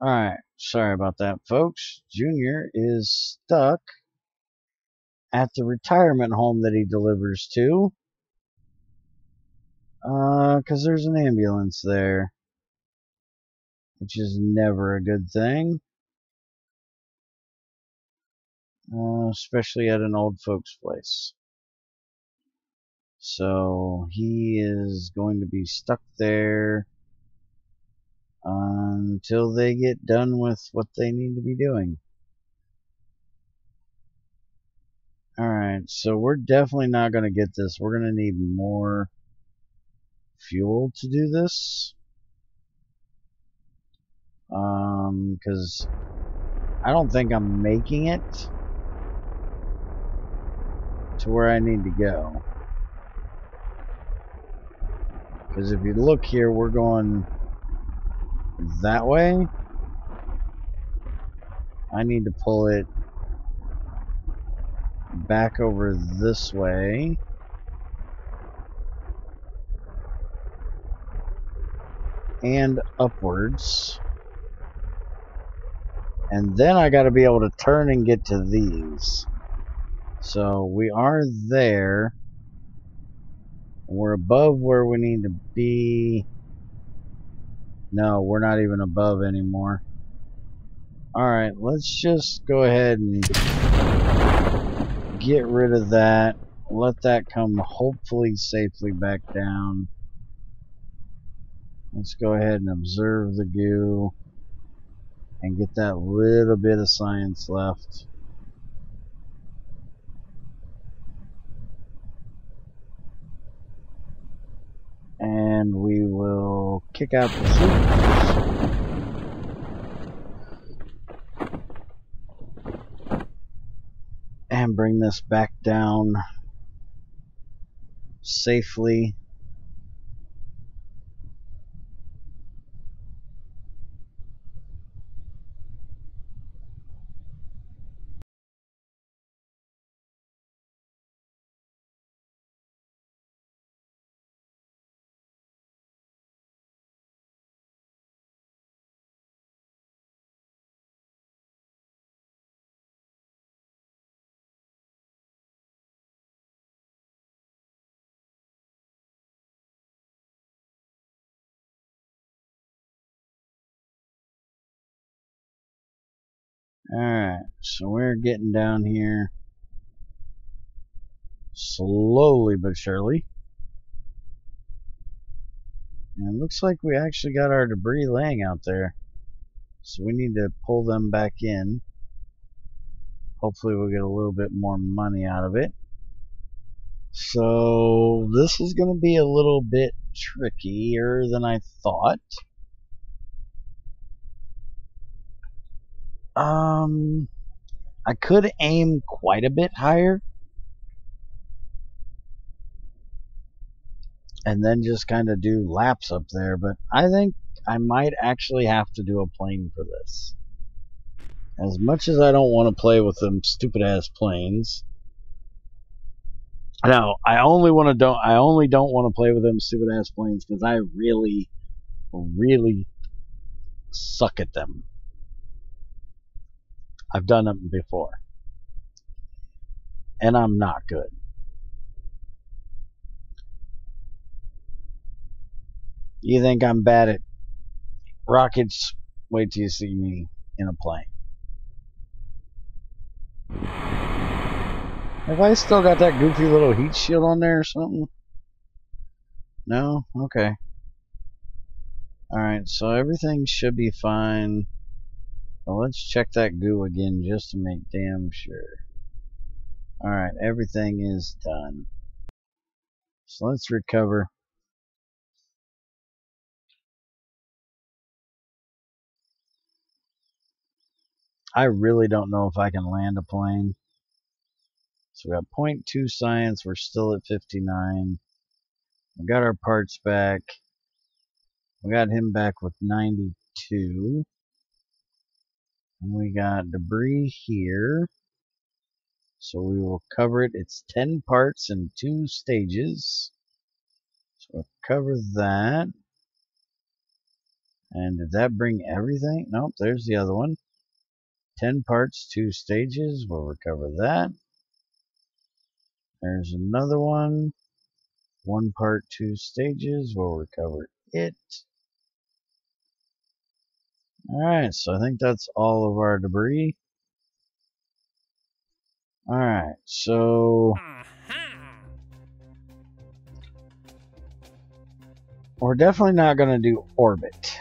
Alright, sorry about that, folks. Junior is stuck at the retirement home that he delivers to. Because there's an ambulance there, which is never a good thing. Especially at an old folks' place. So he is going to be stuck there until they get done with what they need to be doing. Alright, so we're definitely not going to get this. We're going to need more fuel to do this. Because I don't think I'm making it to where I need to go. Because if you look here, we're going that way. I need to pull it back over this way. And upwards. And then I got to be able to turn and get to these. So we are there. We're above where we need to be. No, we're not even above anymore. Alright, let's just go ahead and get rid of that. Let that come hopefully safely back down. Let's go ahead and observe the goo and get that little bit of science left. And we will kick out the supers. And bring this back down safely. Alright, so we're getting down here slowly but surely. And it looks like we actually got our debris laying out there. So we need to pull them back in. Hopefully we'll get a little bit more money out of it. So this is going to be a little bit trickier than I thought. I could aim quite a bit higher and then just kind of do laps up there, but I think I might actually have to do a plane for this. As much as I don't want to play with them stupid ass planes. No, I only don't want to play with them stupid ass planes because I really, really suck at them. I've done them before. And I'm not good. You think I'm bad at rockets? Wait till you see me in a plane. Have I still got that goofy little heat shield on there or something? No? Okay. Alright, so everything should be fine. Well, let's check that goo again just to make damn sure. Alright, everything is done. So let's recover. I really don't know if I can land a plane. So we got 0.2 science, we're still at 59. We got our parts back. We got him back with 92. And we got debris here. So we will cover it. It's 10 parts in 2 stages. So we'll cover that. And did that bring everything? Nope, there's the other one. 10 parts, 2 stages. We'll recover that. There's another one. 1 part, 2 stages. We'll recover it. Alright, so I think that's all of our debris. Alright, so we're definitely not going to do orbit.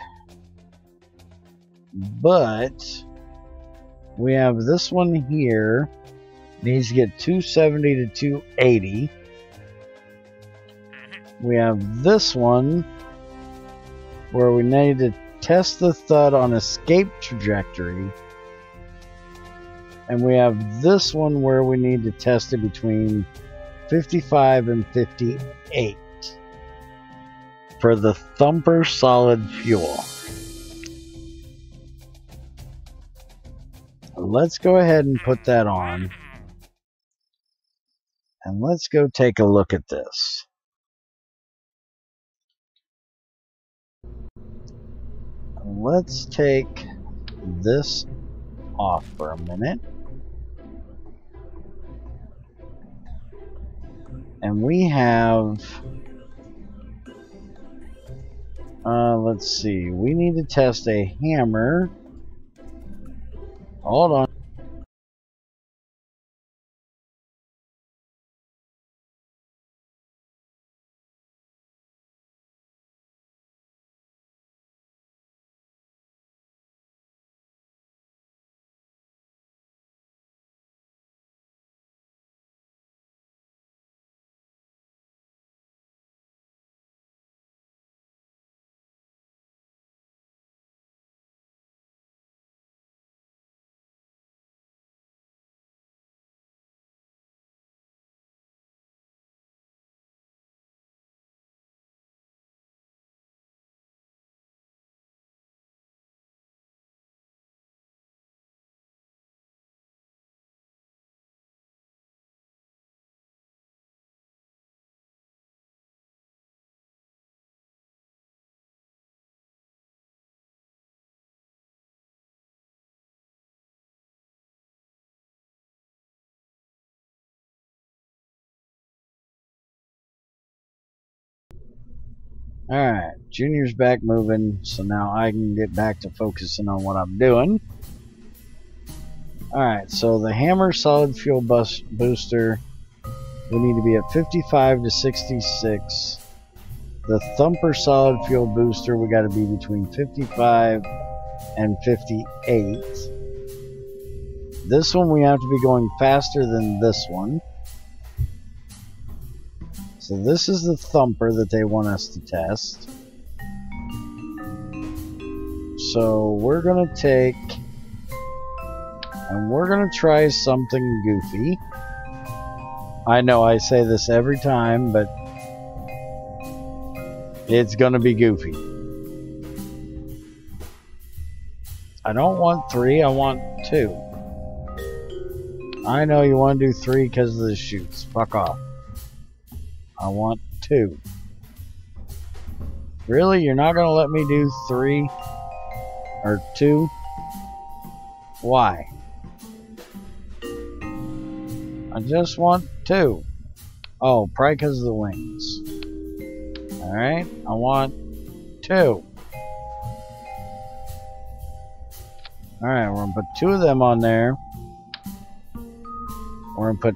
But we have this one here. Needs to get 270 to 280. We have this one where we need to test the thud on escape trajectory And we have this one where we need to test it between 55 and 58 for the thumper solid fuel. Let's go ahead and put that on. And let's go take a look at this. Let's take this off for a minute. And we have, let's see, we need to test a hammer. Hold on. Alright, Junior's back moving, so now I can get back to focusing on what I'm doing. Alright, so the hammer solid fuel booster, we need to be at 55 to 66. The thumper solid fuel booster, we got to be between 55 and 58. This one we have to be going faster than this one. So this is the thumper that they want us to test. So we're going to take, and we're going to try something goofy. I know I say this every time, but it's going to be goofy. I don't want 3, I want 2. I know you want to do 3 because of the chutes. Fuck off. I want 2. Really? You're not going to let me do 3 or 2? Why? I just want 2. Oh, probably because of the wings. Alright, I want 2. Alright, we're going to put 2 of them on there. We're going to put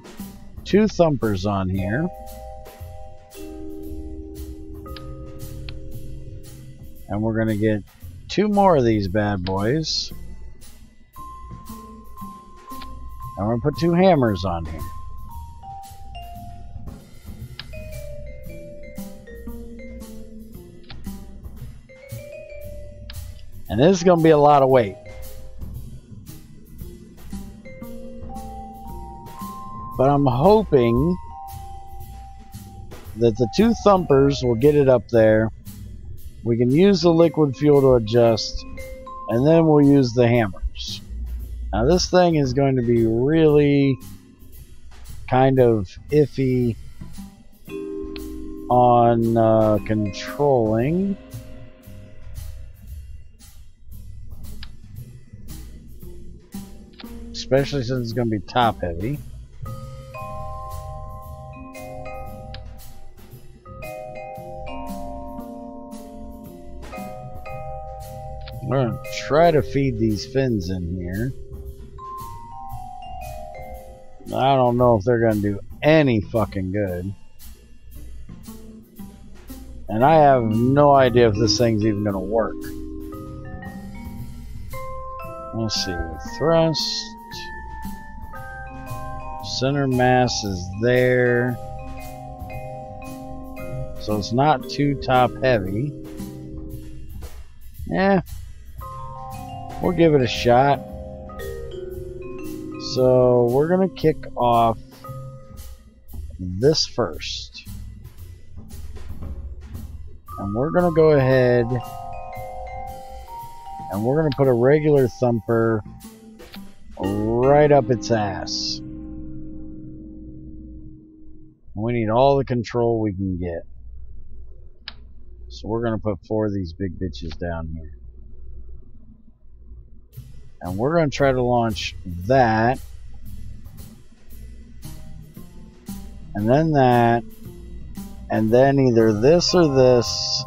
2 thumpers on here. And we're going to get 2 more of these bad boys. And we're going to put 2 hammers on here. And this is going to be a lot of weight. But I'm hoping that the 2 thumpers will get it up there. We can use the liquid fuel to adjust, and then we'll use the hammers. Now this thing is going to be really kind of iffy on controlling. Especially since it's going to be top heavy. I'm going to try to feed these fins in here. I don't know if they're going to do any fucking good. And I have no idea if this thing's even going to work. Let's see. Thrust. Center mass is there. So it's not too top heavy. Yeah. We'll give it a shot. So we're going to kick off this first. And we're going to go ahead and we're going to put a regular thumper right up its ass. We need all the control we can get. So we're going to put 4 of these big bitches down here. And we're going to try to launch that. And then that. And then either this or this.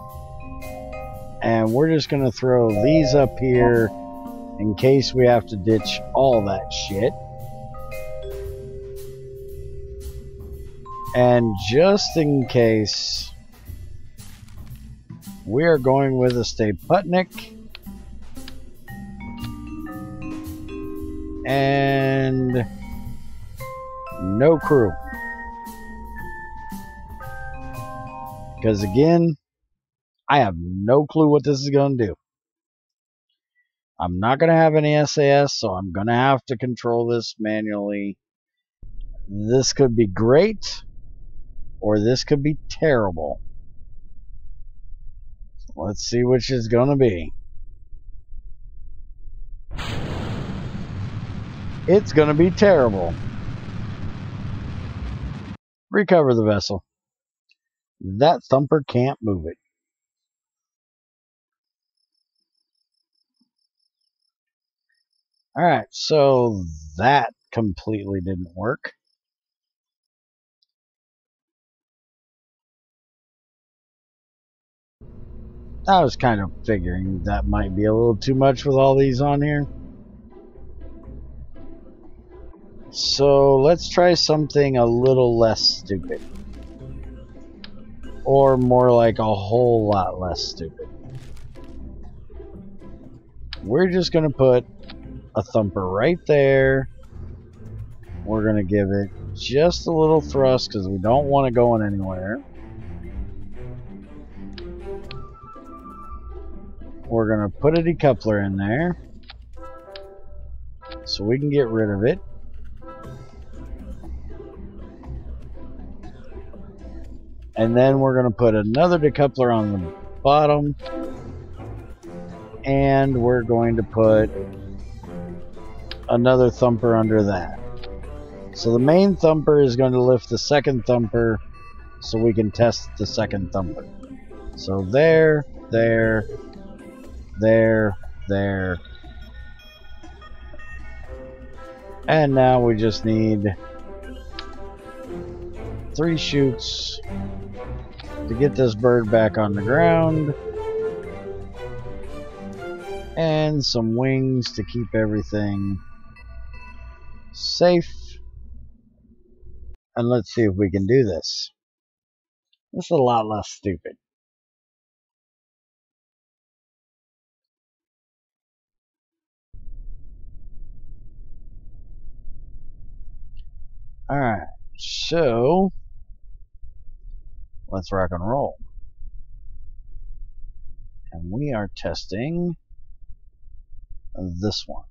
And we're just going to throw these up here in case we have to ditch all that shit. And just in case, we are going with a Staputnik. And no crew. Because again, I have no clue what this is going to do. I'm not going to have any SAS, so I'm going to have to control this manually. This could be great, or this could be terrible. Let's see which is going to be. It's going to be terrible. Recover the vessel. That thumper can't move it. Alright, so that completely didn't work. I was kind of figuring that might be a little too much with all these on here. So let's try something a little less stupid. Or more like a whole lot less stupid. We're just going to put a thumper right there. We're going to give it just a little thrust because we don't want it going anywhere. We're going to put a decoupler in there so we can get rid of it. And then we're going to put another decoupler on the bottom. And we're going to put another thumper under that. So the main thumper is going to lift the second thumper so we can test the second thumper. So there, there, there, there. And now we just need 3 chutes to get this bird back on the ground. And some wings to keep everything safe. And let's see if we can do this. This is a lot less stupid. Alright, so let's rock and roll. And we are testing this one.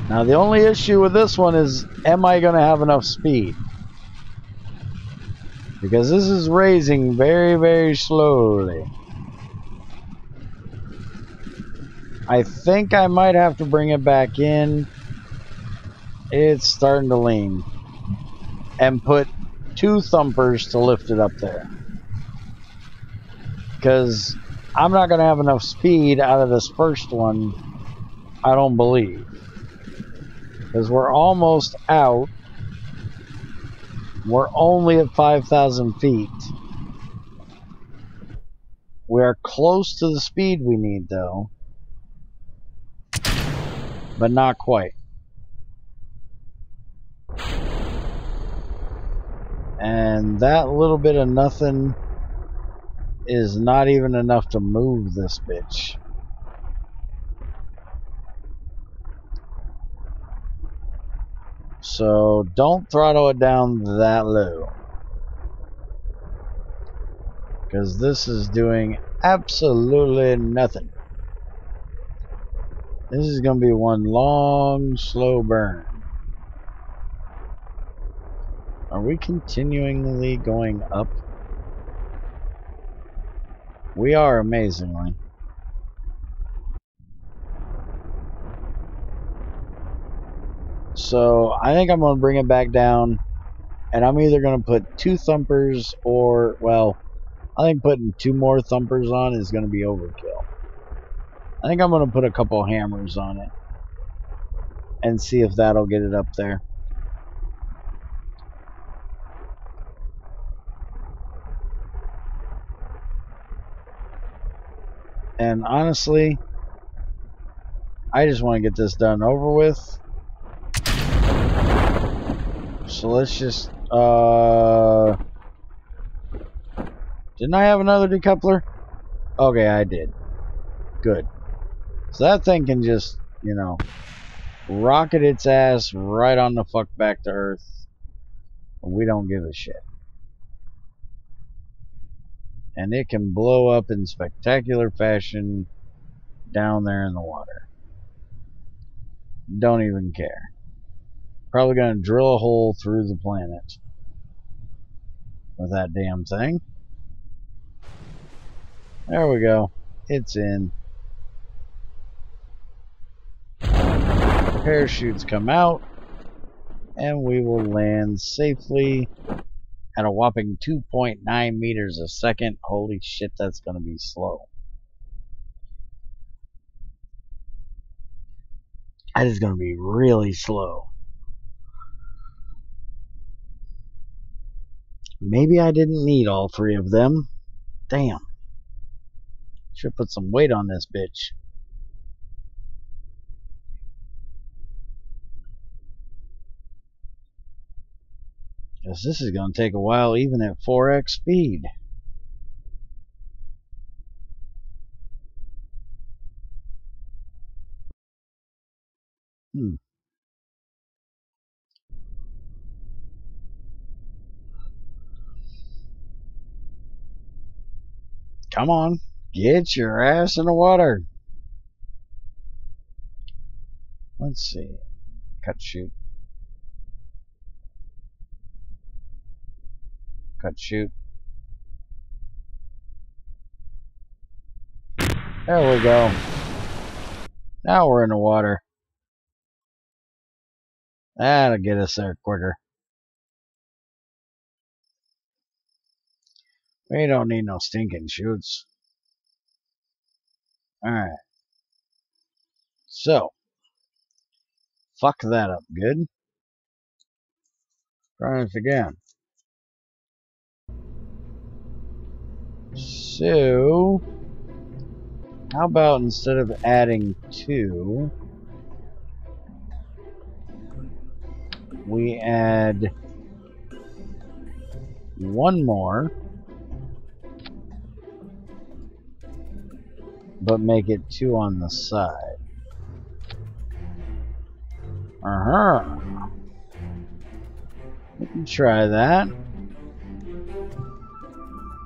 Now the only issue with this one is, am I going to have enough speed? Because this is raising very, very slowly. I think I might have to bring it back in. It's starting to lean. And put 2 thumpers to lift it up there. Because I'm not going to have enough speed out of this first one, I don't believe. Because we're almost out. We're only at 5,000 feet. We are close to the speed we need, though. But not quite. And that little bit of nothing is not even enough to move this bitch. So don't throttle it down that low. Because this is doing absolutely nothing. This is going to be one long, slow burn. Are we continually going up? We are, amazingly. So I think I'm going to bring it back down, and I'm either going to put 2 thumpers or, well, I think putting 2 more thumpers on is going to be overkill. I think I'm going to put a couple hammers on it and see if that'll get it up there. And honestly, I just want to get this done over with. So let's just, didn't I have another decoupler? Okay, I did. Good. So that thing can just, you know, rocket its ass right on the fuck back to Earth. We don't give a shit. And it can blow up in spectacular fashion down there in the water. Don't even care. Probably gonna drill a hole through the planet with that damn thing. There we go. It's in. Parachutes come out, and we will land safely at a whopping 2.9 meters a second. Holy shit, that's gonna be slow. That is gonna be really slow. Maybe I didn't need all 3 of them. Damn. Should put some weight on this bitch. Because this is going to take a while even at 4x speed. Come on. Get your ass in the water. Let's see. Cut shoot. Cut shoot. There we go. Now we're in the water. That'll get us there quicker. We don't need no stinking shoots. Alright. So. Fuck that up good. Try this again. So. How about instead of adding 2, we add 1 more, but make it 2 on the side. We can try that.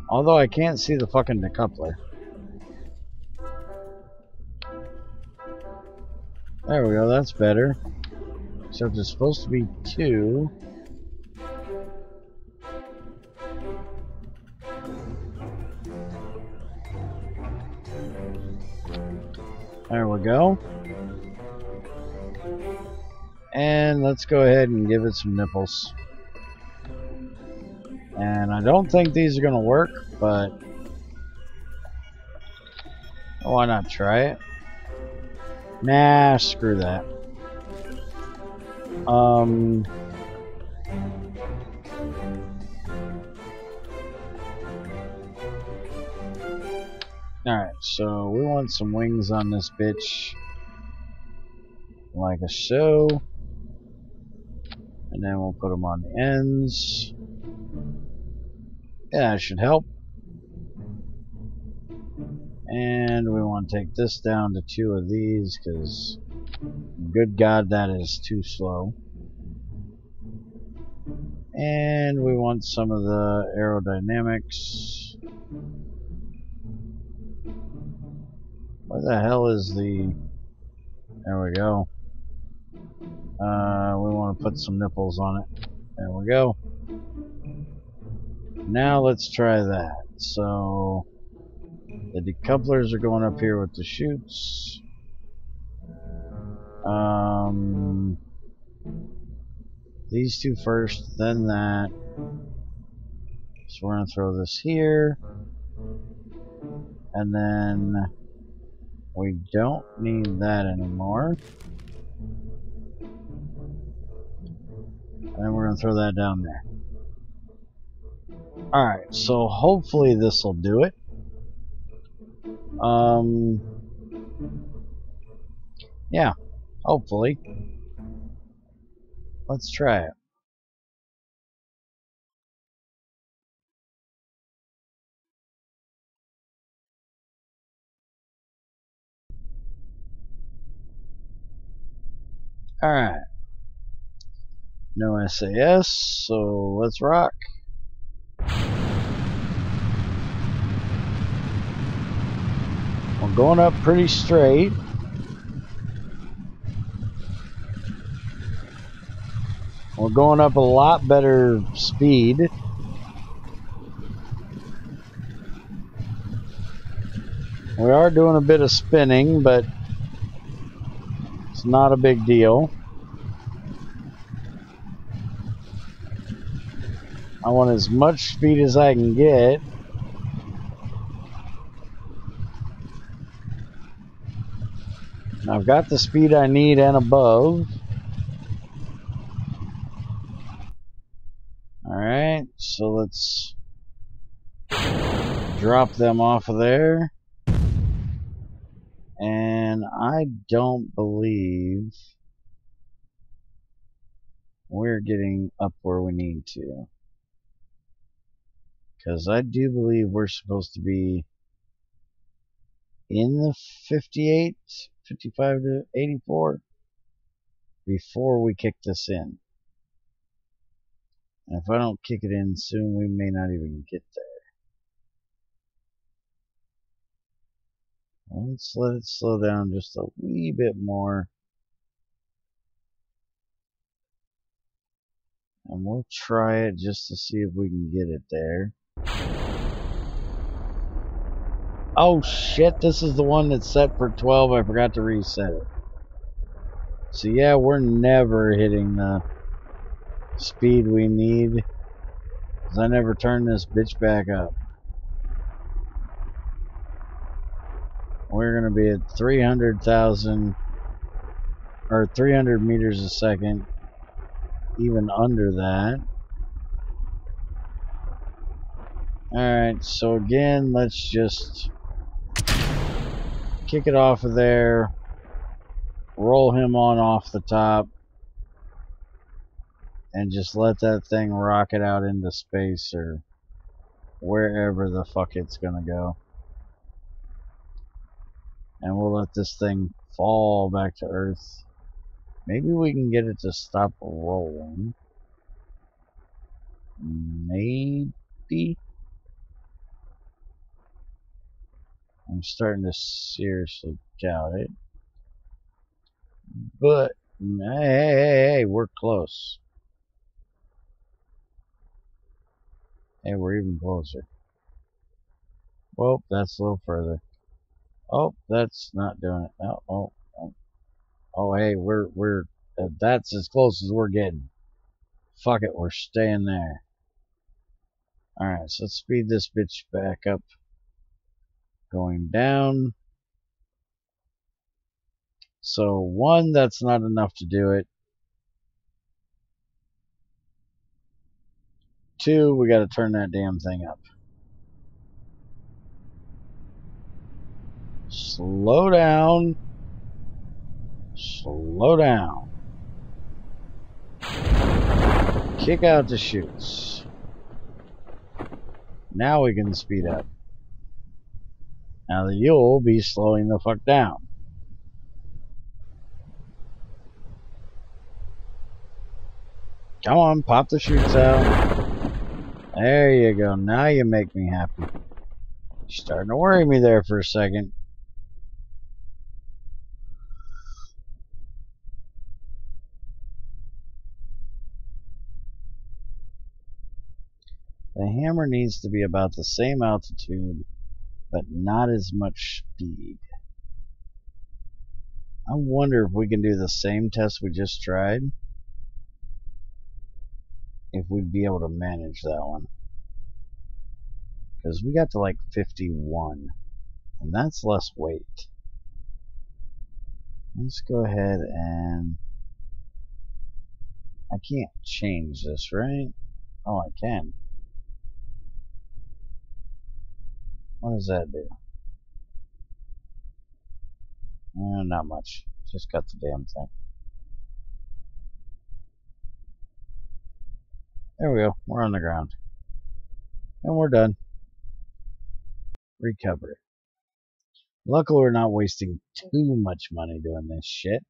Although I can't see the fucking decoupler. There we go, that's better. Except it's supposed to be 2. There we go. And let's go ahead and give it some nipples. And I don't think these are going to work, but why not try it? Nah, screw that. Alright, so we want some wings on this bitch. Like a so. And then we'll put them on the ends. Yeah, that should help. And we want to take this down to 2 of these, because good God, that is too slow. And we want some of the aerodynamics. Where the hell is the... There we go. We want to put some nipples on it. There we go. Now let's try that. So the decouplers are going up here with the chutes. These two first, then that. So we're going to throw this here. And then we don't need that anymore. And then we're going to throw that down there. Alright, so hopefully this will do it. Yeah, hopefully. Let's try it. Alright. No SAS, so let's rock. We're going up pretty straight. We're going up a lot better speed. We are doing a bit of spinning, but it's not a big deal. I want as much speed as I can get. I've got the speed I need and above. Alright, so let's drop them off of there. And I don't believe we're getting up where we need to. Because I do believe we're supposed to be in the 58, 55 to 84 before we kick this in. And if I don't kick it in soon, we may not even get there. Let's let it slow down just a wee bit more. And we'll try it just to see if we can get it there. Oh shit, this is the one that's set for 12. I forgot to reset it. So yeah, we're never hitting the speed we need, because I never turned this bitch back up. We're going to be at 300,000 or 300 meters a second, even under that. Alright, so again, let's just kick it off of there, roll him on off the top, and just let that thing rocket out into space or wherever the fuck it's gonna go. And we'll let this thing fall back to Earth. Maybe we can get it to stop rolling. Maybe. I'm starting to seriously doubt it. But, hey, we're close. Hey, we're even closer. Well, that's a little further. Oh, that's not doing it. Oh, hey, we're that's as close as we're getting. Fuck it, we're staying there. Alright, so let's speed this bitch back up. Going down. So, one, that's not enough to do it. Two, we gotta turn that damn thing up. Slow down. Slow down. Kick out the chutes. Now we can speed up. Now you'll be slowing the fuck down. Come on, pop the chutes out. There you go. Now you make me happy. You're starting to worry me there for a second. hammer needs to be about the same altitude, but not as much speed. I wonder if we can do the same test we just tried. If we'd be able to manage that one. Because we got to like 51. And that's less weight. Let's go ahead and... I can't change this, right? Oh, I can. What does that do? Not much. Just got the damn thing. There we go. We're on the ground. And we're done. Recovery. Luckily, we're not wasting too much money doing this shit.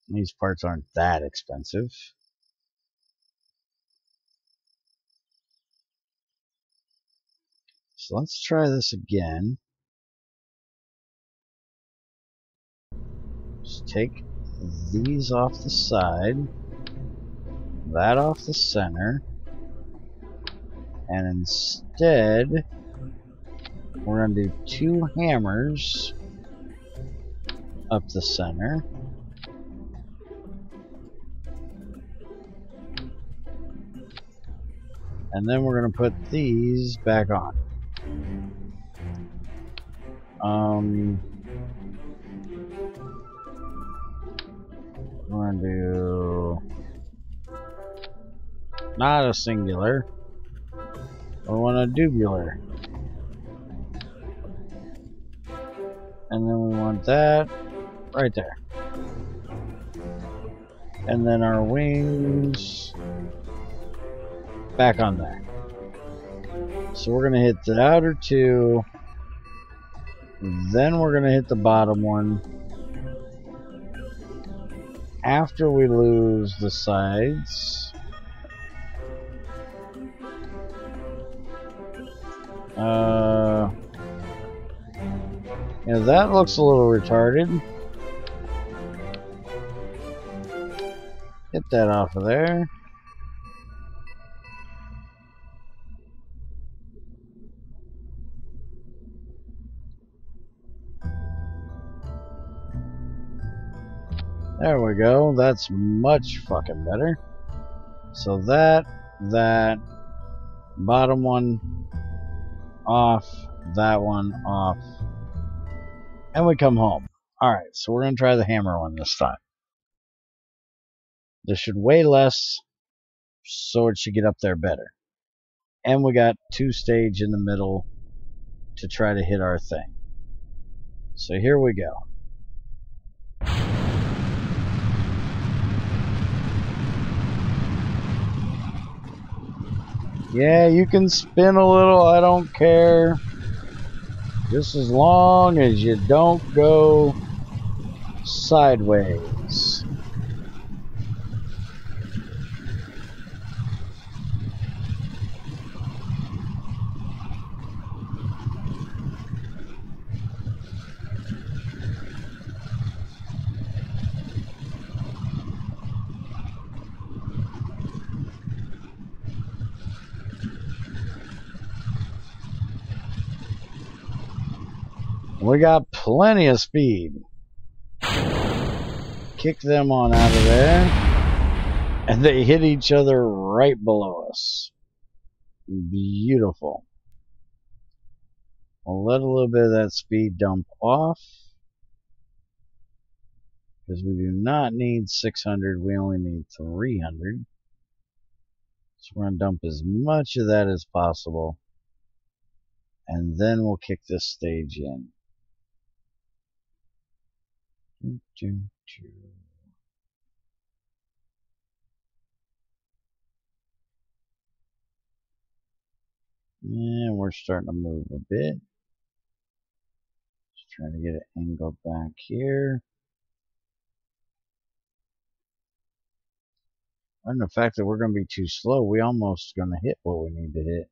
These parts aren't that expensive. So let's try this again. Just take these off the side, that off the center, and instead we're going to do 2 hammers up the center. And then we're going to put these back on. We're going to do not a singular. We want a dubular. And then we want that right there. And then our wings back on there. So we're going to hit the outer 2. Then we're going to hit the bottom one. After we lose the sides. Yeah, that looks a little retarded. Get that off of there. There we go. That's much fucking better. So that, bottom one off, that one off, and we come home. Alright, so we're going to try the hammer one this time. This should weigh less, so it should get up there better. And we got 2 stage in the middle to try to hit our thing. So here we go. Yeah, you can spin a little, I don't care. Just as long as you don't go sideways. We got plenty of speed. Kick them on out of there. And they hit each other right below us. Beautiful. We'll let a little bit of that speed dump off. Because we do not need 600, we only need 300. So we're going to dump as much of that as possible. And then we'll kick this stage in. And we're starting to move a bit. Just trying to get it angled back here. And the fact that we're going to be too slow, we almost going to hit what we need to hit.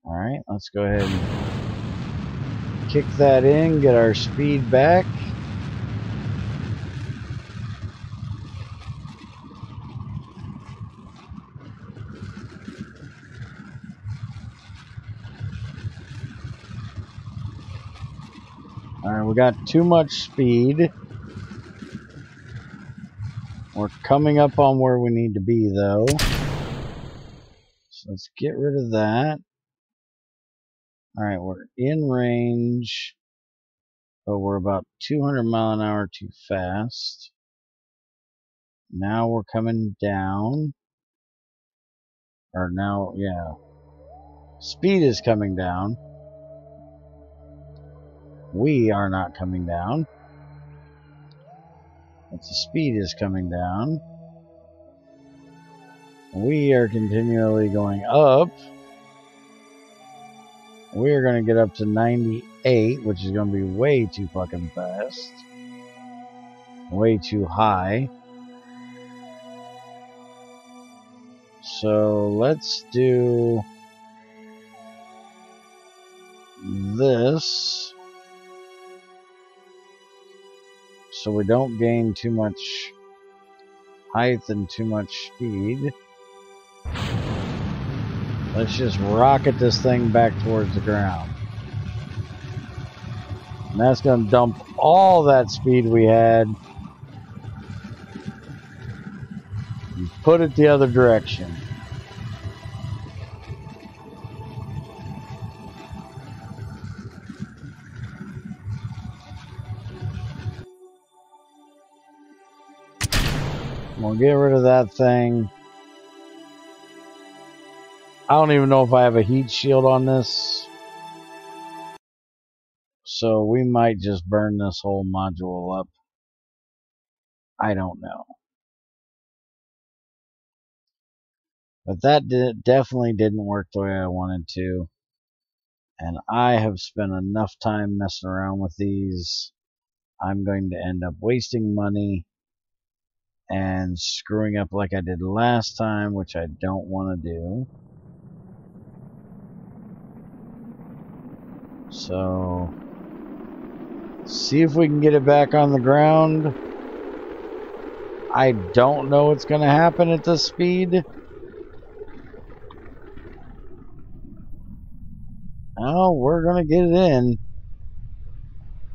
Alright, let's go ahead and kick that in, get our speed back. Alright, we got too much speed. We're coming up on where we need to be, though. So let's get rid of that. Alright, we're in range, but we're about 200 mile an hour too fast. Now we're coming down. Or now, yeah. Speed is coming down. We are not coming down. But the speed is coming down. We are continually going up. We are going to get up to 98, which is going to be way too fucking fast. Way too high. So let's do this so we don't gain too much height and too much speed. Let's just rocket this thing back towards the ground. And that's going to dump all that speed we had and put it the other direction. We'll get rid of that thing. I don't even know if I have a heat shield on this. So we might just burn this whole module up. I don't know. But that definitely didn't work the way I wanted to. And I have spent enough time messing around with these. I'm going to end up wasting money and screwing up like I did last time, which I don't want to do. So, see if we can get it back on the ground. I don't know what's going to happen at this speed. Oh, we're going to get it in.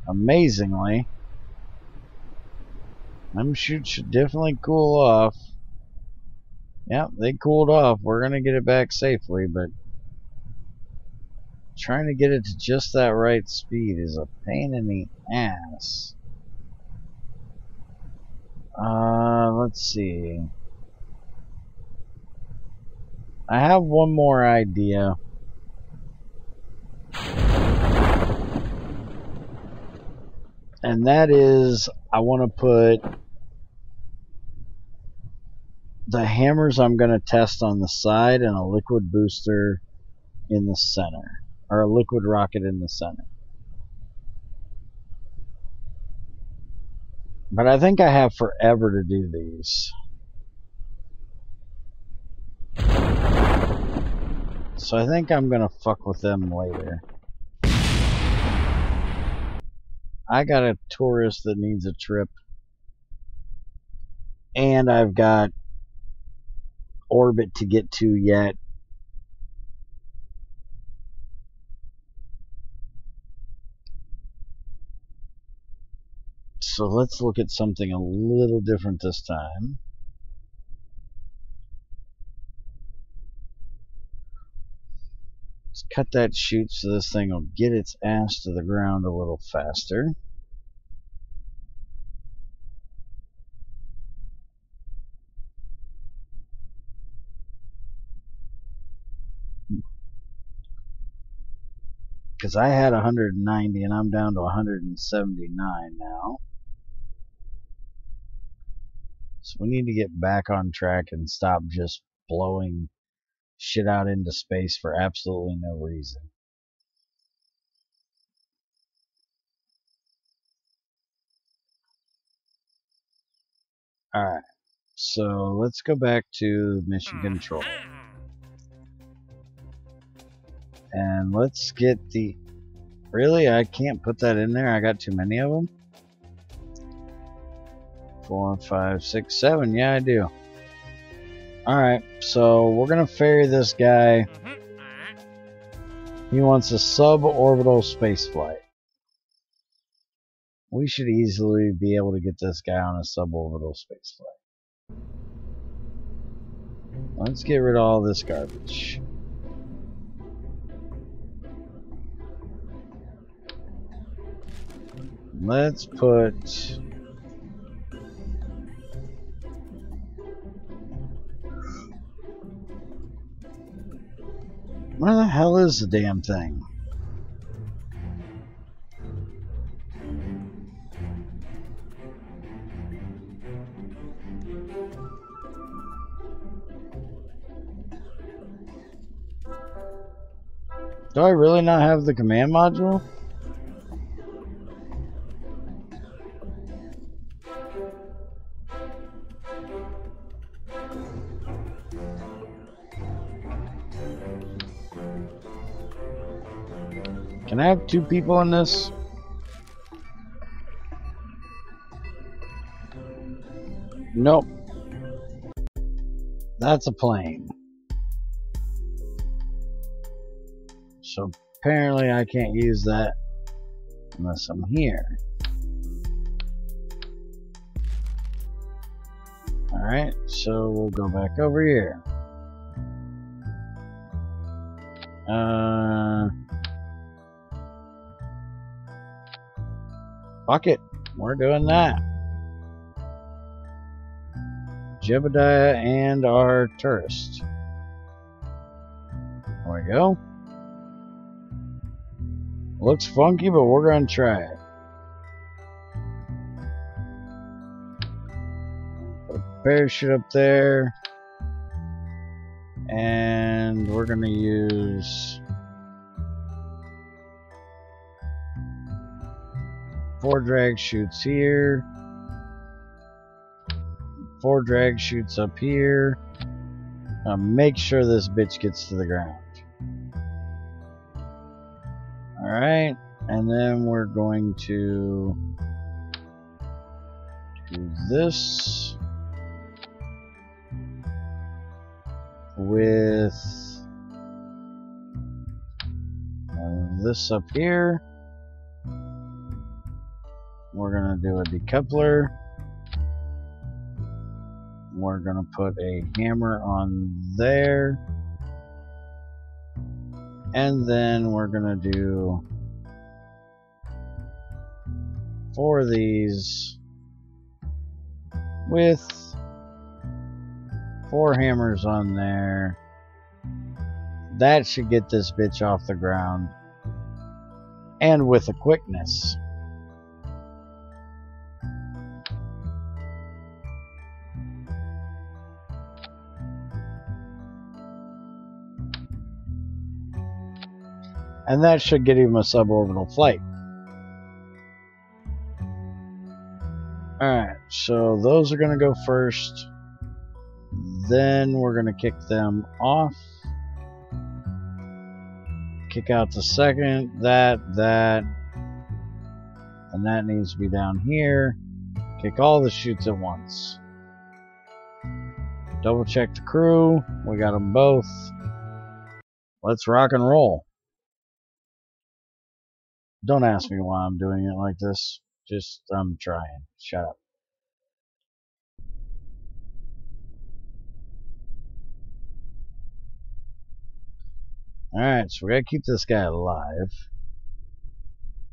Amazingly. Them chutes should definitely cool off. Yep, they cooled off. We're going to get it back safely, but trying to get it to just that right speed is a pain in the ass. Let's see. I have one more idea. And that is, I want to put the hammers I'm going to test on the side and a liquid booster in the center. Or a liquid rocket in the center. But I think I have forever to do these. So I think I'm going to fuck with them later. I got a tourist that needs a trip. And I've got orbit to get to yet. So let's look at something a little different this time. Let's cut that chute so this thing will get its ass to the ground a little faster. Because I had 190 and I'm down to 179 now. So we need to get back on track and stop just blowing shit out into space for absolutely no reason. Alright, so let's go back to mission control. And let's get the... Really? I can't put that in there? I got too many of them? 4, 5, 6, 7. Yeah, I do. Alright, so we're going to ferry this guy. He wants a suborbital spaceflight. We should easily be able to get this guy on a suborbital spaceflight. Let's get rid of all this garbage. Let's put... Where the hell is the damn thing? Do I really not have the command module? Can I have 2 people in this? Nope. That's a plane. So apparently I can't use that unless I'm here. Alright, so we'll go back over here. Fuck it. We're doing that. Jebediah and our tourist. There we go. Looks funky, but we're going to try it. Put a parachute up there. And we're going to use 4 drag chutes here. 4 drag chutes up here. Make sure this bitch gets to the ground. Alright, and then we're going to do this with this up here. We're going to do a decoupler. We're going to put a hammer on there. And then we're going to do 4 of these with 4 hammers on there. That should get this bitch off the ground. And with a quickness. And that should get him a suborbital flight. Alright, so those are going to go first. Then we're going to kick them off. Kick out the second, that, and that needs to be down here. Kick all the chutes at once. Double check the crew. We got them both. Let's rock and roll. Don't ask me why I'm doing it like this. Just, I'm trying. Shut up. Alright, so we gotta keep this guy alive.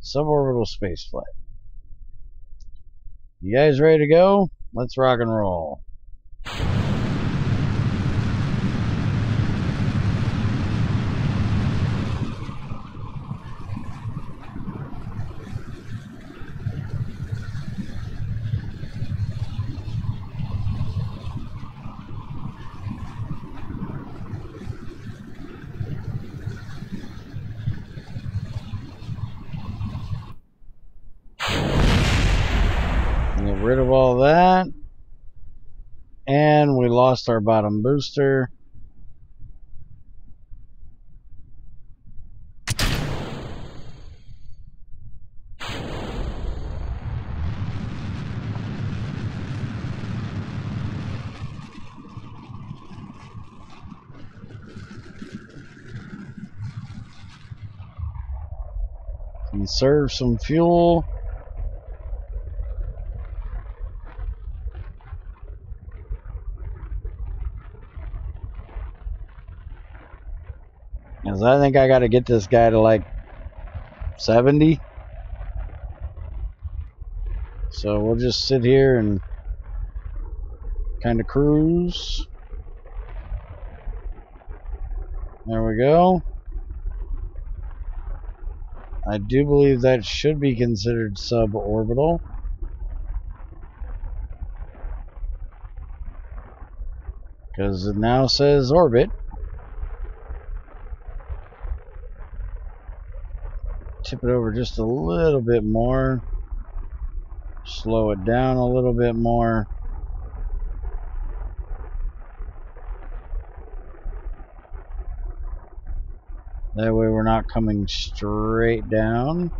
Suborbital spaceflight. You guys ready to go? Let's rock and roll. Get rid of all that. And we lost our bottom booster. Conserve some fuel. Because I think I got to get this guy to like 70. So we'll just sit here and kind of cruise. There we go. I do believe that should be considered suborbital. Because it now says orbit. Tip it over just a little bit more. Slow it down a little bit more. That way we're not coming straight down.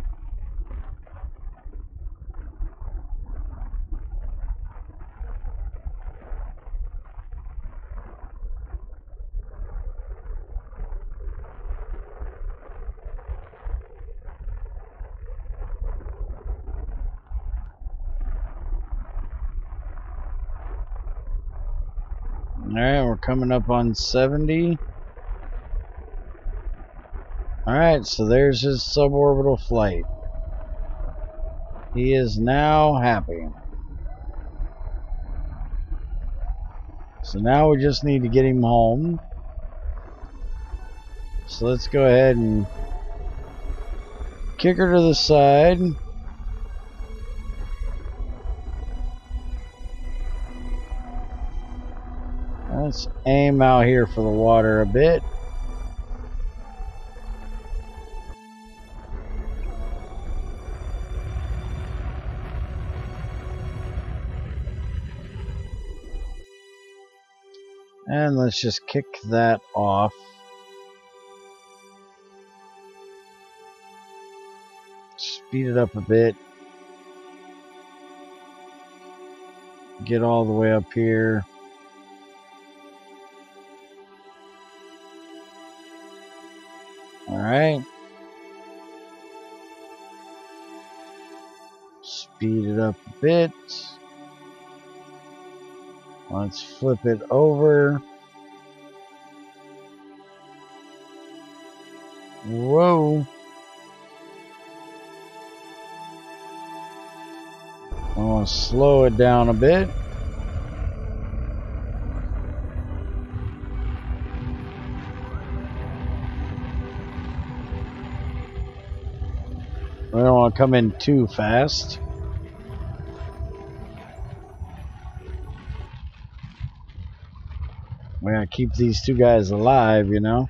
Alright, we're coming up on 70. Alright, so there's his suborbital flight. He is now happy. So now we just need to get him home. So let's go ahead and kick her to the side. Let's aim out here for the water a bit. And let's just kick that off. Speed it up a bit. Get all the way up here. Alright. Speed it up a bit. Let's flip it over. Whoa. I want to slow it down a bit. We don't want to come in too fast. We gotta keep these two guys alive, you know.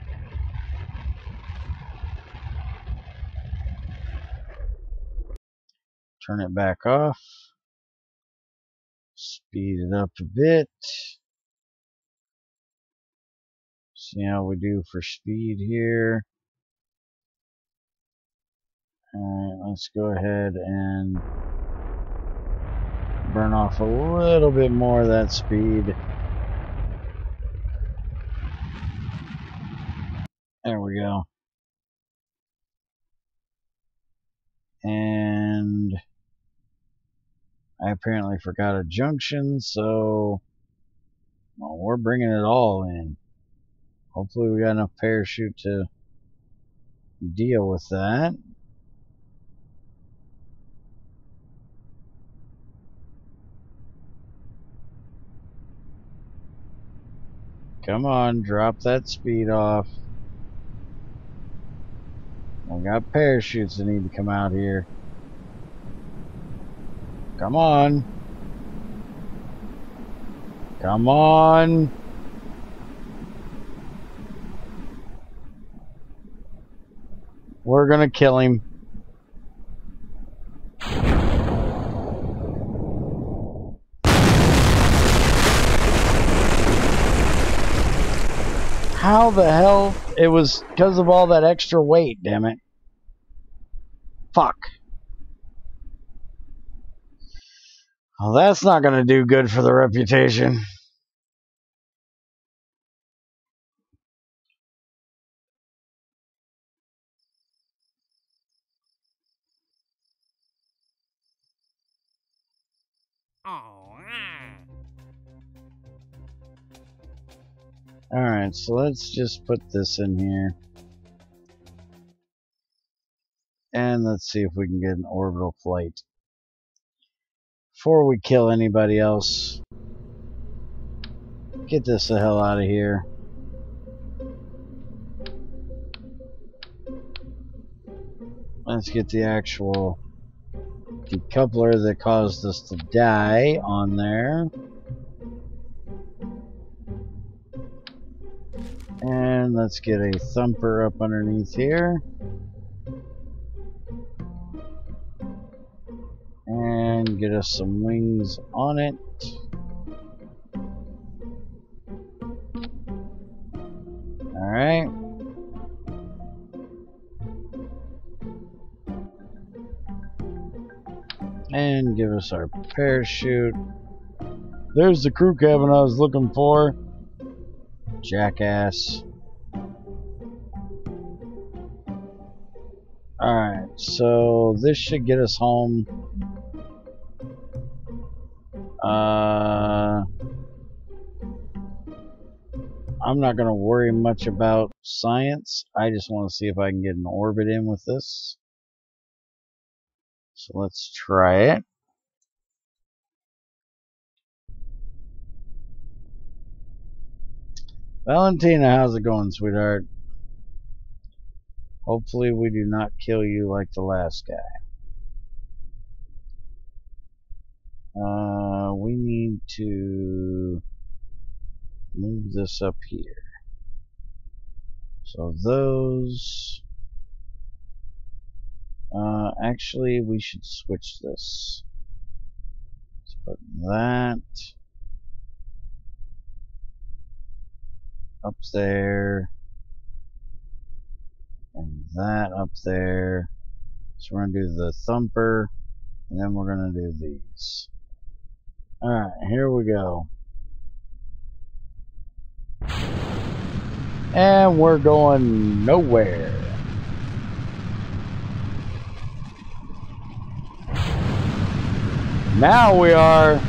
Turn it back off. Speed it up a bit. See how we do for speed here. Alright, let's go ahead and burn off a little bit more of that speed. There we go. And I apparently forgot a junction, so well, we're bringing it all in. Hopefully we got enough parachute to deal with that. Come on, drop that speed off. We got parachutes that need to come out here. Come on. Come on. We're gonna kill him. How the hell? It was because of all that extra weight, damn it. Fuck. Well, that's not gonna do good for the reputation. Alright, so let's just put this in here. And let's see if we can get an orbital flight. Before we kill anybody else, get this the hell out of here. Let's get the actual decoupler that caused us to die on there. And let's get a thumper up underneath here. And get us some wings on it. Alright. And give us our parachute. There's the crew cabin I was looking for. Jackass. Alright, so this should get us home. I'm not going to worry much about science. I just want to see if I can get an orbit in with this. So let's try it. Valentina, how's it going, sweetheart? Hopefully we do not kill you like the last guy. We need to move this up here. So those... actually, we should switch this. Let's put that up there. And that up there. So we're going to do the thumper. And then we're going to do these. Alright, here we go. And we're going nowhere. Now we are.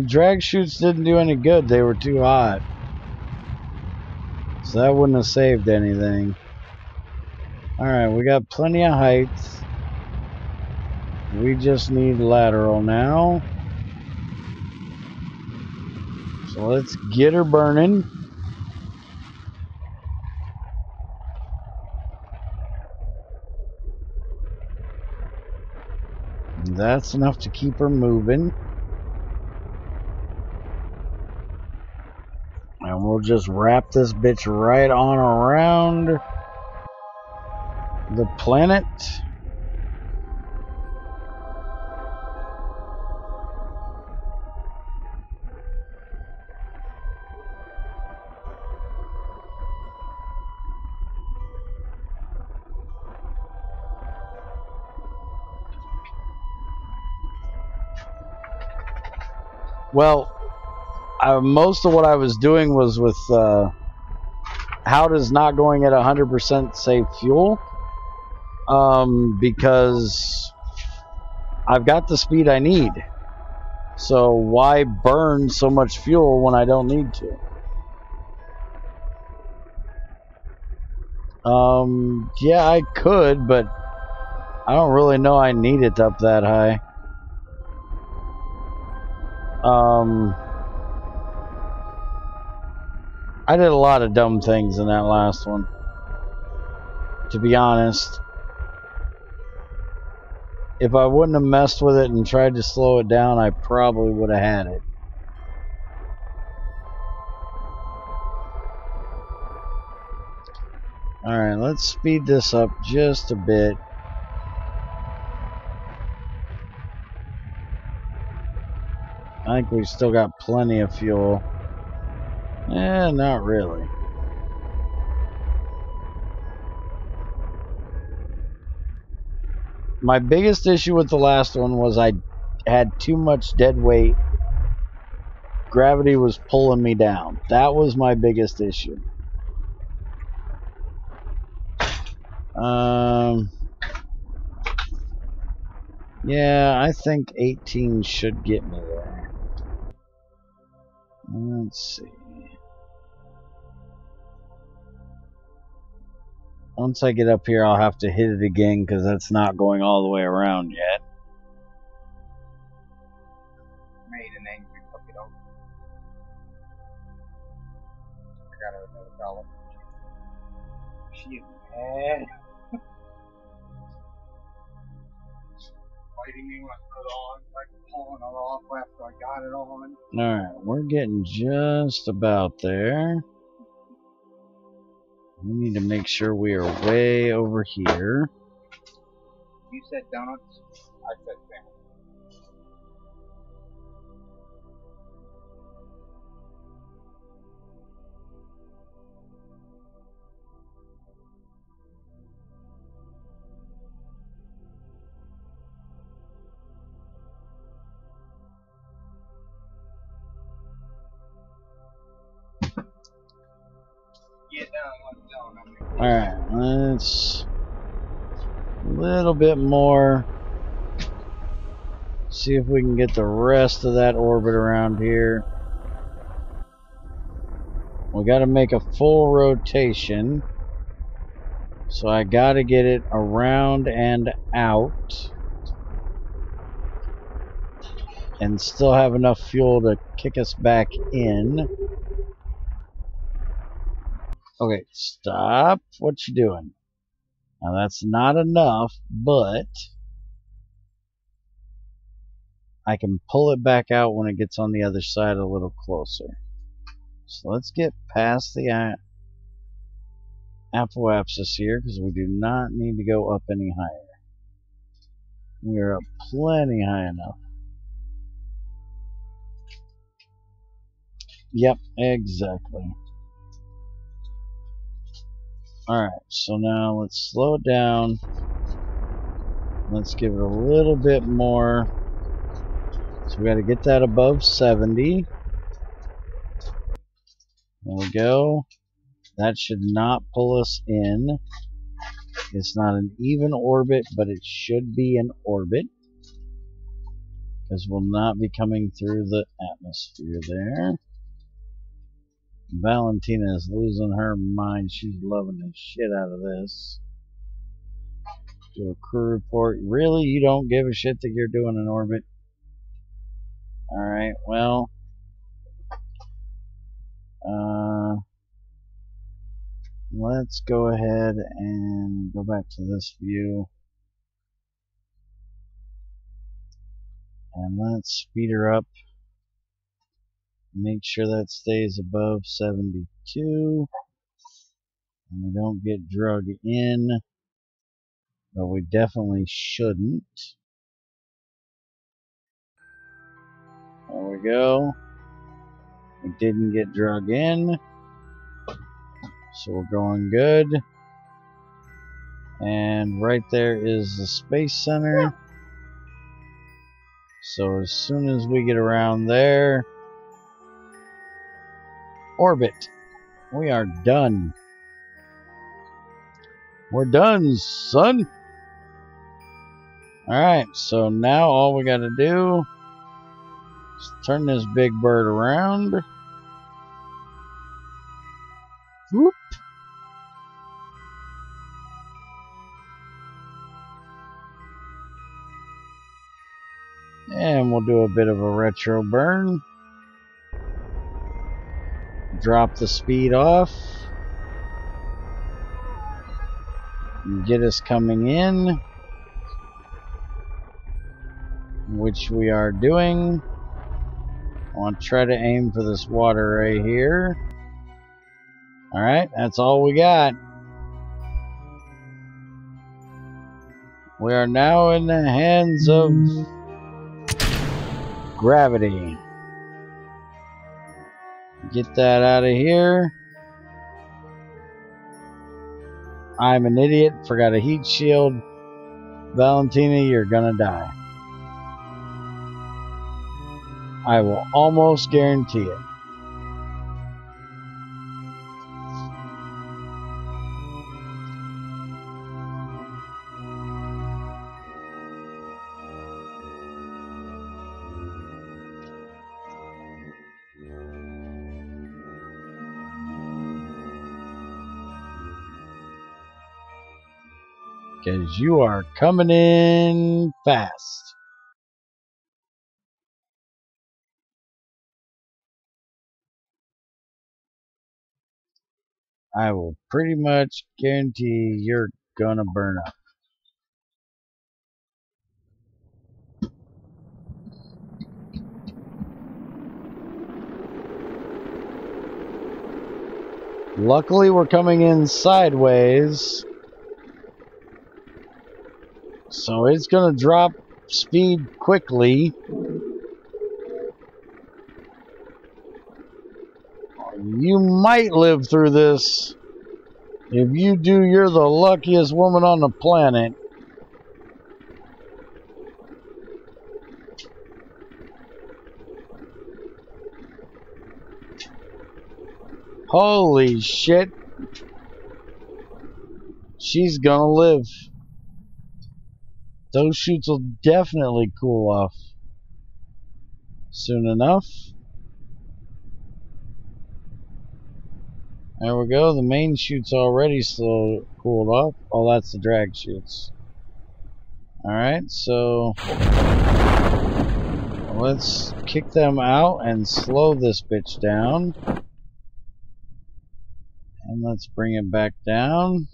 Drag chutes didn't do any good. They were too hot. So that wouldn't have saved anything. Alright, we got plenty of height. We just need lateral now. So let's get her burning. That's enough to keep her moving. And we'll just wrap this bitch right on around the planet. Well, most of what I was doing was with how does not going at 100% save fuel, because I've got the speed I need. So why burn so much fuel when I don't need to? Yeah, I could, but I don't really know I need it up that high. I did a lot of dumb things in that last one, to be honest. If I wouldn't have messed with it and tried to slow it down, I probably would have had it. Alright, let's speed this up just a bit. I think we've still got plenty of fuel. Not really. My biggest issue with the last one was I had too much dead weight. Gravity was pulling me down. That was my biggest issue. Yeah, I think 18 should get me there. Let's see. Once I get up here, I'll have to hit it again because that's not going all the way around yet. Made an angry puppy dog. I got her another dollar. She is mad. Fighting me when I put it on, like pulling it off after I got it on. Alright, we're getting just about there. We need to make sure we are way over here. You said donuts, I said sandwich. Alright, let's a little bit more. See if we can get the rest of that orbit around here. We got to make a full rotation. So I got to get it around and out. And still have enough fuel to kick us back in. Okay, stop what you doing. Now that's not enough, but I can pull it back out when it gets on the other side a little closer. So let's get past the apoapsis here because we do not need to go up any higher. We're up plenty high enough. Yep, exactly. Alright, so now let's slow it down. Let's give it a little bit more. So we got to get that above 70. There we go. That should not pull us in. It's not an even orbit, but it should be an orbit. Because we'll not be coming through the atmosphere there. Valentina is losing her mind. She's loving the shit out of this. Do a crew report. Really? You don't give a shit that you're doing an orbit? Alright, well. Let's go ahead and go back to this view. And let's speed her up. Make sure that stays above 72. And we don't get drug in. But we definitely shouldn't. There we go. We didn't get drug in. So we're going good. And right there is the Space Center. So as soon as we get around there, orbit. We are done. We're done, son. Alright, so now all we gotta do is turn this big bird around. Whoop. And we'll do a bit of a retro burn. drop the speed off. And get us coming in, which we are doing. I want to try to aim for this water right here. Alright, that's all we got. We are now in the hands of gravity. Get that out of here. I'm an idiot, forgot a heat shield. Valentina, you're gonna die. I will almost guarantee it. Because you are coming in fast. I will pretty much guarantee you're gonna burn up. Luckily, we're coming in sideways, so it's gonna drop speed quickly. You might live through this. If you do, you're the luckiest woman on the planet. Holy shit. She's gonna live. Those chutes will definitely cool off soon enough. There we go. The main chute's already slow cooled off. Oh, that's the drag chutes. Alright, so let's kick them out and slow this bitch down. And let's bring it back down.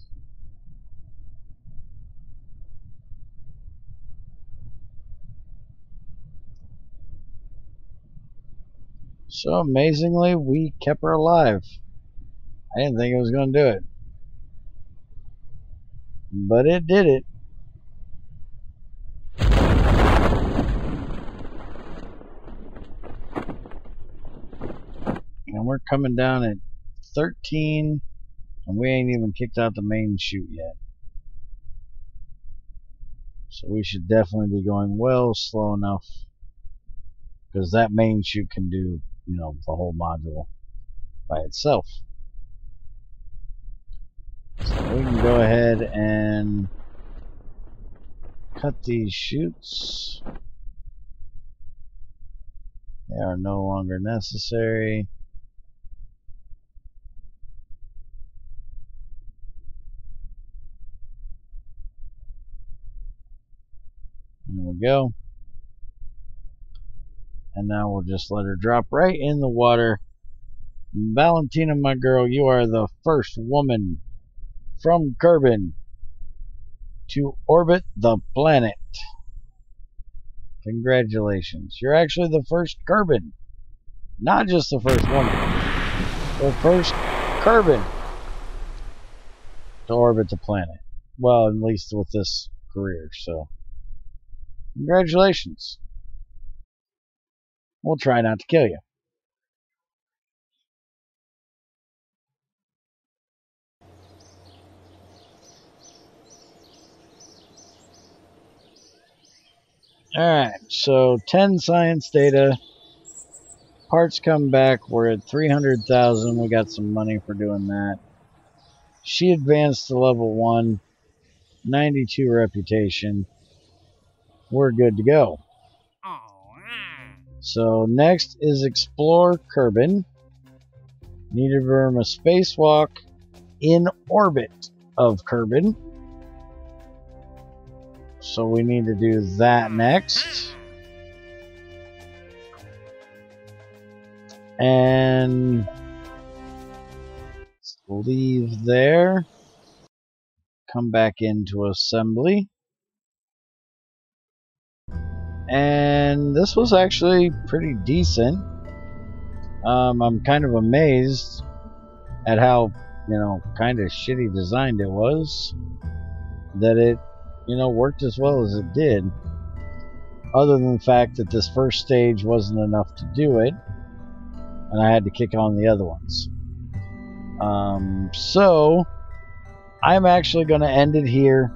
So amazingly, we kept her alive. I didn't think it was going to do it. But it did it. And we're coming down at 13. And we ain't even kicked out the main chute yet. So we should definitely be going well slow enough. Because that main chute can do, you know, the whole module by itself. So we can go ahead and cut these chutes. They are no longer necessary. There we go. And now we'll just let her drop right in the water. Valentina, my girl, you are the first woman from Kerbal to orbit the planet. Congratulations. You're actually the first Kerbal. Not just the first woman. The first Kerbal to orbit the planet. Well, at least with this career, so congratulations. We'll try not to kill you. Alright, so 10 science data. Parts come back. We're at 300,000. We got some money for doing that. She advanced to level 1. 92 reputation. We're good to go. So next is explore Kerbal. Need to perform a spacewalk in orbit of Kerbal. So we need to do that next. And leave there, come back into assembly, and this was actually pretty decent. I'm kind of amazed at how, kind of shitty designed it was, that it, worked as well as it did, other than the fact that this first stage wasn't enough to do it, and I had to kick on the other ones. So I'm actually going to end it here.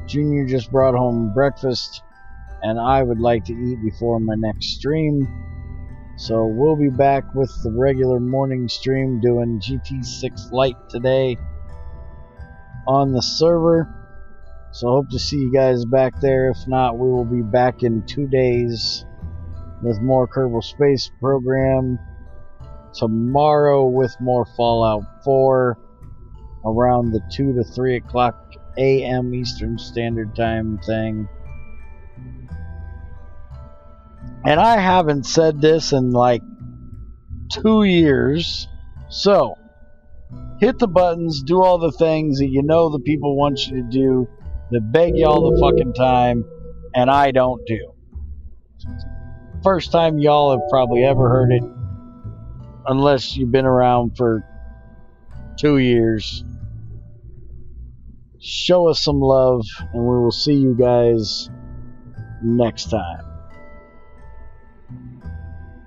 Junior just brought home breakfast, and I would like to eat before my next stream. So we'll be back with the regular morning stream doing GT6 Lite today on the server. So hope to see you guys back there. If not, we will be back in 2 days with more Kerbal Space Program. Tomorrow with more Fallout 4 around the 2 to 3 o'clock a.m. Eastern Standard Time thing. And I haven't said this in like 2 years. So, hit the buttons, do all the things that the people want you to do, that beg you all the fucking time, and I don't do. First time y'all have probably ever heard it, unless you've been around for 2 years. Show us some love, and we will see you guys next time.